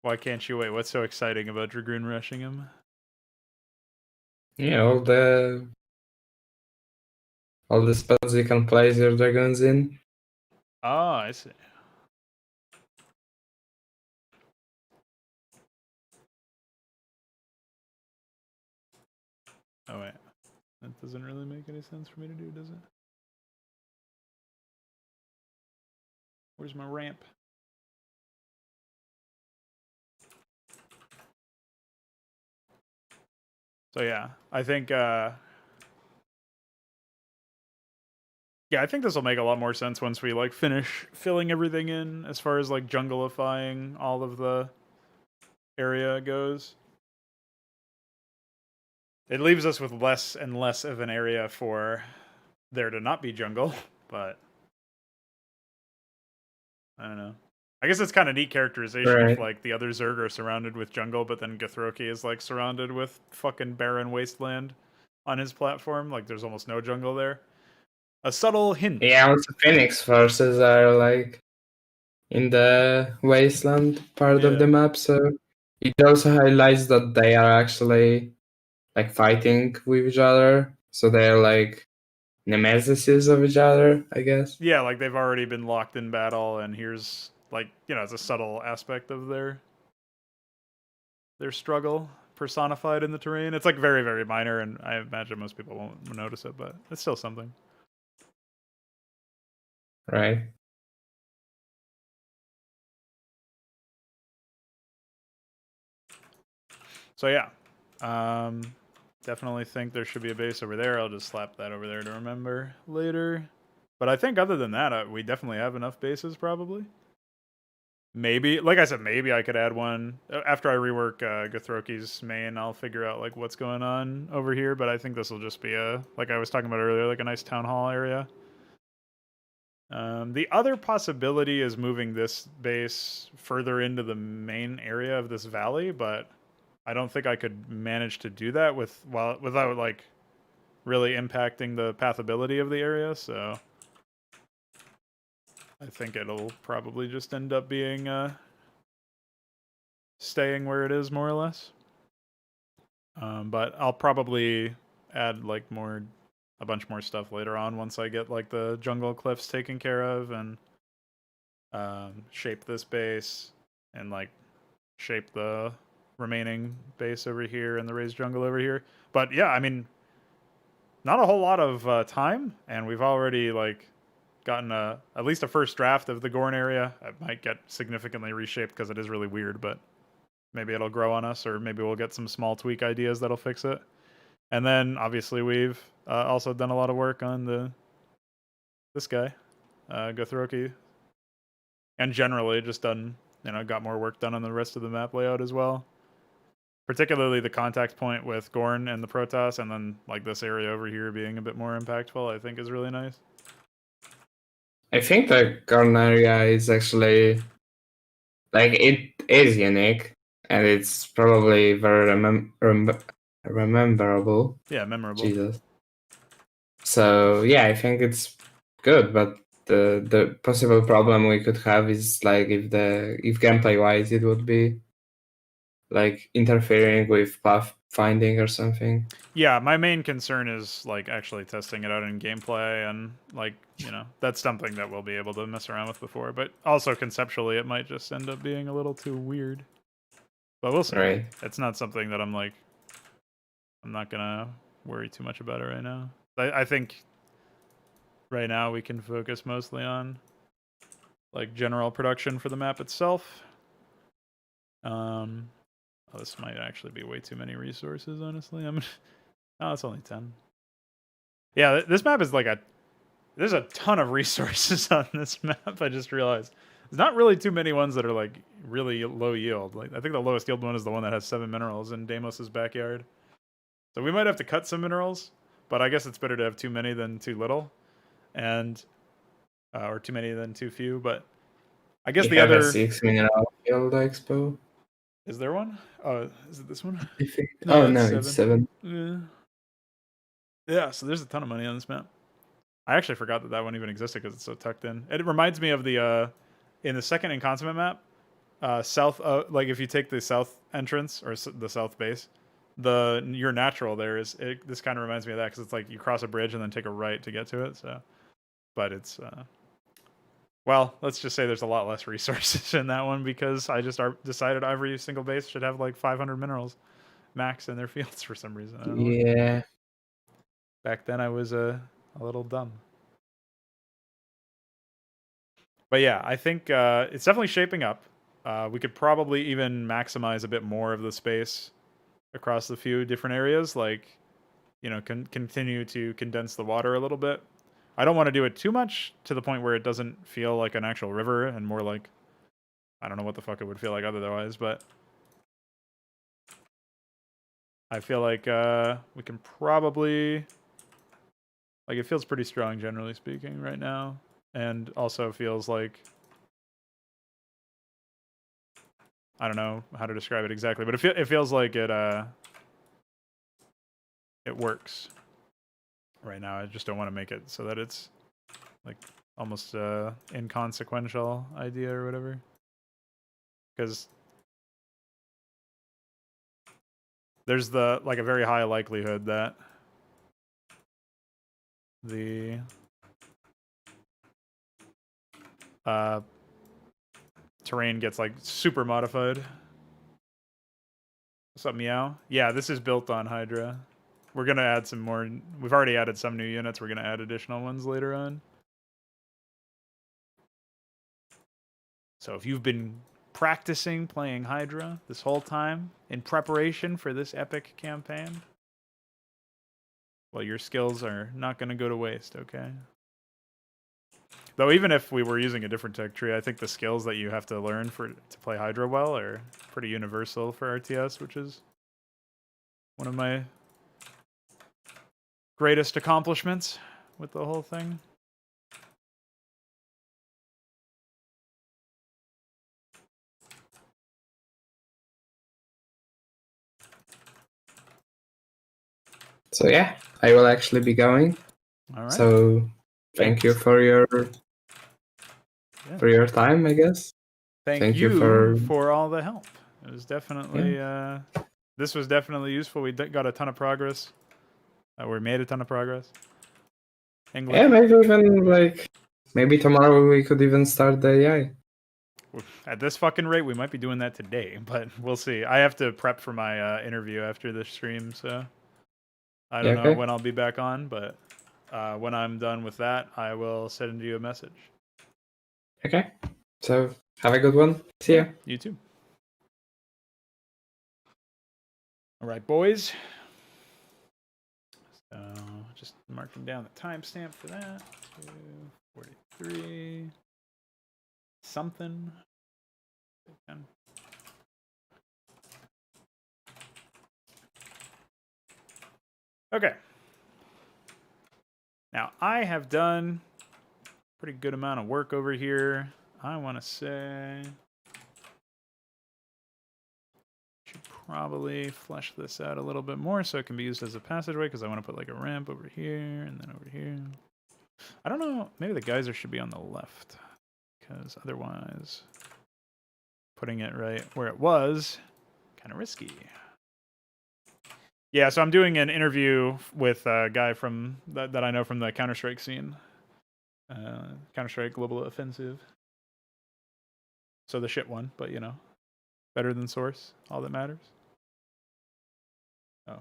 Why can't you wait? What's so exciting about Dragoon rushing him? Yeah, all the spots you can place your dragons in. Oh, I see. Oh, wait. That doesn't really make any sense for me to do, does it? Where's my ramp? So yeah, I think yeah, I think this will make a lot more sense once we like finish filling everything in as far as like jungleifying all of the area goes. It leaves us with less and less of an area for there to not be jungle, but I don't know. I guess it's kind of neat characterization if Right. like the other Zerg are surrounded with jungle, but then Githroki is like surrounded with fucking barren wasteland on his platform. Like there's almost no jungle there. A subtle hint. Yeah, also Phoenix forces are like in the wasteland part of the map, so it also highlights that they are actually like fighting with each other. So they're like nemesis of each other, I guess. Yeah, like they've already been locked in battle, and here's like, you know, it's a subtle aspect of their struggle personified in the terrain. It's like very, very minor, and I imagine most people won't notice it, but it's still something. Right. So yeah, definitely think there should be a base over there. I'll just slap that over there to remember later. But I think other than that, we definitely have enough bases probably. Maybe, like I said, maybe I could add one after I rework Githroki's main. I'll figure out like what's going on over here. But I think this will just be a, like I was talking about earlier, like a nice town hall area. The other possibility is moving this base further into the main area of this valley, but I don't think I could manage to do that without like really impacting the pathability of the area. So I think it'll probably just end up being staying where it is more or less. But I'll probably add like a bunch more stuff later on once I get like the jungle cliffs taken care of and shape this base and like shape the remaining base over here and the raised jungle over here. But yeah, I mean, not a whole lot of time, and we've already like gotten at least a first draft of the Gorn area. It might get significantly reshaped because it is really weird, but maybe it'll grow on us, or maybe we'll get some small tweak ideas that'll fix it. And then obviously we've also done a lot of work on this guy, Githroki, and generally just done, you know, got more work done on the rest of the map layout as well. particularly the contact point with Gorn and the Protoss, and then like this area over here being a bit more impactful, I think is really nice. I think the Garden area is actually like it is unique, and it's probably very rememberable. Yeah, memorable. Jesus. So yeah, I think it's good, but the possible problem we could have is like if gameplay wise it would be like interfering with path finding or something. Yeah, my main concern is like actually testing it out in gameplay, and like, you know, that's something that we'll be able to mess around with before, but also conceptually it might just end up being a little too weird. But we'll see. Right. It's not something that I'm not gonna worry too much about it right now. I think right now we can focus mostly on like general production for the map itself. Oh, this might actually be way too many resources, honestly. Oh, it's only 10. Yeah, this map is like there's a ton of resources on this map. I just realized there's not really too many ones that are like really low yield. Like I think the lowest yield one is the one that has 7 minerals in Deimos's backyard. So we might have to cut some minerals, but I guess it's better to have too many than too little, and or too many than too few. But I guess the other 6 mineral field expo. Is there one? Oh, is it this one? I think. No, Oh no, it's it's 7. Yeah, so there's a ton of money on this map. I actually forgot that one even existed because it's so tucked in. It reminds me of the in the second in Consummate map, south. Like if you take the south entrance or the south base, your natural there is. This kind of reminds me of that because it's like you cross a bridge and then take a right to get to it. So, but it's well, let's just say there's a lot less resources in that one because I just decided every single base should have like 500 minerals max in their fields for some reason. I don't know. Yeah. Back then I was a little dumb. But yeah, I think it's definitely shaping up. We could probably even maximize a bit more of the space across the few different areas, like, you know, continue to condense the water a little bit. I don't want to do it too much to the point where it doesn't feel like an actual river and more like, I don't know what the fuck it would feel like otherwise, but I feel like we can probably, like, it feels pretty strong generally speaking right now, and also feels like, I don't know how to describe it exactly, but it feels like it works right now. I just don't want to make it so that it's like almost inconsequential idea or whatever, because there's like a very high likelihood that the terrain gets like super modified. What's up, Meow? Yeah, this is built on HYDRA. We're gonna add some more. We've already added some new units. We're gonna add additional ones later on. So if you've been practicing playing HYDRA this whole time in preparation for this epic campaign, well, your skills are not going to go to waste, okay? Though even if we were using a different tech tree, I think the skills that you have to learn to play HYDRA well are pretty universal for RTS, which is one of my greatest accomplishments with the whole thing. So yeah, I will actually be going. All right. So thank you for your time, I guess. Thank you for all the help. It was definitely this was definitely useful. We got a ton of progress. We made a ton of progress. English. Yeah, maybe even maybe tomorrow we could even start the AI. At this fucking rate, we might be doing that today, but we'll see. I have to prep for my interview after this stream, so I don't know when I'll be back on, but when I'm done with that, I will send you a message. Okay. So have a good one. See ya. You too. All right, boys. So just marking down the timestamp for that. 2:43 something. Okay. Now, I have done a pretty good amount of work over here. I want to say... should probably flesh this out a little bit more so it can be used as a passageway, because I want to put like a ramp over here and then over here. I don't know. Maybe the geyser should be on the left, because otherwise putting it right where it was, kind of risky. Yeah, so I'm doing an interview with a guy from that I know from the Counter-Strike scene. Counter-Strike Global Offensive. So the shit one, but you know, better than Source, all that matters. Oh.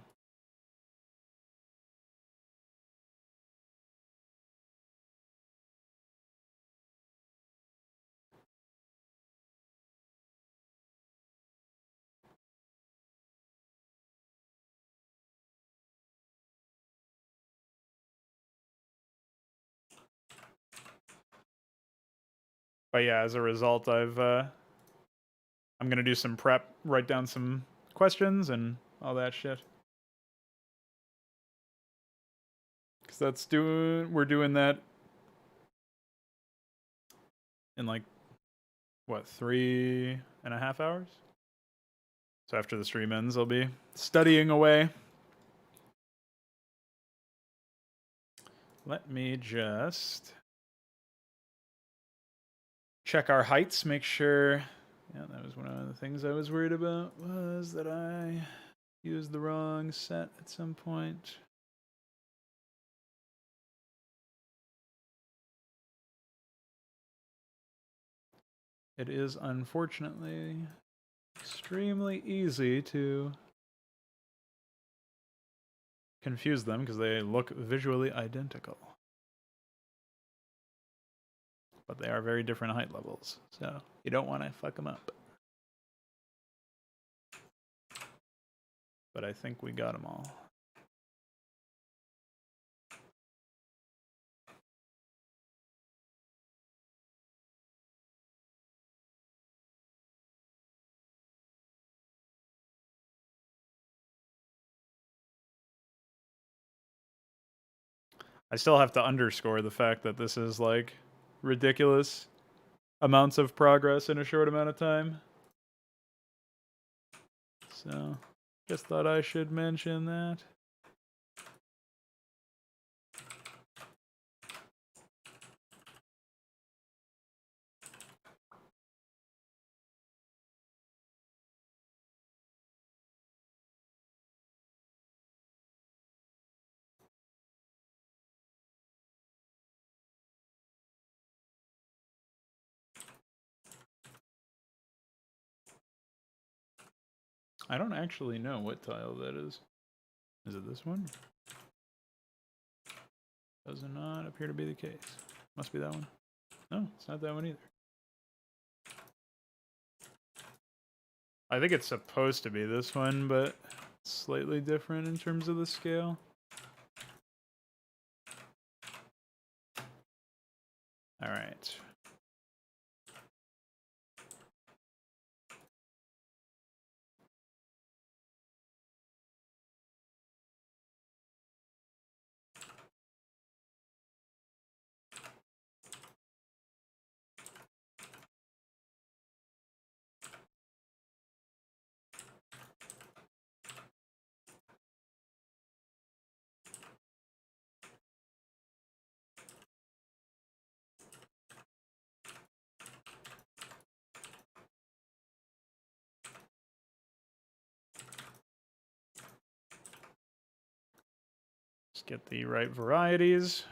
But yeah, as a result, I'm gonna do some prep, write down some questions and all that shit. Because we're doing that in like, what, 3.5 hours? So after the stream ends, I'll be studying away. Let me just check our heights, make sure. Yeah, that was one of the things I was worried about, was that I used the wrong set at some point. It is unfortunately extremely easy to confuse them because they look visually identical. But they are very different height levels, so you don't want to fuck them up. But I think we got them all. I still have to underscore the fact that this is like ridiculous amounts of progress in a short amount of time. So, just thought I should mention that. I don't actually know what tile that is. Is it this one? Does not appear to be the case. Must be that one. No, it's not that one either. I think it's supposed to be this one, but slightly different in terms of the scale. All right. Just get the right varieties,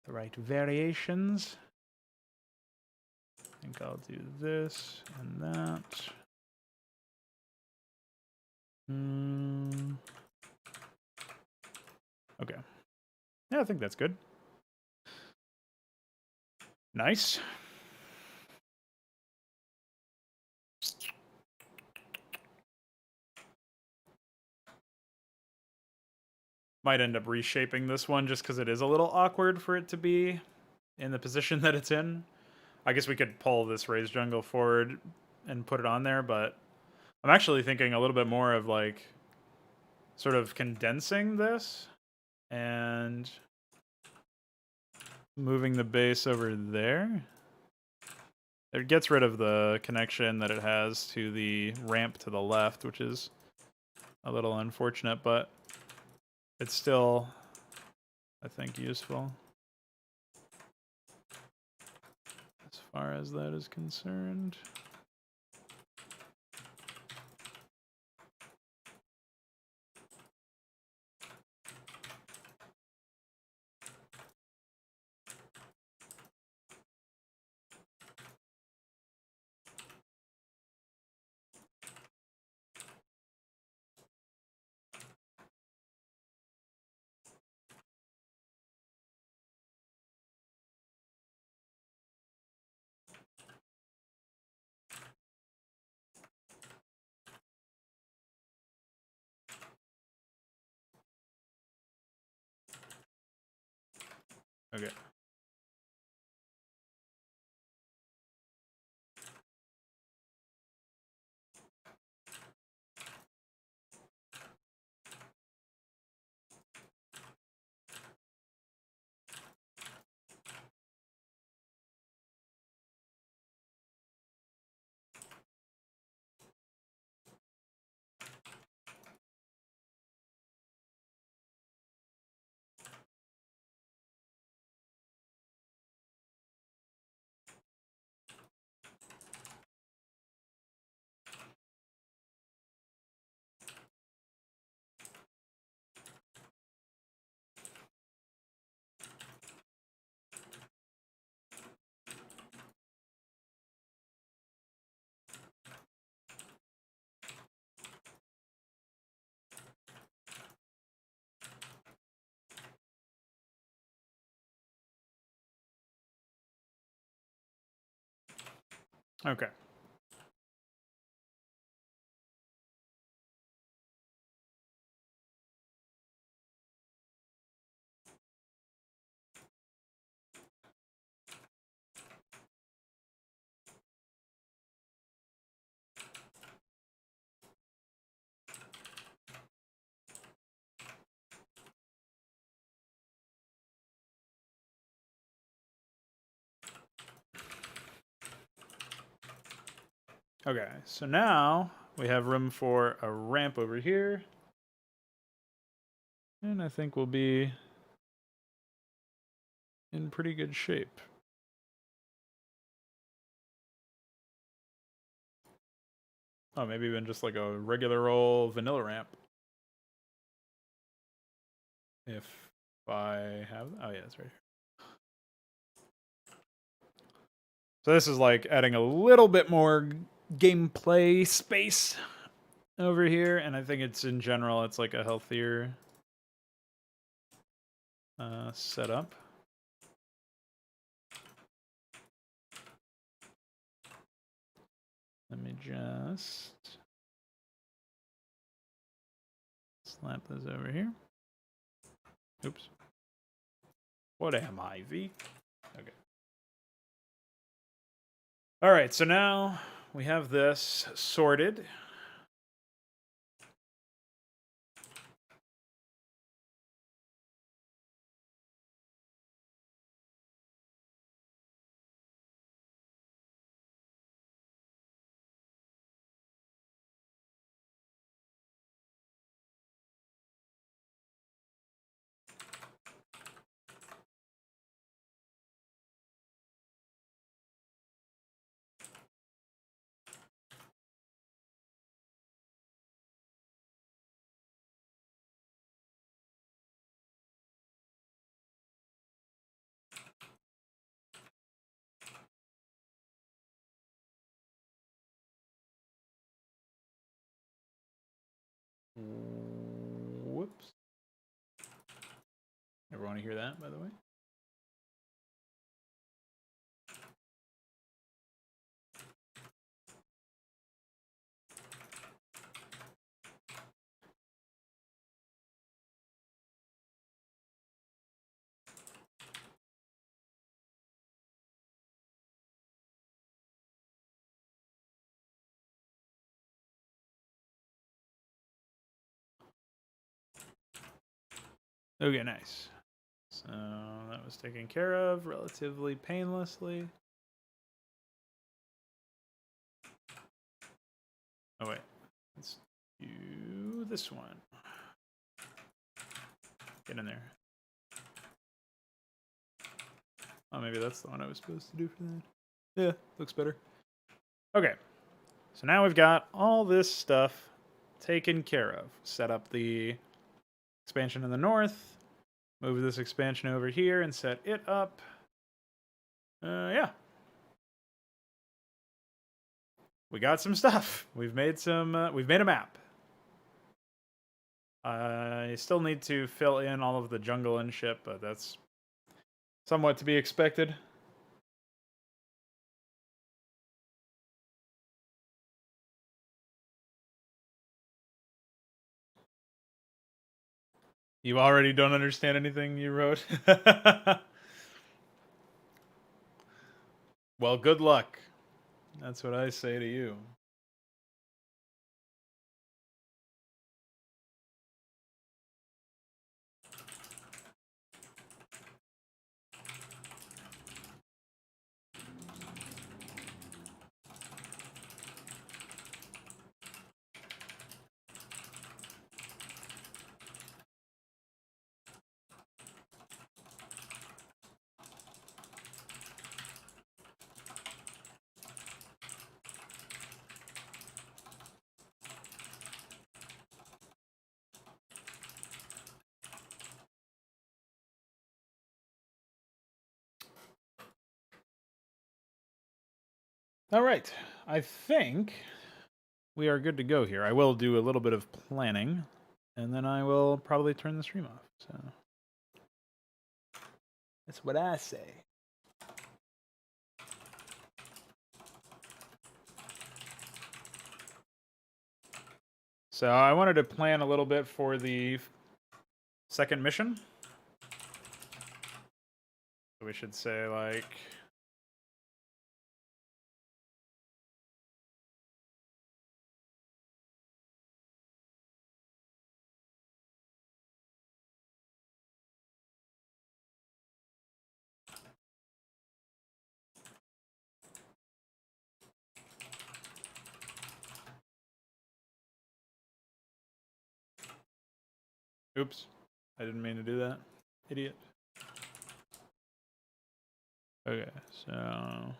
the right variations. I think I'll do this and that. Okay. Yeah, I think that's good. Nice. Might end up reshaping this one just because it is a little awkward for it to be in the position that it's in. I guess we could pull this raised jungle forward and put it on there, but I'm actually thinking a little bit more of like sort of condensing this and moving the base over there. It gets rid of the connection that it has to the ramp to the left, which is a little unfortunate, but it's still, I think, useful as far as that is concerned. Okay. Okay. Okay, so now we have room for a ramp over here. And I think we'll be in pretty good shape. Oh, maybe even just like a regular old vanilla ramp. If I have, oh yeah, it's right here. So this is like adding a little bit more gameplay space over here, and I think it's in general, it's like a healthier setup. Let me just slap this over here. Oops. What am I, Veeq? Okay. All right, so now we have this sorted. Whoops. Everyone hear that, by the way? Okay, nice. So that was taken care of relatively painlessly. Oh wait, let's do this one. Get in there. Oh, maybe that's the one I was supposed to do for that. Yeah, looks better. Okay, so now we've got all this stuff taken care of. Set up the expansion in the north. Move this expansion over here and set it up. Yeah. We got some stuff. We've made a map. I still need to fill in all of the jungle and shit, but that's somewhat to be expected. You already don't understand anything you wrote? Well, good luck. That's what I say to you. All right. I think we are good to go here. I will do a little bit of planning, and then I will probably turn the stream off. So that's what I say. So I wanted to plan a little bit for the second mission. We should say like oops, I didn't mean to do that. Idiot. Okay, so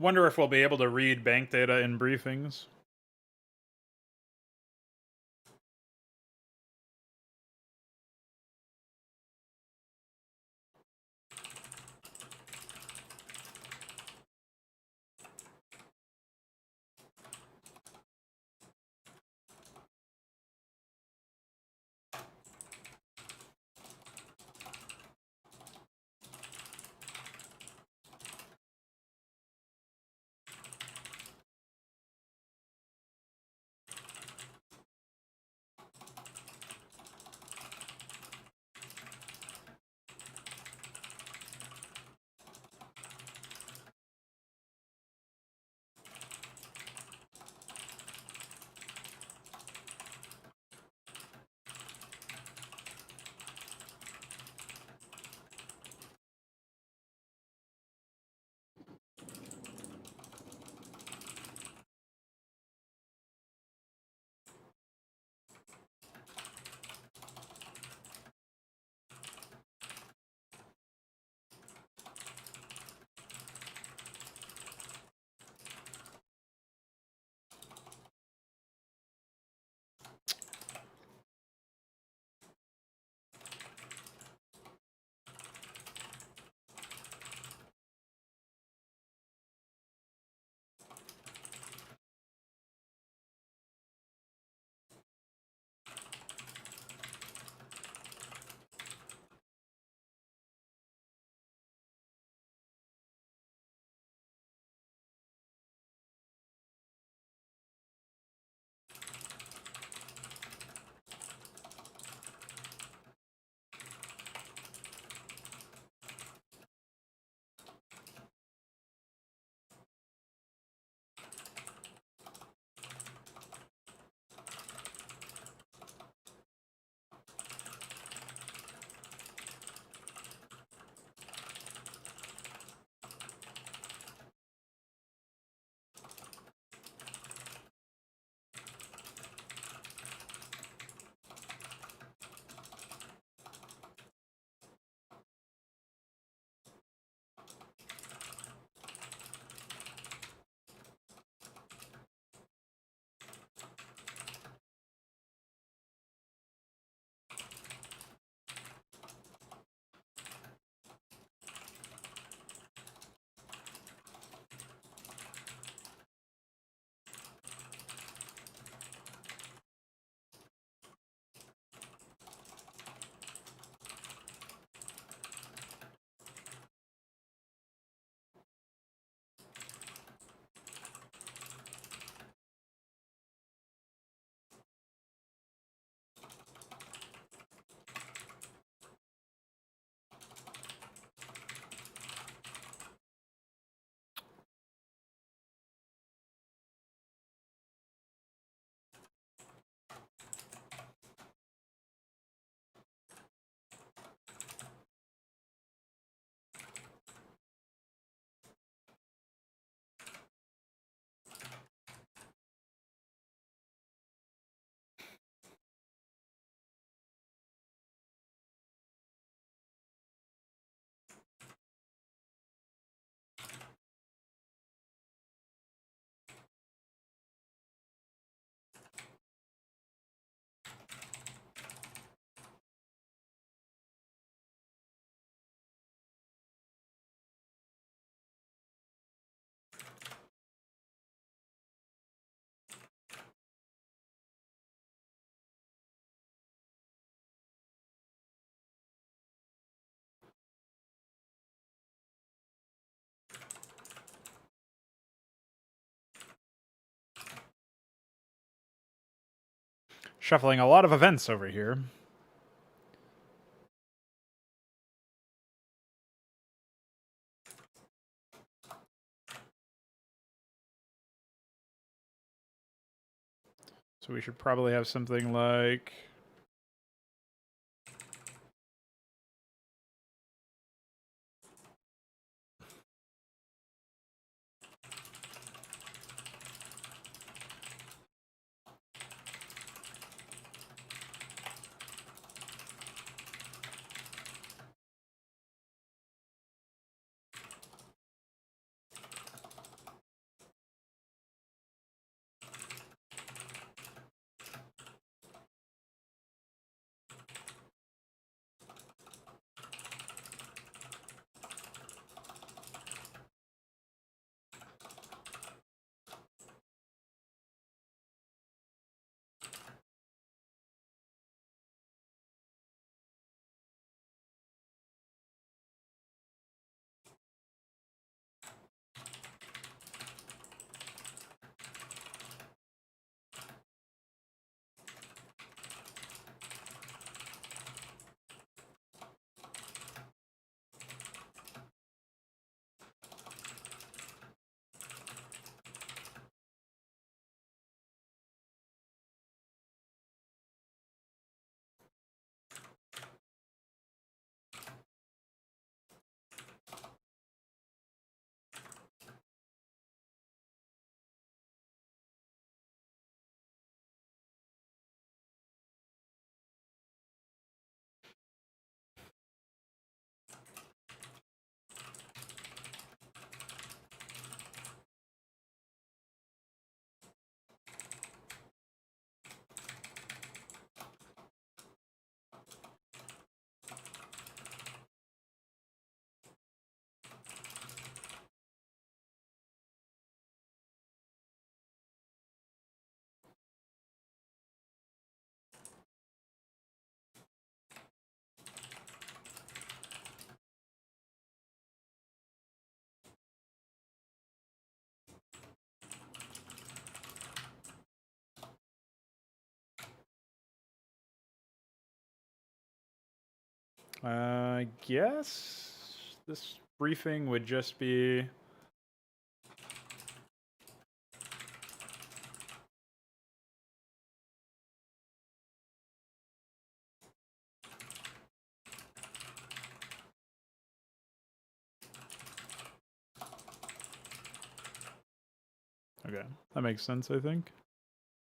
wonder if we'll be able to read bank data in briefings. Shuffling a lot of events over here. So we should probably have something like... I guess this briefing would just be... Okay, that makes sense, I think.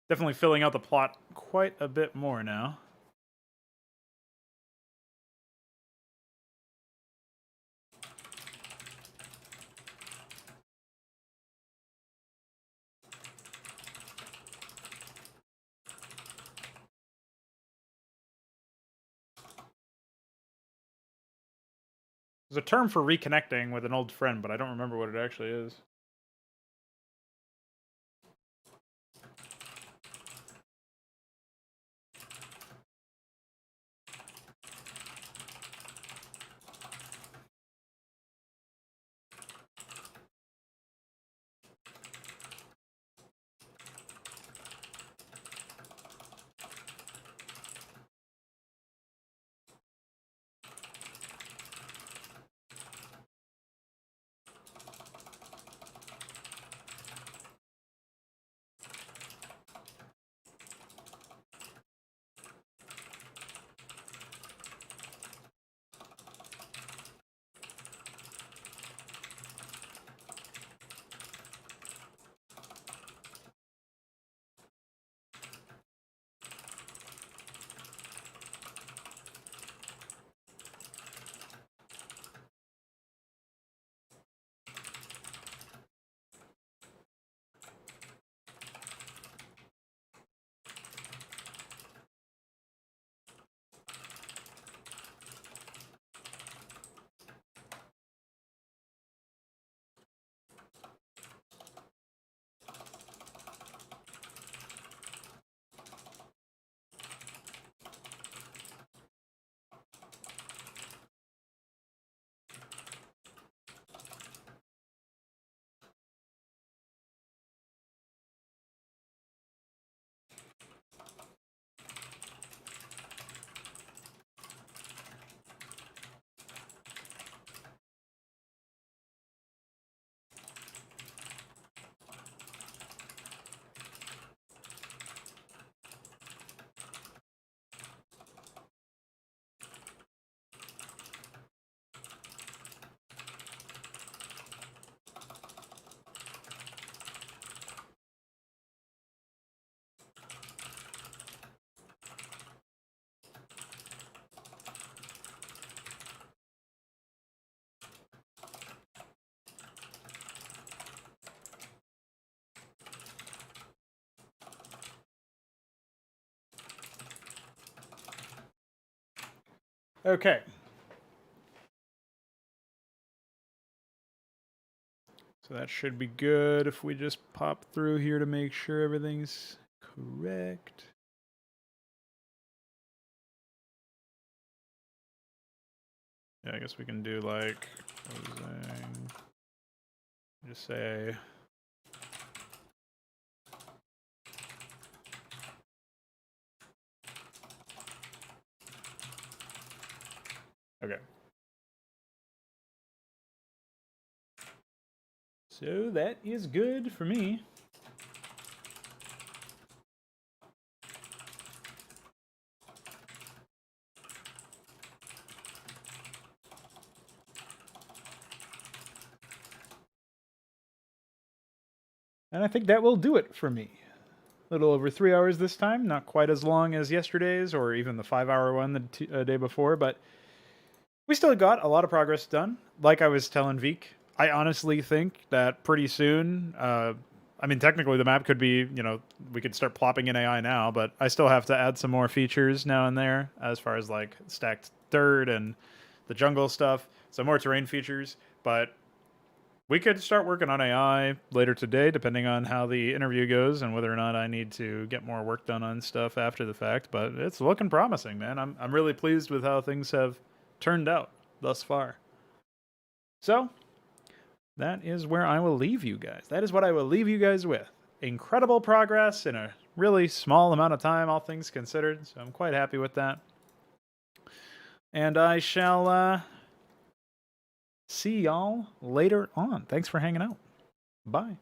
Definitely filling out the plot quite a bit more now. There's a term for reconnecting with an old friend, but I don't remember what it actually is. Okay. So that should be good if we just pop through here to make sure everything's correct. Yeah, I guess we can do like closing. Just say okay. So that is good for me. And I think that will do it for me. A little over 3 hours this time, not quite as long as yesterday's or even the 5-hour one the day before, but we still got a lot of progress done. Like I was telling Veeq, I honestly think that pretty soon, I mean, technically the map could be, you know, we could start plopping in AI now, but I still have to add some more features now and there as far as like stacked dirt and the jungle stuff, some more terrain features, but we could start working on AI later today, depending on how the interview goes and whether or not I need to get more work done on stuff after the fact. But it's looking promising, man. I'm really pleased with how things have turned out thus far. So that is where I will leave you guys. That is what I will leave you guys with. Incredible progress in a really small amount of time, all things considered. So I'm quite happy with that. And I shall see y'all later on. Thanks for hanging out. Bye.